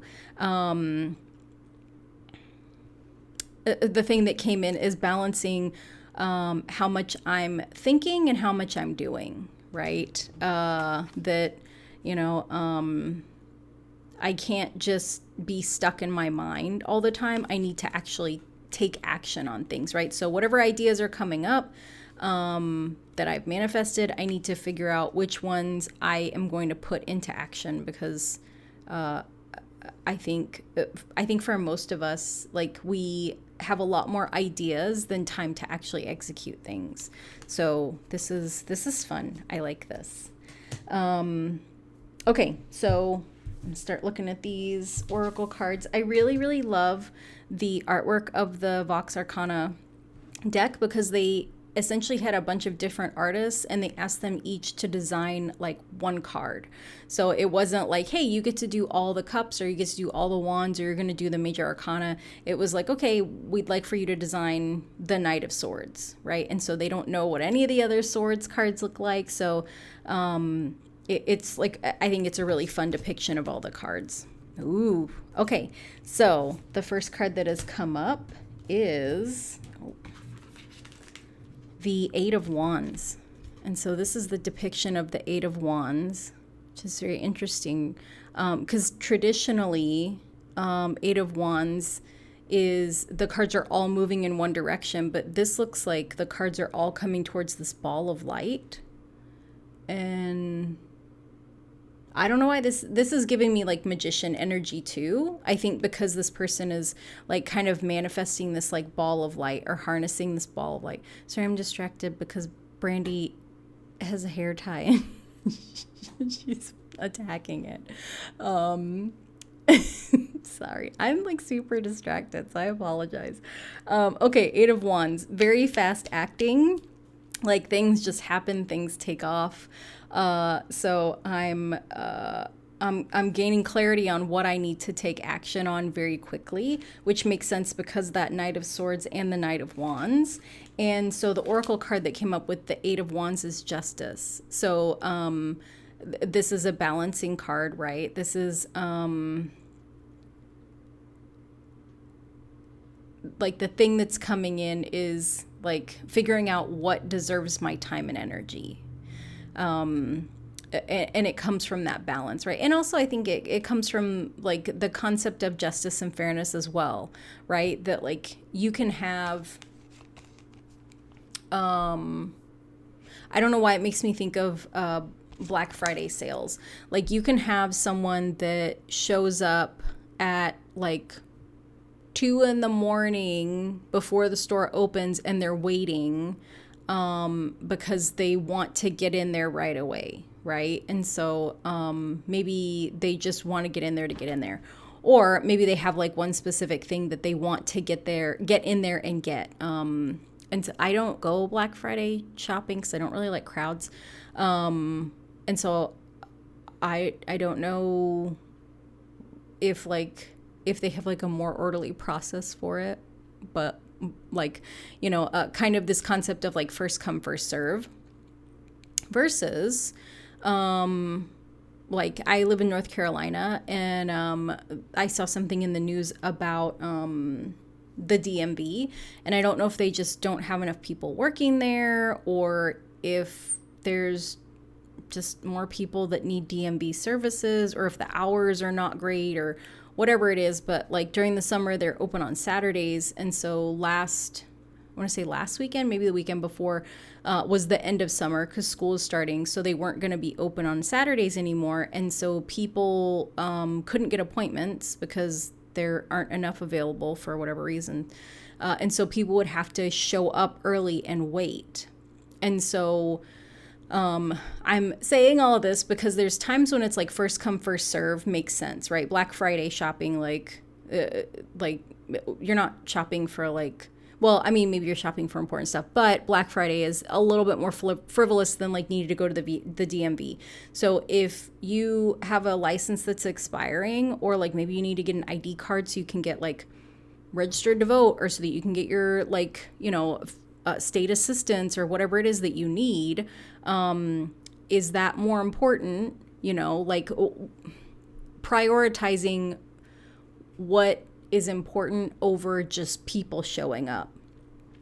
The thing that came in is balancing how much I'm thinking and how much I'm doing, right? That, you know, I can't just be stuck in my mind all the time. I need to actually take action on things, right? So whatever ideas are coming up that I've manifested, I need to figure out which ones I am going to put into action, because I think for most of us, like, we have a lot more ideas than time to actually execute things. So this is fun. I like this. Okay, so I'm gonna start looking at these oracle cards. I really, really love the artwork of the Vox Arcana deck, because they essentially had a bunch of different artists and they asked them each to design like one card. So it wasn't like, hey, you get to do all the cups, or you get to do all the wands, or you're going to do the major arcana. It was like, okay, we'd like for you to design the Knight of Swords, right? And so they don't know what any of the other swords cards look like. So it's like, I think it's a really fun depiction of all the cards. Ooh, okay. So the first card that has come up is the Eight of Wands. And so this is the depiction of the Eight of Wands, which is very interesting, because traditionally Eight of Wands is the cards are all moving in one direction, but this looks like the cards are all coming towards this ball of light. And I don't know why this is giving me like magician energy too. I think because this person is like kind of manifesting this like ball of light, or harnessing this ball of light. Sorry, I'm distracted because Brandy has a hair tie. attacking it. Um, Sorry, I'm like super distracted, so I apologize. Okay, Eight of Wands, very fast acting. Like things just happen, things take off. So I'm gaining clarity on what I need to take action on very quickly, which makes sense because that Knight of Swords and the Knight of Wands. And so the Oracle card that came up with the Eight of Wands is Justice. So this is a balancing card, right? This is like the thing that's coming in is like figuring out what deserves my time and energy. And it comes from that balance, right? And also I think it comes from like the concept of justice and fairness as well, right? That like you can have I don't know why it makes me think of Black Friday sales. Like you can have someone that shows up at like 2 in the morning before the store opens and they're waiting because they want to get in there right away, right? And so maybe they just want to get in there to get in there. Or maybe they have like one specific thing that they want to get in there and get. And so I don't go Black Friday shopping because I don't really like crowds. And so I don't know if they have like a more orderly process for it, but like, kind of this concept of like first come, first serve versus, like I live in North Carolina and, I saw something in the news about, the DMV, and I don't know if they just don't have enough people working there or if there's just more people that need DMV services or if the hours are not great or whatever it is. But like during the summer, they're open on Saturdays. And so last weekend, maybe the weekend before, was the end of summer because school is starting. So they weren't going to be open on Saturdays anymore. And so people couldn't get appointments because there aren't enough available for whatever reason. And so people would have to show up early and wait. And so I'm saying all of this because there's times when it's like first come, first serve makes sense, right? Black Friday shopping, like you're not shopping for like, well, I mean, maybe you're shopping for important stuff, but Black Friday is a little bit more frivolous than like needing to go to the DMV. So if you have a license that's expiring, or like maybe you need to get an ID card so you can get like registered to vote, or so that you can get your like, state assistance or whatever it is that you need, is that more important, like prioritizing what is important over just people showing up.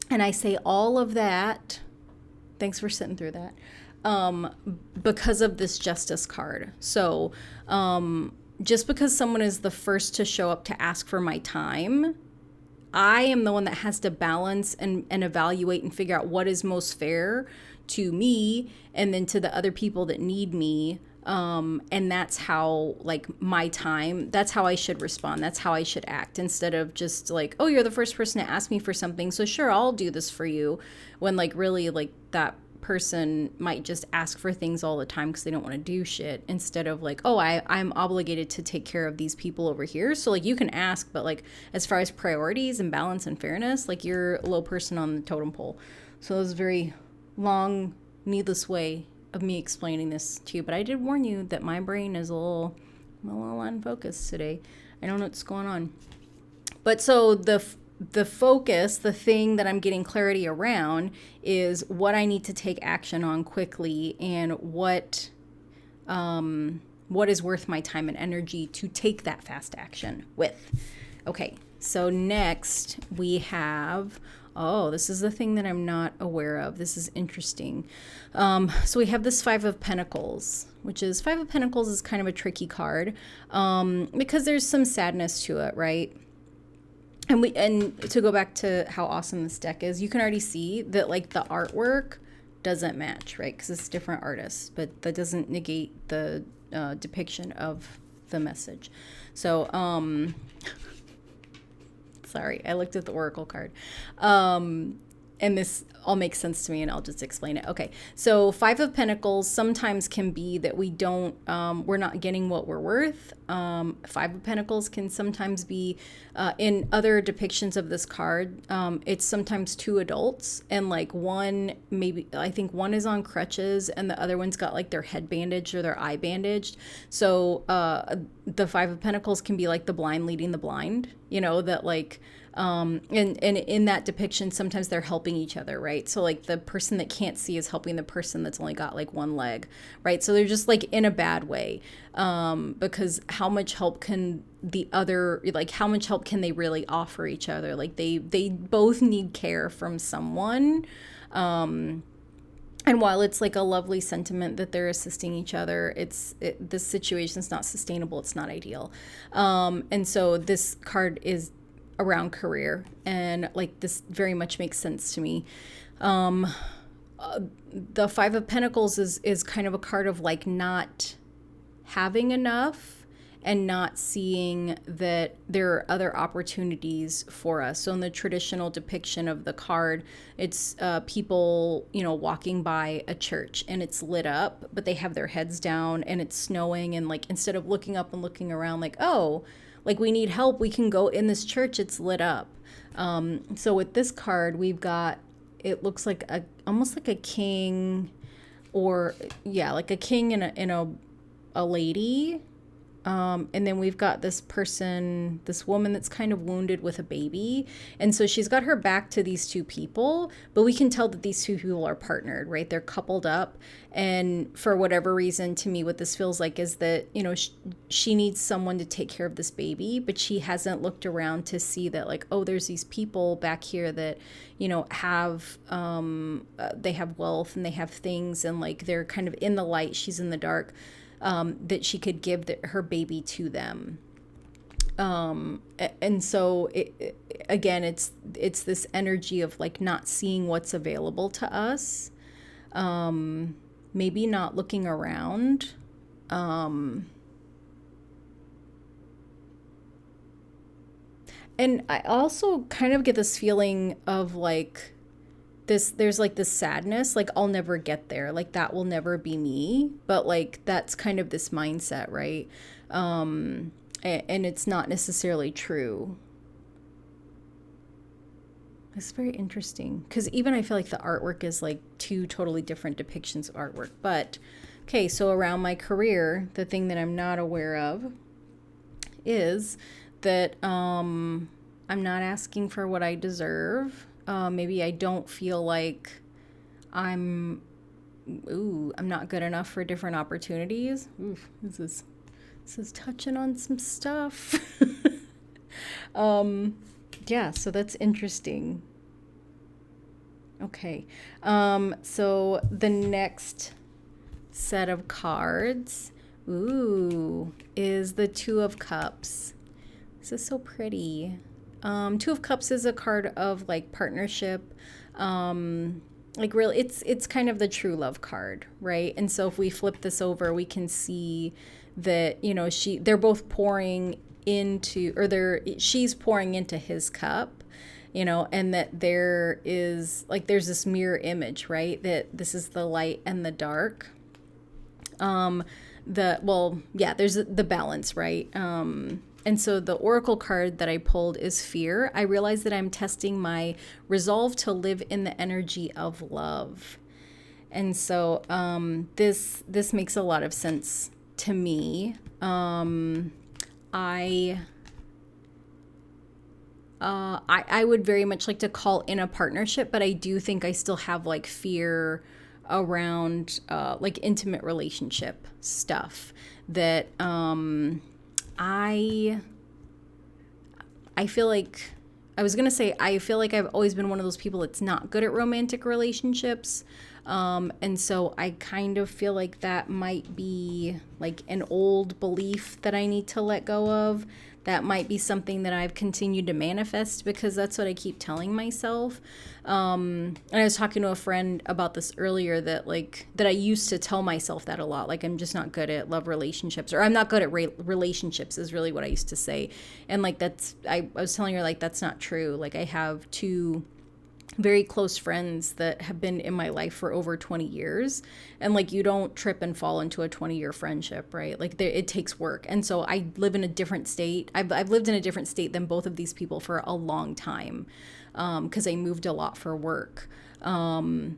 And I say all of that, thanks for sitting through that, because of this justice card. So just because someone is the first to show up to ask for my time, I am the one that has to balance and evaluate and figure out what is most fair to me and then to the other people that need me. And that's how, like, my time, that's how I should respond. That's how I should act, instead of just like, oh, you're the first person to ask me for something, so sure, I'll do this for you. When like really like that person might just ask for things all the time because they don't want to do shit, instead of like, oh, I'm obligated to take care of these people over here. So like you can ask, but like as far as priorities and balance and fairness, like you're a low person on the totem pole. So it was a very long, needless way of me explaining this to you, but I did warn you that my brain is a little unfocused today. I don't know what's going on. But so the focus, the thing that I'm getting clarity around, is what I need to take action on quickly, and what is worth my time and energy to take that fast action with. Okay, so next we have, this is the thing that I'm not aware of. This is interesting. So we have this Five of Pentacles, which is, Five of Pentacles is kind of a tricky card because there's some sadness to it, right? And to go back to how awesome this deck is, you can already see that like the artwork doesn't match, right? Because it's different artists, but that doesn't negate the depiction of the message. So, sorry, I looked at the Oracle card. And this all makes sense to me, and I'll just explain it. Okay, so Five of Pentacles sometimes can be that we're not getting what we're worth. Five of Pentacles can sometimes be, in other depictions of this card, it's sometimes two adults, and like one, maybe, I think one is on crutches, and the other one's got like their head bandaged or their eye bandaged. So the Five of Pentacles can be like the blind leading the blind, that like, and in that depiction, sometimes they're helping each other, right? So like the person that can't see is helping the person that's only got like one leg, right? So they're just like in a bad way, because how much help can how much help can they really offer each other? Like they both need care from someone. And while it's like a lovely sentiment that they're assisting each other, this situation is not sustainable. It's not ideal. And so this card is around career, and like this very much makes sense to me. The Five of Pentacles is kind of a card of like not having enough and not seeing that there are other opportunities for us. So in the traditional depiction of the card, it's people, walking by a church and it's lit up, but they have their heads down and it's snowing, and like instead of looking up and looking around like, oh, like we need help, we can go in this church, it's lit up. So with this card, we've got, it looks like almost like a king, or like a king and a lady. And then we've got this woman that's kind of wounded with a baby. And so she's got her back to these two people, but we can tell that these two people are partnered, right? They're coupled up. And for whatever reason, to me, what this feels like is that, she needs someone to take care of this baby, but she hasn't looked around to see that like, oh, there's these people back here that, have, they have wealth and they have things, and like, they're kind of in the light, she's in the dark. That she could give her baby to them. And so again, it's this energy of like not seeing what's available to us. Maybe not looking around. And I also kind of get this feeling of like, there's like this sadness, like I'll never get there, like that will never be me, but like that's kind of this mindset, right? And it's not necessarily true. It's very interesting, because even I feel like the artwork is like two totally different depictions of artwork. But okay, so around my career, the thing that I'm not aware of is that I'm not asking for what I deserve. Maybe I don't feel like I'm not good enough for different opportunities. Oof, this is touching on some stuff. Yeah, so that's interesting. Okay. So the next set of cards, is the Two of Cups. This is so pretty. Two of Cups is a card of like partnership. Like really, it's kind of the true love card, right? And so if we flip this over, we can see that, they're both pouring into, or she's pouring into his cup, and that there's this mirror image, right? That this is the light and the dark. There's the balance, right? And so the oracle card that I pulled is fear. I realize that I'm testing my resolve to live in the energy of love. And so this makes a lot of sense to me. I would very much like to call in a partnership, but I do think I still have like fear around like intimate relationship stuff that I feel like, I was going to say, I feel like I've always been one of those people that's not good at romantic relationships. And so I kind of feel like that might be like an old belief that I need to let go of. That might be something that I've continued to manifest because that's what I keep telling myself. And I was talking to a friend about this earlier, that I used to tell myself that a lot. Like, I'm just not good at love relationships, or I'm not good at relationships is really what I used to say. And like, I was telling her like, that's not true. Like, I have two very close friends that have been in my life for over 20 years. And like, you don't trip and fall into a 20-year friendship, right? Like it takes work. And so I live in a different state. I've lived in a different state than both of these people for a long time, because I moved a lot for work. And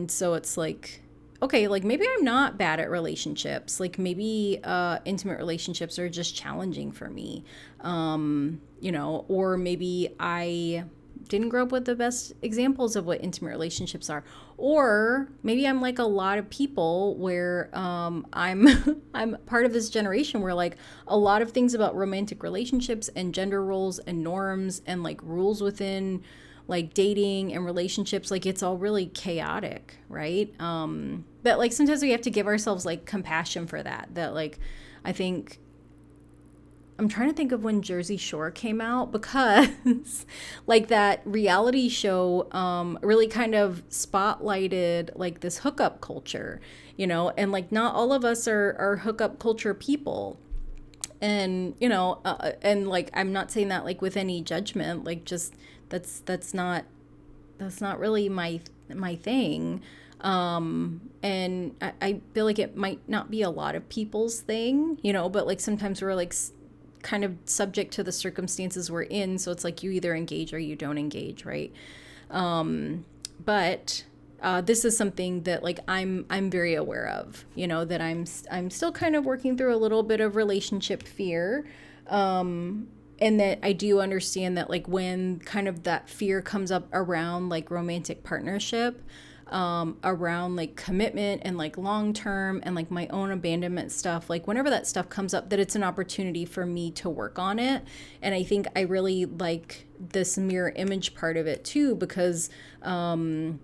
so it's like, okay, like maybe I'm not bad at relationships. Like maybe intimate relationships are just challenging for me, or maybe I didn't grow up with the best examples of what intimate relationships are. Or maybe I'm like a lot of people where I'm I'm part of this generation where like a lot of things about romantic relationships and gender roles and norms and like rules within like dating and relationships, like it's all really chaotic, right? But like sometimes we have to give ourselves like compassion for that like I think I'm trying to think of when Jersey Shore came out, because like that reality show really kind of spotlighted like this hookup culture, and like not all of us are hookup culture people. And, and like, I'm not saying that like with any judgment, like just that's not really my thing. And I feel like it might not be a lot of people's thing, but like sometimes we're like kind of subject to the circumstances we're in. So it's like you either engage or you don't engage, right? But this is something that like I'm very aware of, that I'm still kind of working through a little bit of relationship fear. And that I do understand that like when kind of that fear comes up around like romantic partnership, around like commitment and like long term and like my own abandonment stuff, like whenever that stuff comes up, that it's an opportunity for me to work on it. And I think I really like this mirror image part of it too, because when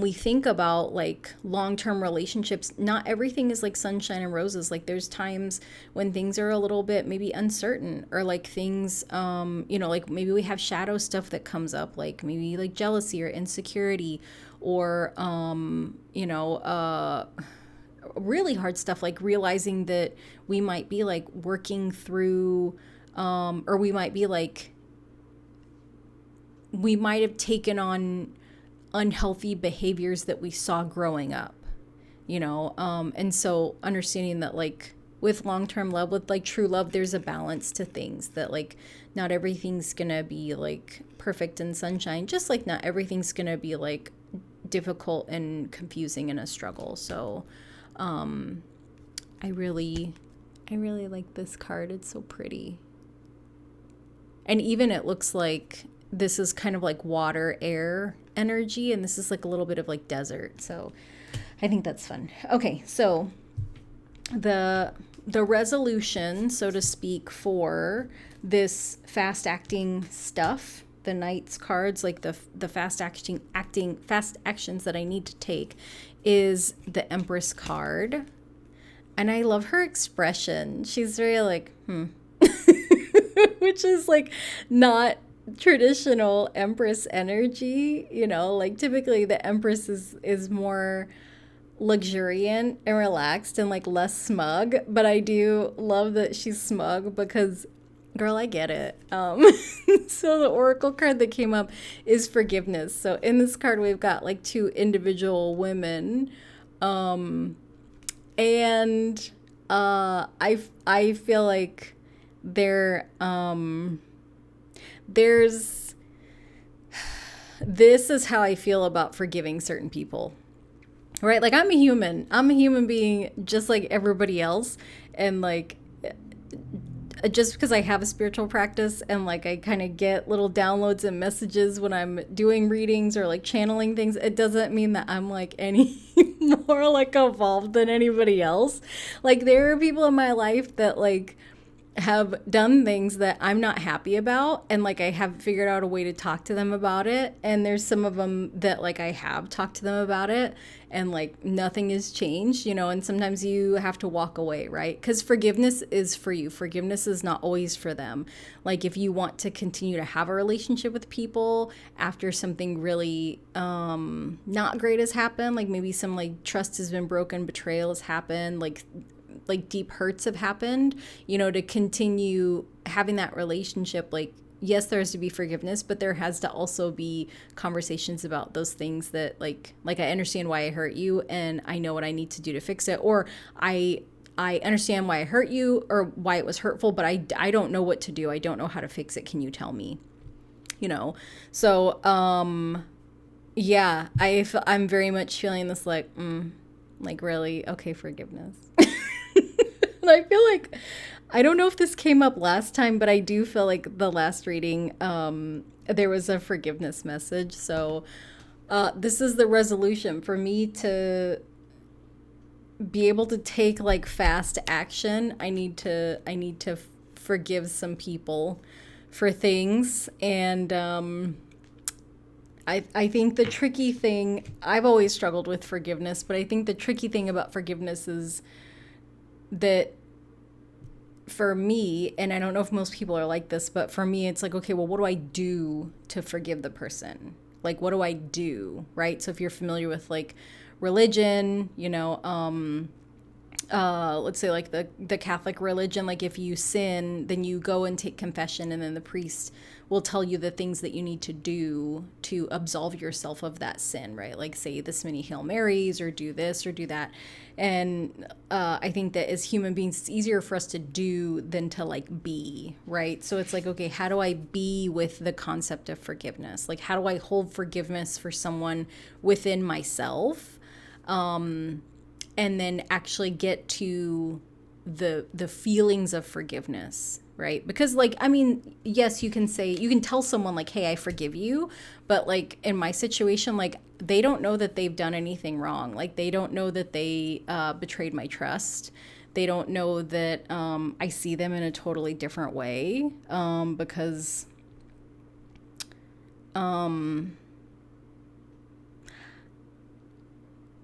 we think about like long-term relationships, not everything is like sunshine and roses. Like there's times when things are a little bit maybe uncertain, or like things, like maybe we have shadow stuff that comes up, like maybe like jealousy or insecurity, or, really hard stuff, like realizing that we might be like working through, or we might have taken on unhealthy behaviors that we saw growing up, and so understanding that like with long-term love, with like true love, there's a balance to things, that like not everything's gonna be like perfect and sunshine, just like not everything's gonna be like difficult and confusing and a struggle. So I really like this card. It's so pretty. And even it looks like this is kind of like water, air energy, and this is like a little bit of like desert. So I think that's fun. Okay, so the resolution, so to speak, for this fast acting stuff, the Knight's cards, like the fast actions that I need to take, is the Empress card. And I love her expression. She's very like, which is like not traditional Empress energy, like typically the Empress is more luxuriant and relaxed and like less smug, but I do love that she's smug because, girl, I get it. So the Oracle card that came up is forgiveness. So in this card we've got like two individual women, and I feel like this is how I feel about forgiving certain people, right? Like I'm a human being just like everybody else. And like, just because I have a spiritual practice and like I kind of get little downloads and messages when I'm doing readings or like channeling things, it doesn't mean that I'm like any more like evolved than anybody else. Like there are people in my life that like have done things that I'm not happy about, and like I have figured out a way to talk to them about it. And there's some of them that like I have talked to them about it and like nothing has changed, and sometimes you have to walk away, right? Because forgiveness is for you. Forgiveness is not always for them. Like if you want to continue to have a relationship with people after something really not great has happened, like maybe some like trust has been broken, betrayal has happened, like deep hurts have happened, to continue having that relationship, like yes, there has to be forgiveness, but there has to also be conversations about those things that like I understand why I hurt you and I know what I need to do to fix it, or I understand why I hurt you or why it was hurtful, but I don't know what to do. I don't know how to fix it. Can you tell me? You know? So, yeah, I'm very much feeling this like really, okay, forgiveness. And I feel like, I don't know if this came up last time, but I do feel like the last reading, there was a forgiveness message. So, this is the resolution for me to be able to take like fast action. I need to forgive some people for things, and I think the tricky thing, I've always struggled with forgiveness, but I think the tricky thing about forgiveness is that for me, and I don't know if most people are like this, but for me, it's like, okay, well, what do I do to forgive the person? Like, what do I do? Right. So if you're familiar with like religion, let's say like the Catholic religion, like if you sin, then you go and take confession, and then the priest will tell you the things that you need to do to absolve yourself of that sin, right? Like say this many Hail Marys, or do this or do that. And I think that as human beings, it's easier for us to do than to like be, right? So it's like, okay, how do I be with the concept of forgiveness? Like, how do I hold forgiveness for someone within myself? And then actually get to the feelings of forgiveness, right? Because like, I mean, yes, you can tell someone like, hey, I forgive you, but like in my situation, like they don't know that they've done anything wrong. Like they don't know that they betrayed my trust. They don't know that I see them in a totally different way, because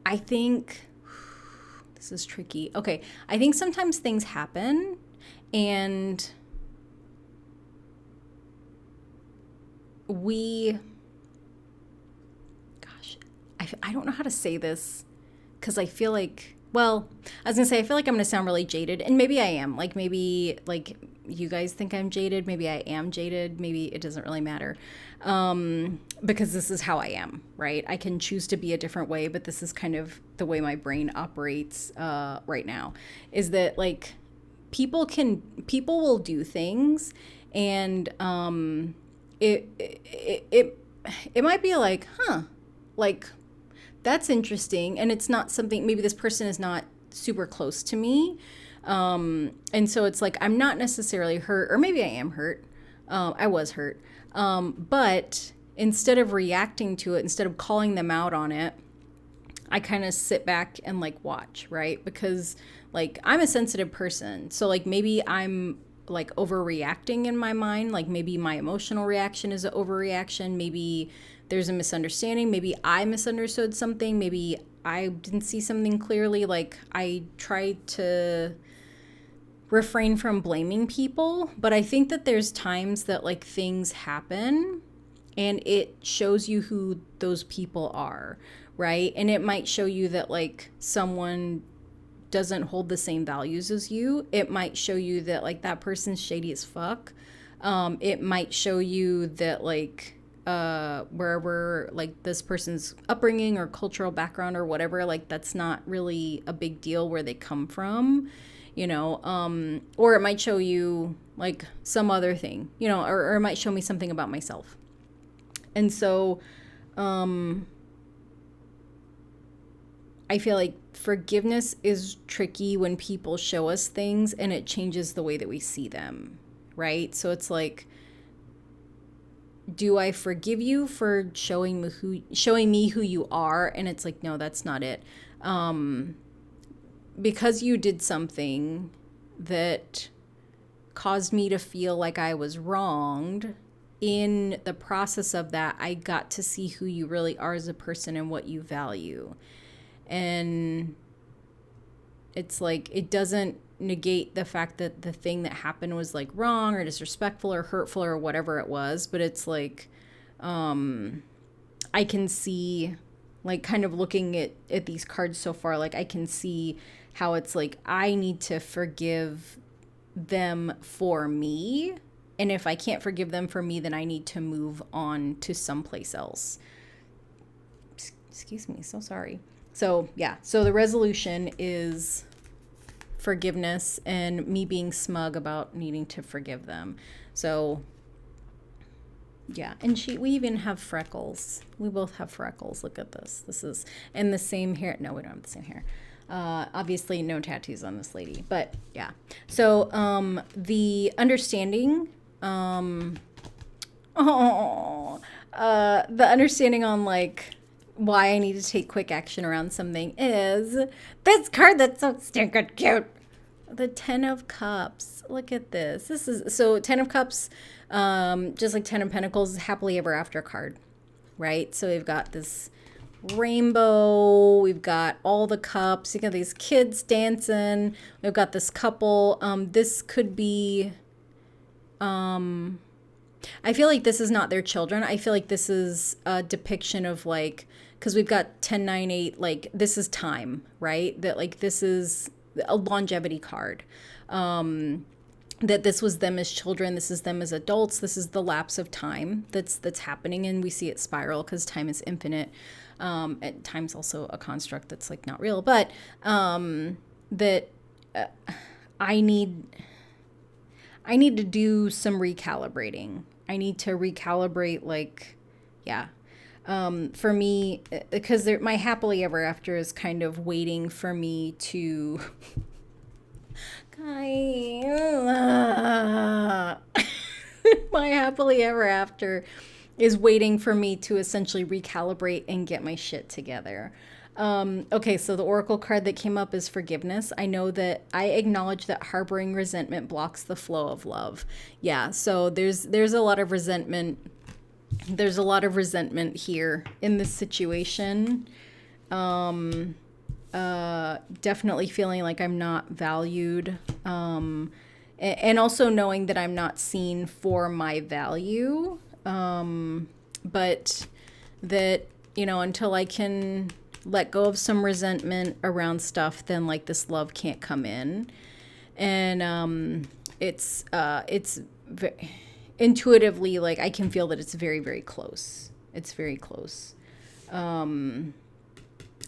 I think this is tricky. Okay, I think sometimes things happen, and I don't know how to say this, because I feel like, well, I was gonna say, I feel like I'm gonna sound really jaded, and maybe I am. Like maybe like you guys think I'm jaded, maybe I am jaded, maybe it doesn't really matter, because this is how I am, right? I can choose to be a different way, but this is kind of the way my brain operates right now. Is that like people will do things, and it might be like, huh, like that's interesting, and it's not something, maybe this person is not super close to me, and so it's like I'm not necessarily hurt, or maybe I am hurt. I was hurt, but instead of reacting to it, instead of calling them out on it, I kind of sit back and like watch, right? Because like I'm a sensitive person, so like maybe I'm like overreacting in my mind, like maybe my emotional reaction is an overreaction, maybe there's a misunderstanding, maybe I misunderstood something, maybe I didn't see something clearly. Like I try to refrain from blaming people, but I think that there's times that like things happen and it shows you who those people are, right? And it might show you that like someone doesn't hold the same values as you. It might show you that like that person's shady as fuck. It might show you that like wherever like this person's upbringing or cultural background or whatever, like that's not really a big deal where they come from, or it might show you like some other thing, or it might show me something about myself. And so I feel like forgiveness is tricky when people show us things and it changes the way that we see them, right? So it's like, do I forgive you for showing me who you are? And it's like, no, that's not it. Because you did something that caused me to feel like I was wronged, in the process of that, I got to see who you really are as a person and what you value. And it's like, it doesn't negate the fact that the thing that happened was like wrong or disrespectful or hurtful or whatever it was. But it's like, I can see, like kind of looking at these cards so far, like I can see how it's like, I need to forgive them for me, And if I can't forgive them for me, then I need to move on to someplace else. Excuse me, so sorry. So yeah, so the resolution is forgiveness and me being smug about needing to forgive them. So yeah, and we even have freckles. We both have freckles. Look at this. This is, and the same hair. No, we don't have the same hair. Obviously no tattoos on this lady, but yeah. So the understanding, the understanding on like why I need to take quick action around something is this card that's so stinking cute. The 10 of Cups. Look at this. This is, so 10 of Cups, just like 10 of Pentacles, happily ever after card, right? So we've got this rainbow, we've got all the cups, you got these kids dancing, we've got this couple. This could be, I feel like this is not their children. I feel like this is a depiction of like, because we've got 10, 9, 8, like this is time, right? That like this is a longevity card. That this was them as children, this is them as adults, this is the lapse of time that's happening, and we see it spiral because time is infinite. And time's also a construct that's like not real, but that I need to do some recalibrating. I need to recalibrate, like, yeah. For me, because my happily ever after is kind of waiting for me to my happily ever after is waiting for me to essentially recalibrate and get my shit together. Okay, so the oracle card that came up is forgiveness. I know that I acknowledge that harboring resentment blocks the flow of love. Yeah, so there's a lot of resentment. There's a lot of resentment here in this situation. Definitely feeling like I'm not valued. And also knowing that I'm not seen for my value. But that, you know, until I can let go of some resentment around stuff, then like this love can't come in. And it's intuitively, like I can feel that it's very, very close. It's very close. And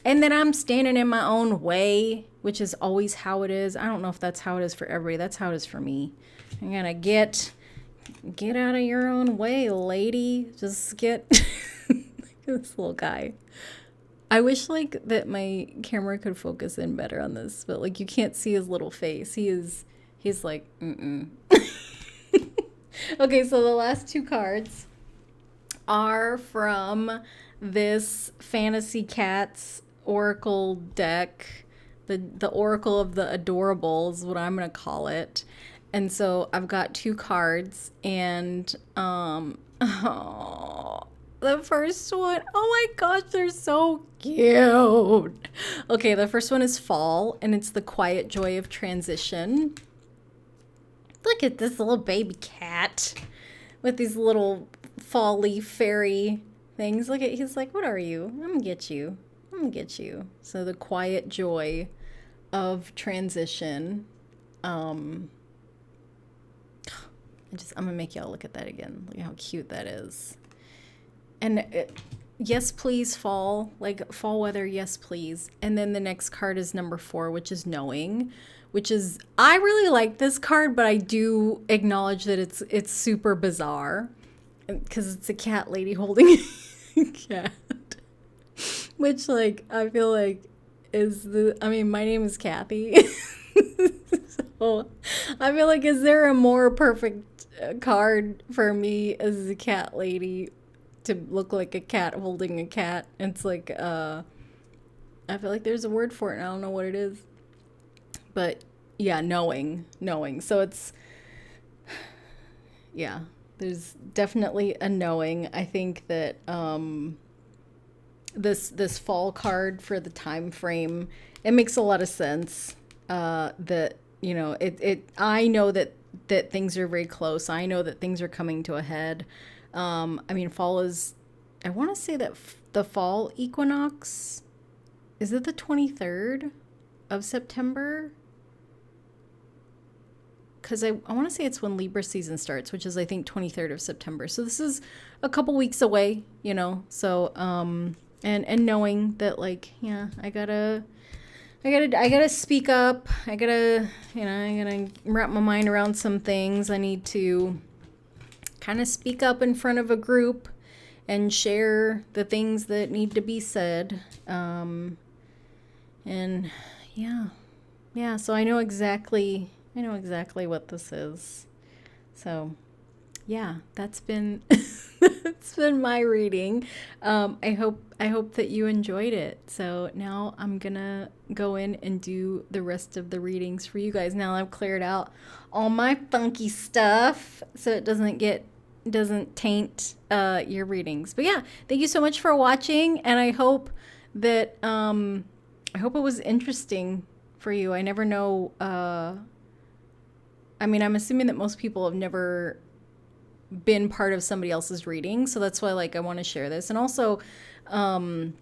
then I'm standing in my own way, which is always how it is. I don't know if that's how it is for everybody. That's how it is for me. I'm gonna get out of your own way, lady. Just get this little guy. I wish like that my camera could focus in better on this, but like you can't see his little face. He's like, Okay, so the last two cards are from this Fantasy Cats Oracle deck. The Oracle of the Adorables, what I'm gonna call it. And so I've got two cards, and the first one, oh my gosh, they're so cute. Okay, the first one is Fall, and it's the quiet joy of transition. Look at this little baby cat with these little fall leaf fairy things. Look at, he's like, what are you? I'm gonna get you. I'm gonna get you. So the quiet joy of transition. I'm gonna make y'all look at that again. Look at how cute that is. And yes, please, fall. Like fall weather, yes, please. And then the next card is number 4, which is Knowing, which is, I really like this card, but I do acknowledge that it's super bizarre because it's a cat lady holding a cat, which like I feel like my name is Kathy. So I feel like, is there a more perfect card for me as a cat lady to look like a cat holding a cat? It's like, I feel like there's a word for it and I don't know what it is. But yeah, knowing. So it's, yeah, there's definitely a knowing. I think that this fall card for the time frame, it makes a lot of sense. That, you know, I know that things are very close. I know that things are coming to a head. I mean, fall is, I want to say that the fall equinox, is it the 23rd of September? because I want to say it's when Libra season starts, which is I think 23rd of September. So this is a couple weeks away, you know. So and knowing that, like, yeah, I gotta speak up. I gotta wrap my mind around some things. I need to kind of speak up in front of a group and share the things that need to be said. And yeah, so I know exactly what this is. So yeah, that's been that's been my reading. I hope that you enjoyed it. So now I'm gonna go in and do the rest of the readings for you guys. Now I've cleared out all my funky stuff so it doesn't taint your readings. But yeah, thank you so much for watching, and I hope that it was interesting for you. I never know. I mean, I'm assuming that most people have never been part of somebody else's reading, so that's why, like, I want to share this, and also to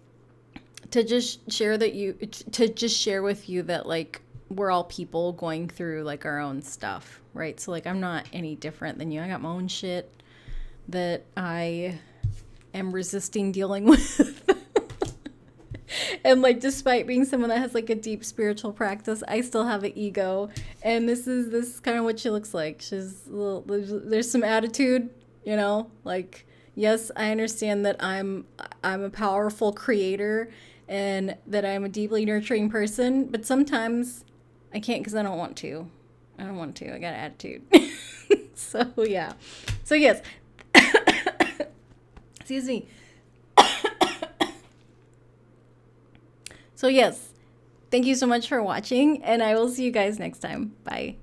just share with you that, like, we're all people going through, like, our own stuff, right? So, like, I'm not any different than you. I got my own shit that I am resisting dealing with. And, like, despite being someone that has, like, a deep spiritual practice, I still have an ego. And this is kind of what she looks like. There's some attitude, you know, like, yes, I understand that I'm a powerful creator and that I'm a deeply nurturing person, but sometimes I can't because I don't want to. I got an attitude. So, yeah. So, yes. Excuse me. So yes, thank you so much for watching, and I will see you guys next time. Bye.